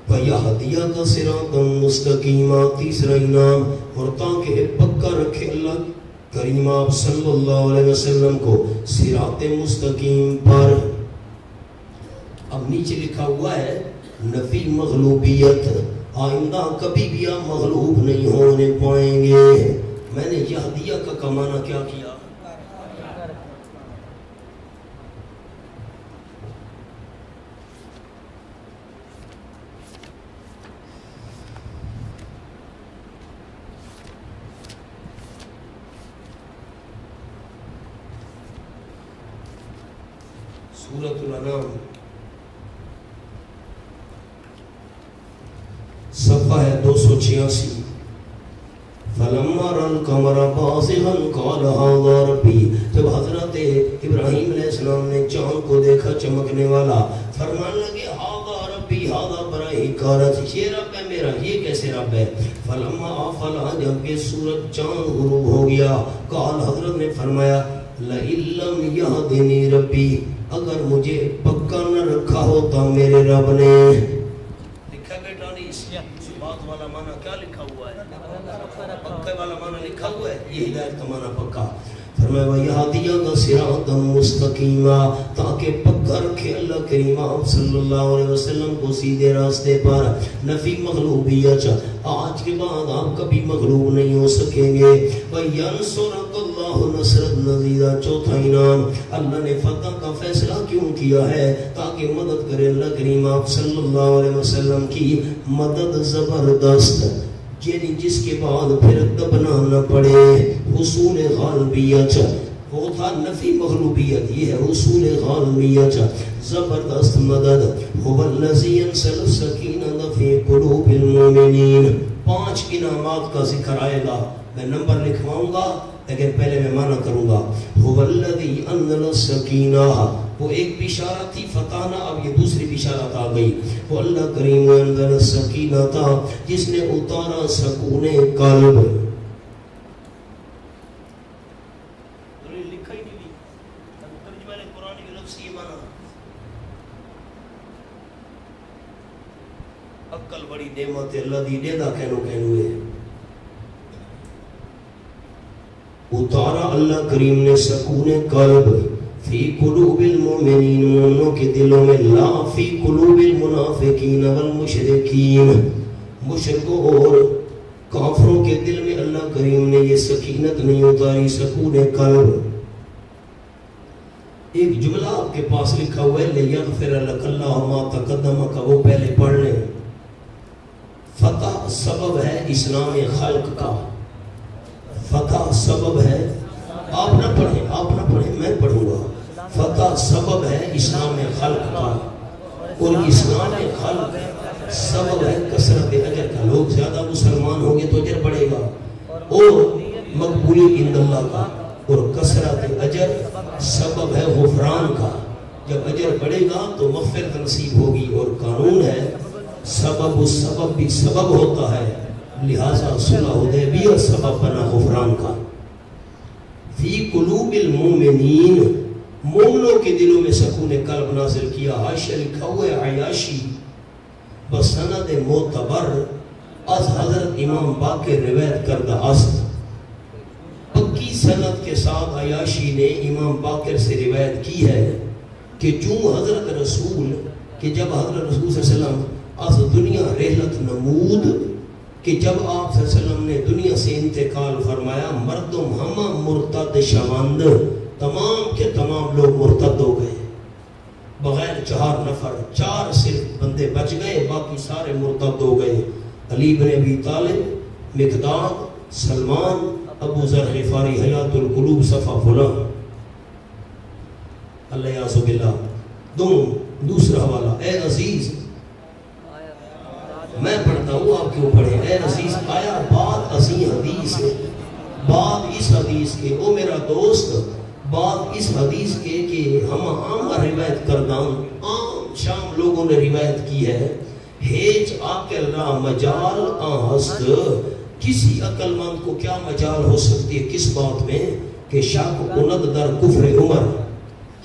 فَيَهْدِيَكَ صِرَاطًا مُسْتَقِيمًا، تیسرا انعام، اور تاکہ پکا رکھے اللہ کریم آپ صلی اللہ علیہ وسلم کو صراط مستقیم پر. اب نیچے لکھا ہوا ہے نفی مغلوبیت، آئندہ کبھی بھی آپ مغلوب نہیں ہونے پائیں گے. میں نے یہدیہ کا کمانا کیا کیا؟ سورۃ الانعام صفحہ ہے 286. فَلَمَّا رَأَى الْقَمَرَ بَازِغًا قَالَ هَذَا رَبِّي، جب حضرت ابراہیم علیہ السلام نے چاند کو دیکھا چمکنے والا، فرمان لگے هَذَا رَبِّي، هَذَا بَرَائِهِ كَارَتِ، یہ رب ہے میرا، یہ کیسے رب ہے؟ فَلَمَّا آفَلَ، جب کہ سورج چاند غروب ہو گیا، قال، حضرت نے فرمایا لَئِن لَّمْ يَهْدِنِي رَبِّي، اگر مجھے پکا نہ رکھا ہوتا میرے رب نے. لکھا بیٹا نہیں، اس بات والا معنی کیا لکھا ہوا ہے؟ پکے والا معنی لکھا ہوا ہے، یہ ہدایت کا معنی پکا. فرمایا وَيَهْدِيَكَ صِرَاطًا مُسْتَقِيمًا، تاکہ پکا رکھے اللہ کریم آپ صلی اللہ علیہ وسلم کو سیدھے راستے پر. نفی مغلوبیت، آج کے بعد آپ کبھی مغلوب نہیں ہو سکیں گے. وَيَنْصُرَكَ اللَّهُ نَصْرًا عَزِيزًا، چوتھا انعام، اللہ نے فتح کا فیصلہ کیوں کیا ہے؟ تاکہ مدد کرے اللہ کریم آپ صلی اللہ علیہ وسلم کی مدد زبردست، یعنی جس کے بعد پھر دبنا نہ پڑے. حصول غالبیت، وہ تھا نفی مغلوبیت، یہ ہے حصول غالبیت، زبردست مدد. هو الذی ينزل السکینۃ فی قلوب المؤمنین. 5 انعامات کا ذکر آئے گا، میں نمبر لکھواؤں گا لیکن پہلے میں معنی کروں گا. هو الذی انزل السکینہ، وہ ایک بشارت تھی فتح نہ، اب یہ دوسری بشارت آ گئی. وہ اللہ کریم انزل السکینہ تھا، جس نے اتارا سکون قلب. لکھا ہی نہیں، ترجمہ قرآن کی لفظ یہ معنی، عقل بڑی نعمت اللہ دی دیدا کہنو ہے. اتارا اللہ کریم نے سکون قلب فی قلوب المؤمنین، مومنوں کے دلوں میں، لا فی قلوب المنافقین والمشرکین، مشرکوں اور کافروں کے دل میں اللہ کریم نے یہ سکینت نہیں اتاری، سکون قلب. ایک جملہ آپ کے پاس لکھا ہوا ہے لِيَغْفِرَ لَكَ اللَّهُ مَا تَقَدَّمَ، کا وہ پہلے پڑھ لیں. فتح سبب ہے اسلام خلق کا، فتح سبب ہے، آپ نہ پڑھیں میں پڑھوں گا. فتح سبب ہے اسلام خلق کا، اور اسلام خلق سبب ہے کثرت اجر کا. لوگ زیادہ مسلمان ہوں گے تو اجر بڑھے گا، اور مقبولی عند اللہ کا، اور کثرت اجر سبب ہے غفران کا. جب اجر بڑھے گا تو مغفرت نصیب ہوگی، اور قانون ہے سبب السبب بھی سبب ہوتا ہے، لہذا صلح حدیبیہ سبب بنا غفران کا. فی قلوب المومنین، مومنوں کے دلوں میں سکون قلب نازل کیا. عائشہ لکھا ہوا ہے عیاشی بسند معتبر از حضرت امام باقر روایت کردہ است، پکی سند کے ساتھ عیاشی نے امام باقر سے روایت کی ہے کہ جو حضرت رسول، کہ جب حضرت رسول صلی اللہ علیہ وسلم از دنیا رحلت نمود، کہ جب آپ صلی اللہ علیہ وسلم نے دنیا سے انتقال فرمایا، مردم ہمہ مرتد شوند، تمام کے تمام لوگ مرتد ہو گئے بغیر 4 نفر، 4 صرف بندے بچ گئے، باقی سارے مرتد ہو گئے. علی بن ابی طالب، مقداد سلمان ابو ذر غفاری حیات القلوب صفحہ فلاں اللہ یعصو باللہ. دوسرا حوالہ اے عزیز میں پڑھتا ہوں آپ کیوں پڑھیں. اے عزیز آیا بات اسی حدیث ہے بات اس حدیث کے او میرا دوست بات اس حدیث کے کہ ہم عام روایت کردان عام شام لوگوں نے روایت کی ہے ہیچ آکل را مجال آہست. کسی عقل مند کو کیا مجال ہو سکتی ہے کس بات میں کہ شک کند در کفر عمر.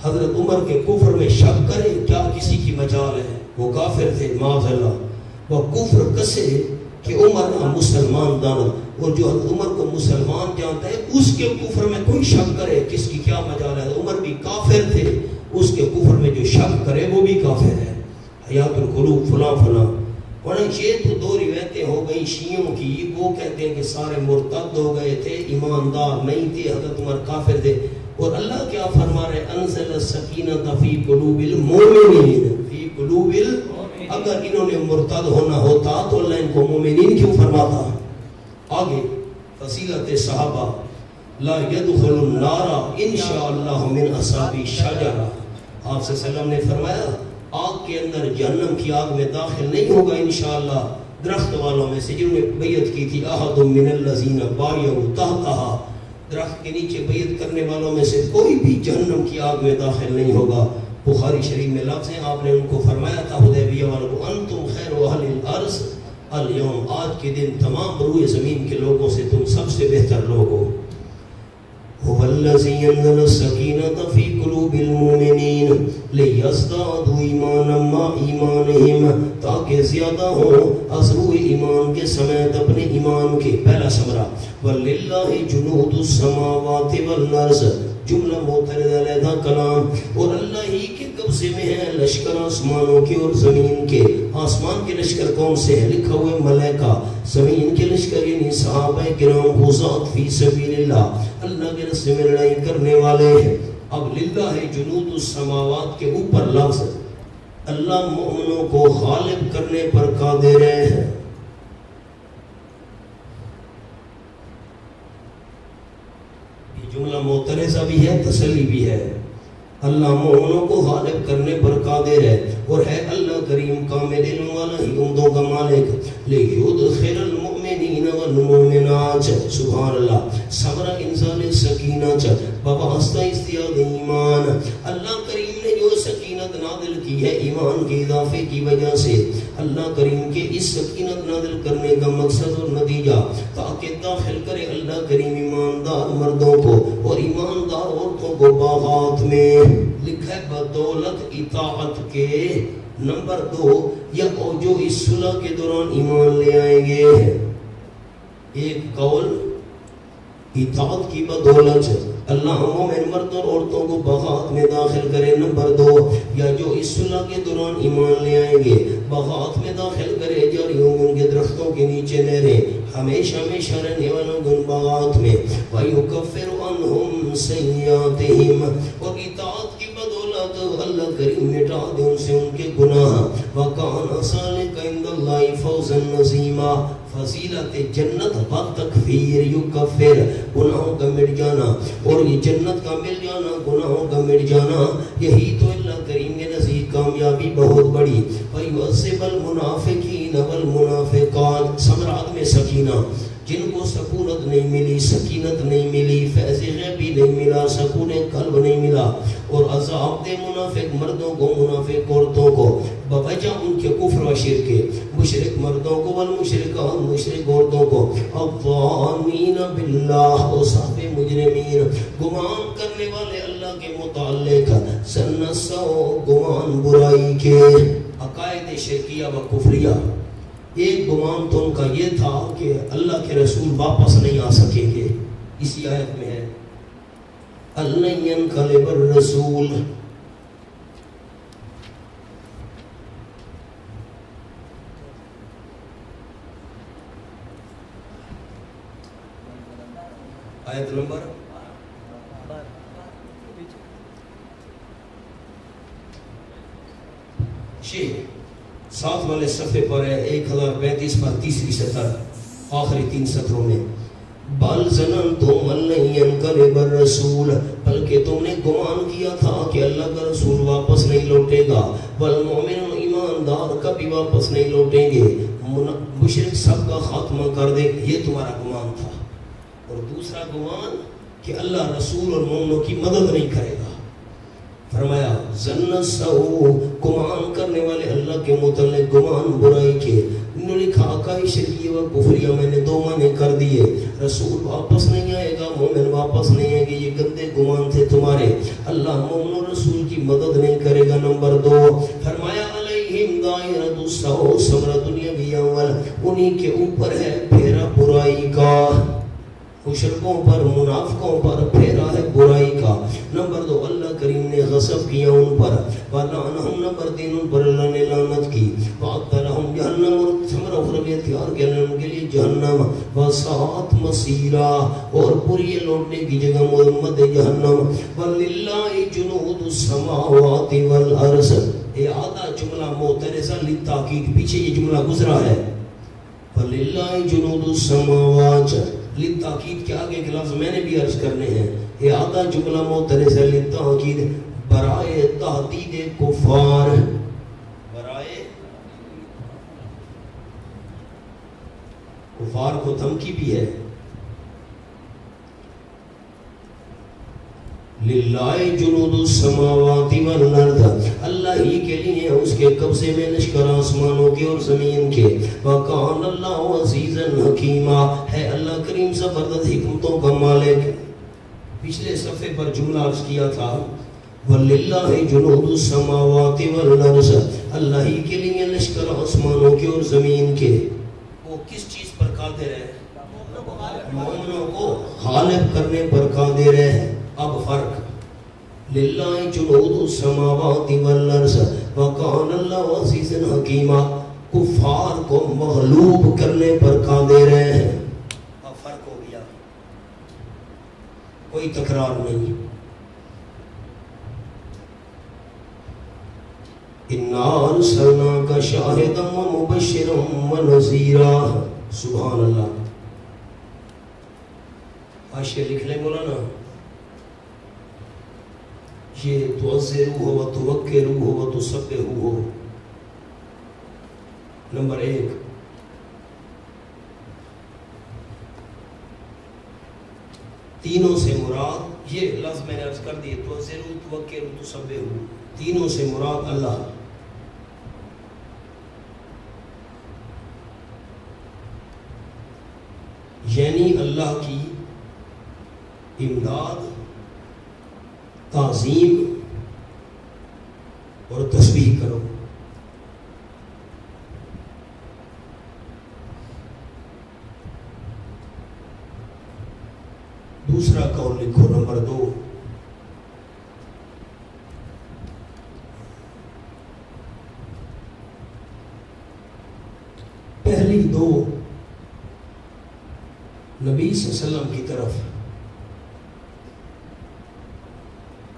حضرت عمر کے کفر میں شک کرے کیا کسی کی مجال ہے. وہ کافر تھے معاذ اللہ. وہ کفر کسے کہ عمر مسلمان دانا اور جو حضرت عمر کو مسلمان جانتا ہے اس کے کفر میں کوئی شک کرے کس کی کیا مجال ہے. عمر بھی کافر تھے اس کے کفر میں جو شک کرے وہ بھی کافر ہے. حیات القلوب فلاں فلاں. اور یہ تو دو روایتیں ہو گئی شیعوں کی. وہ کہتے ہیں کہ سارے مرتد ہو گئے تھے ایماندار نہیں تھے حضرت عمر کافر تھے. اور اللہ کیا فرما رہے انزل السکینۃ فی قلوب المؤمنین فی قلوب اگر انہوں نے مرتد ہونا ہوتا تو اللہ ان کو مومنین کیوں فرماتا. آگے فضیلت صحابہ لا يدخل النار انشاءاللہ من اصحاب الشجرہ. آپ صلی اللہ علیہ وسلم نے فرمایا آگ کے اندر جہنم کی آگ میں داخل نہیں ہوگا انشاءاللہ درخت والوں میں سے جنہوں نے بیعت کی تھی احد من الذین بایعوا تحتہا. درخت کے نیچے بیعت کرنے والوں میں سے کوئی بھی جہنم کی آگ میں داخل نہیں ہوگا. بخاری شریف میں لفظ ہیں آپ نے ان کو فرمایا تھا حدیبیہ والوں کو انتم خیر اہل الارض اليوم آج کے دن تمام روئے زمین کے لوگوں سے تم سب سے بہتر لوگ ہو. هو الذي ينزل السكينة في قلوب المؤمنين ليزدادوا إيمانا مع إيمانهم تاکہ زیادہ ہو از روح ایمان کے سمیت اپنے ایمان کے. پہلا سمرہ وَلِلَّهِ جُنُودُ السَّمَاوَاتِ وَالْأَرْضِ جملہ معترض علیحدہ کلام. اور اللہ ہی کے قبضے میں ہے لشکر آسمانوں کے اور زمین کے. آسمان کے لشکر کون سے ہیں لکھا ہوئے ملائکہ. زمین کے لشکر یعنی صحابہ کرام حضات فی سبیل اللہ اللہ کے راستے میں لڑائی کرنے والے ہیں. اب للہ جنود السماوات کے اوپر لفظ اللہ مومنوں کو غالب کرنے پر قادر ہے. جملہ معترضہ بھی ہے تسلی بھی ہے. اللہ مومنوں کو غالب کرنے پر قادر ہے اور ہے اللہ کریم کامل علم والا حکمتوں کا مالک. لیدخل المؤمنین والمؤمنات سبحان اللہ صبر انزال سکینہ بواسطہ ازدیاد ایمان. اللہ کریم نے جو سکینت نازل کی ہے ایمان کے اضافے کی وجہ سے. اللہ کریم کے اس سکینت نازل کرنے کا مقصد اور نتیجہ تاکہ داخل کرے اللہ کریم ایماندار مردوں کو اور ایماندار عورتوں کو باغات میں. لکھا ہے بدولت اطاعت کے. نمبر 2 یا جو اس صلح کے دوران ایمان لے آئیں گے. ایک قول اطاعت کی بدولت اللہ مومن مرد اور عورتوں کو باغات میں داخل کرے. نمبر 2 یا جو اس صلح کے دوران ایمان لے آئیں گے باغات میں داخل کرے جاری ہوں ان کے درختوں کے نیچے نہریں ہمیشہ ہمیشہ رہنے والوں کے ان باغات میں. وَيُكَفِّرُ عَنْهُمْ سَيِّئَاتِهِمْ اور اطاعت کی بدولت اللہ کریم مٹا دے ان سے ان کے گناہ. وَكَانَ ذَلِكَ عِندَ اللَّهِ فَوْزًا عَظِيمًا فضیلت جنت و تکفیر یکفر گناہوں کا مٹ جانا اور یہ جنت کا مل جانا گناہوں کا مٹ جانا یہی تو اللہ کریم کے نزدیک کامیابی بہت بڑی. وَيُعَذِّبَ الْمُنَافِقِينَ وَالْمُنَافِقَاتِ ثمرات میں سکینہ جن کو سکونت نہیں ملی سکینت نہیں ملی فیض غیبی نہیں ملا سکون قلب نہیں ملا اور عذاب دے منافق مردوں کو منافق عورتوں کو بوجہ ان کے کفر و شرک کے مشرک مردوں کو والمشرکات مشرک عورتوں کو الظانین باللہ و صحب مجرمین گمان کرنے والے اللہ کے متعلق سنسو گمان برائی کے عقائد شرکیہ و کفریہ. ایک گمان تو ان کا یہ تھا کہ اللہ کے رسول واپس نہیں آ سکیں گے. اسی آیت میں ہے اللہ ینقلب الرسول آیت نمبر 7 والے صفحے پر ہے 1035 پر تیسری سطر. آخری 3 سطروں میں بل ظننتم ان لن ينقلب الرسول، بلکہ تم نے گمان کیا تھا کہ اللہ کا رسول واپس نہیں لوٹے گا، والمؤمنون ایماندار کبھی واپس نہیں لوٹیں گے، مشرک سب کا خاتمہ کر دے گا، یہ تمہارا گمان تھا۔ اور دوسرا گمان کہ اللہ رسول اور مومنوں کی مدد نہیں کرے گا۔ فرمایا ظن السوء، گمان کرنے والے اللہ کے متعلق گمان برائی کے، انہوں نے کہا اکائی شرکیہ و کفریہ میں نے 2 معنی کر دیے، رسول واپس نہیں آئے گا، مومن واپس نہیں آئے گے، یہ گندے گمان تھے تمہارے، اللہ مومن و رسول کی مدد نہیں کرے گا۔ نمبر 2 فرمایا علیہم دائرۃ السوء، صبر دنیاوی اول، انہی کے اوپر ہے پھیرا برائی کا، مشرکوں پر منافقوں پر پھیرا ہے برائی کا۔ نمبر 2 اللہ کریم نے غصب کیا ان پر، وَلَعَنَهُمْ، نمبر 3 ان پر اللہ نے لعنت کی، وَعَدَّ لَهُمْ جَهَنَّمَ، اور سمر اخرى میں تیار کیا ان کے لیے جہنم، وَسَاءَتْ مَصِيرًا، اور پوری لوٹنے کی جگہ محمد جہنم، وَلِلَّهِ جُنُودُ السَّمَاوَاتِ وَالْأَرْضِ، یہ آدھا جملہ معترضہ للتاکید، پیچھے یہ جملہ گزرا ہے، وَلِلَّهِ جُنُودُ السَّمَاوَاتِ، للتاکید کے آگے کے لفظ میں نے بھی عرض کرنے ہیں، یہ آدھا جملہ معترض ہے للتاکید، برائے تحدید کفار، برائے کفار کو دھمکی بھی ہے، للہ جنود السماوات والارض، اللہ ہی کے لیے اس کے قبضے میں لشکر آسمانوں کے اور زمین کے، وَقَانَ اللَّهُ عَزِيزًا حَكِيمًا، ہے اللہ کریم زبردست حکمتوں کا مالک۔ پچھلے صفحے پر جملہ عرض کیا تھا وَلِلَّهِ جُنُودُ السَّمَاوَاتِ وَالْأَرْضِ، اللہ ہی کے لیے لشکر آسمانوں کے اور زمین کے، وہ کس چیز پر قادر ہے؟ مومنوں کو غالب کرنے پر قادر ہے۔ اب فرق، للہ جنود السماوات والارض وکان اللہ عزیزا حکیما، کفار کو مغلوب کرنے پر قادر ہے۔ اب فرق ہو گیا، کوئی تکرار نہیں۔ انا ارسلناک شاہدا ومبشرا ونذیرا، سبحان اللہ۔ حاشیہ لکھ لیں مولانا، یہ تعزروہ و توکروہ و تسبحوہ۔ نمبر 1، تینوں سے مراد، یہ لفظ میں نے عرض کر دی، تعزرو، توکرو، تسبحو، تینوں سے مراد اللہ۔ یعنی اللہ کی امداد، تعظیم اور تسبیح کرو۔ دوسرا قول لکھو، نمبر 2، پہلی 2 نبی صلی اللہ علیہ وسلم کی طرف،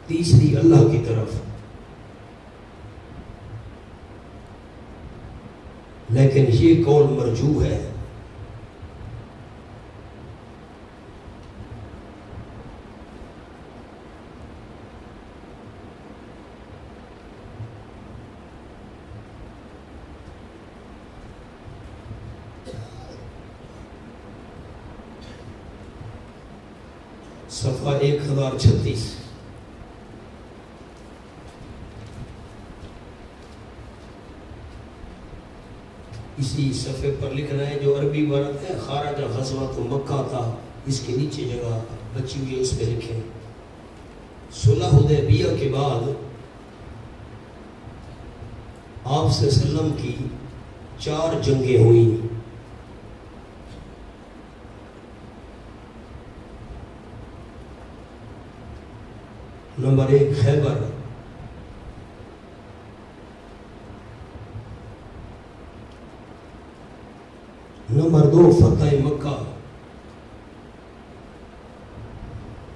تیسری اللہ کی طرف، لیکن یہ قول مرجوح ہے۔ صفحہ 1036، اسی صفحے پر لکھنا ہے جو عربی عبارت ہے خارج غزوۃ مکہ تھا، اس کے نیچے جگہ بچی ہوئی ہے، اس پہ لکھیں صلح حدیبیہ کے بعد آپ صلی اللہ علیہ وسلم کی 4 جنگیں ہوئیں۔ نمبر 1 خیبر، نمبر 2 فتح مکہ،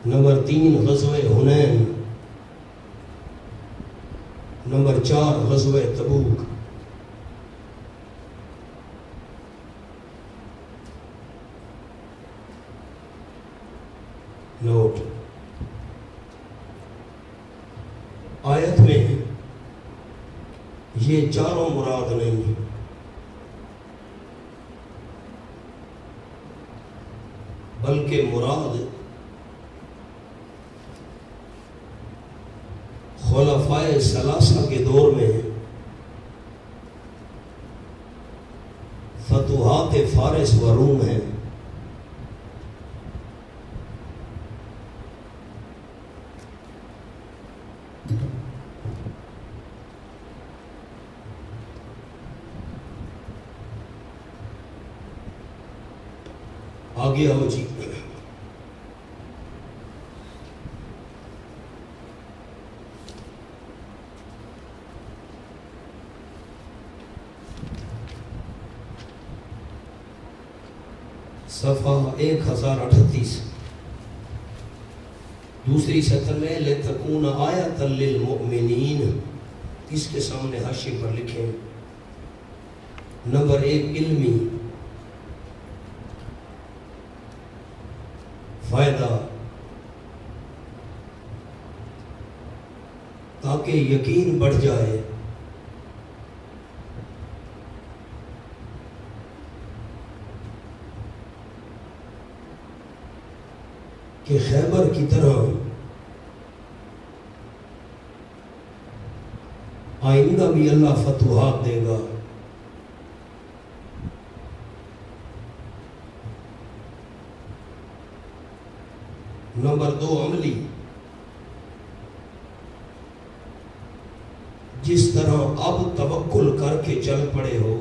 نمبر 3 غزوہ حنین، نمبر 4 غزوہ تبوک۔ نوٹ آیت میں یہ چاروں مراد نہیں، بلکہ مراد خلفائے ثلاثہ کے دور میں فتوحات فارس و روم ہیں۔ آگے آؤ جی۔ صفحہ 1038 دوسری سطر میں لِتَكُونَ آیَةً لِلْمُؤْمِنِينَ، اس کے سامنے حاشیے پر لکھیں نمبر 1 علمی فائدہ، تاکہ یقین بڑھ جائے کہ خیبر کی طرح آئندہ بھی اللہ فتوحات دے گا۔ نمبر 2 عملی، جس طرح اب توکل کر کے چل پڑے ہو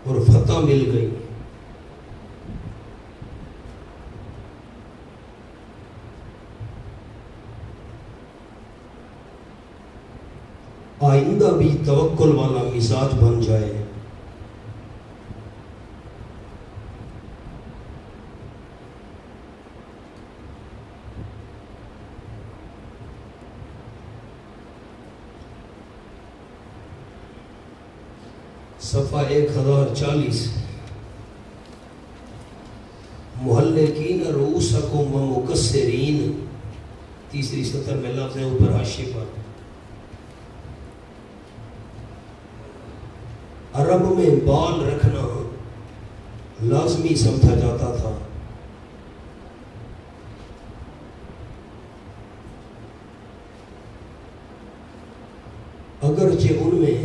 اور فتح مل گئی، آئندہ بھی توکل والا مزاج بن جائے۔ صفحہ 1040 محلقین رؤوسکم ومقصرین، تیسری سطر میں لفظ ہے اوپر حاشیے پر۔ عرب میں بال رکھنا لازمی سمجھا جاتا تھا، اگرچہ ان میں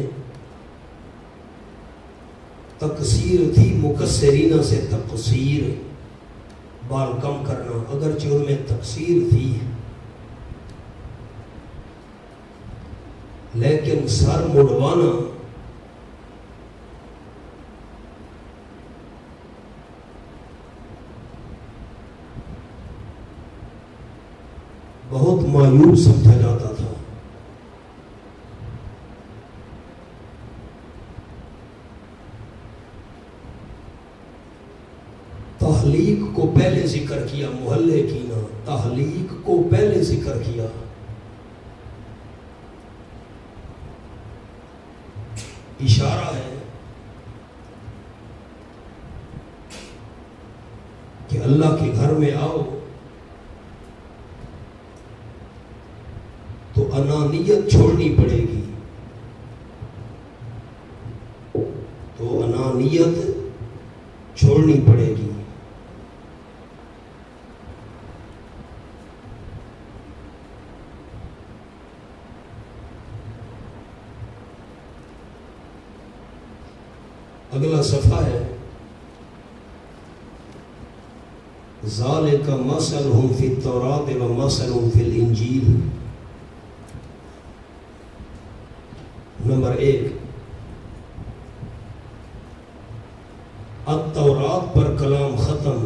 تقصیر تھی، مقصرینہ سے تقصیر، بال کم کرنا، اگرچہ ان میں تقصیر تھی، لیکن سر مڑوانا بہت معیوب سمجھا جاتا تھا۔ تحلیق کو پہلے ذکر کیا، محلقین، تحلیق کو پہلے ذکر کیا۔ اشارہ ہے کہ اللہ کے گھر میں آؤ تو انانیت چھوڑنی پڑے گی، تو انانیت چھوڑنی پڑے گی۔ اگلا صفحہ ہے ذالک مثلہم فی التوراۃ ومثلہم فی الانجیل، نمبر 1 التورات پر کلام ختم،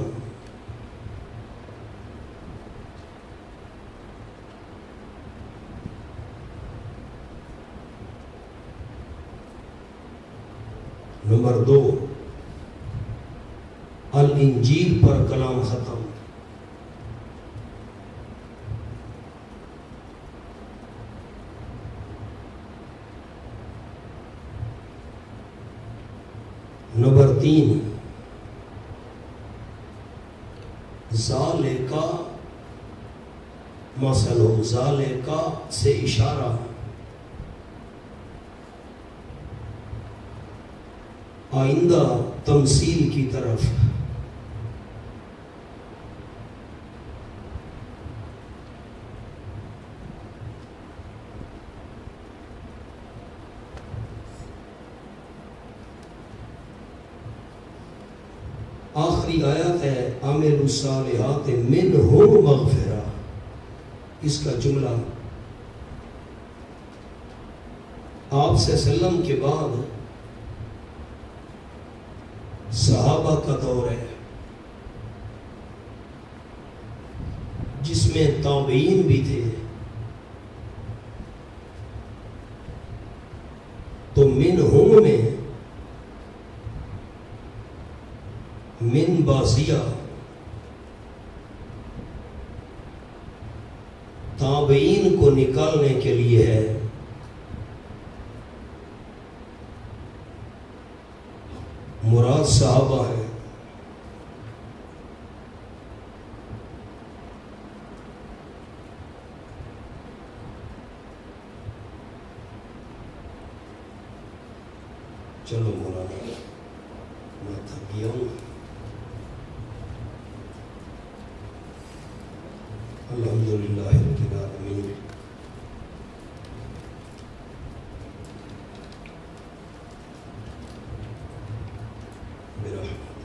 نمبر 2 الانجیل پر کلام ختم، نمبر 3 ذالکا مثل ذالکا سے اشارہ آئندہ تمثیل کی طرف. آخری آیت ہے عامل الصالحات منہم مغفرہ. اس کا جملہ آپ صلی اللہ علیہ وسلم کے بعد صحابہ کا دور ہے جس میں تابعین بھی تھے. تو منہم میں من بازیہ تابعین کو نکالنے کے لیے ہے. مراد صحابہ ہیں. چلو مولانا میں تھک گیا ہوں. الحمدللہ رب العالمین. برحمتہ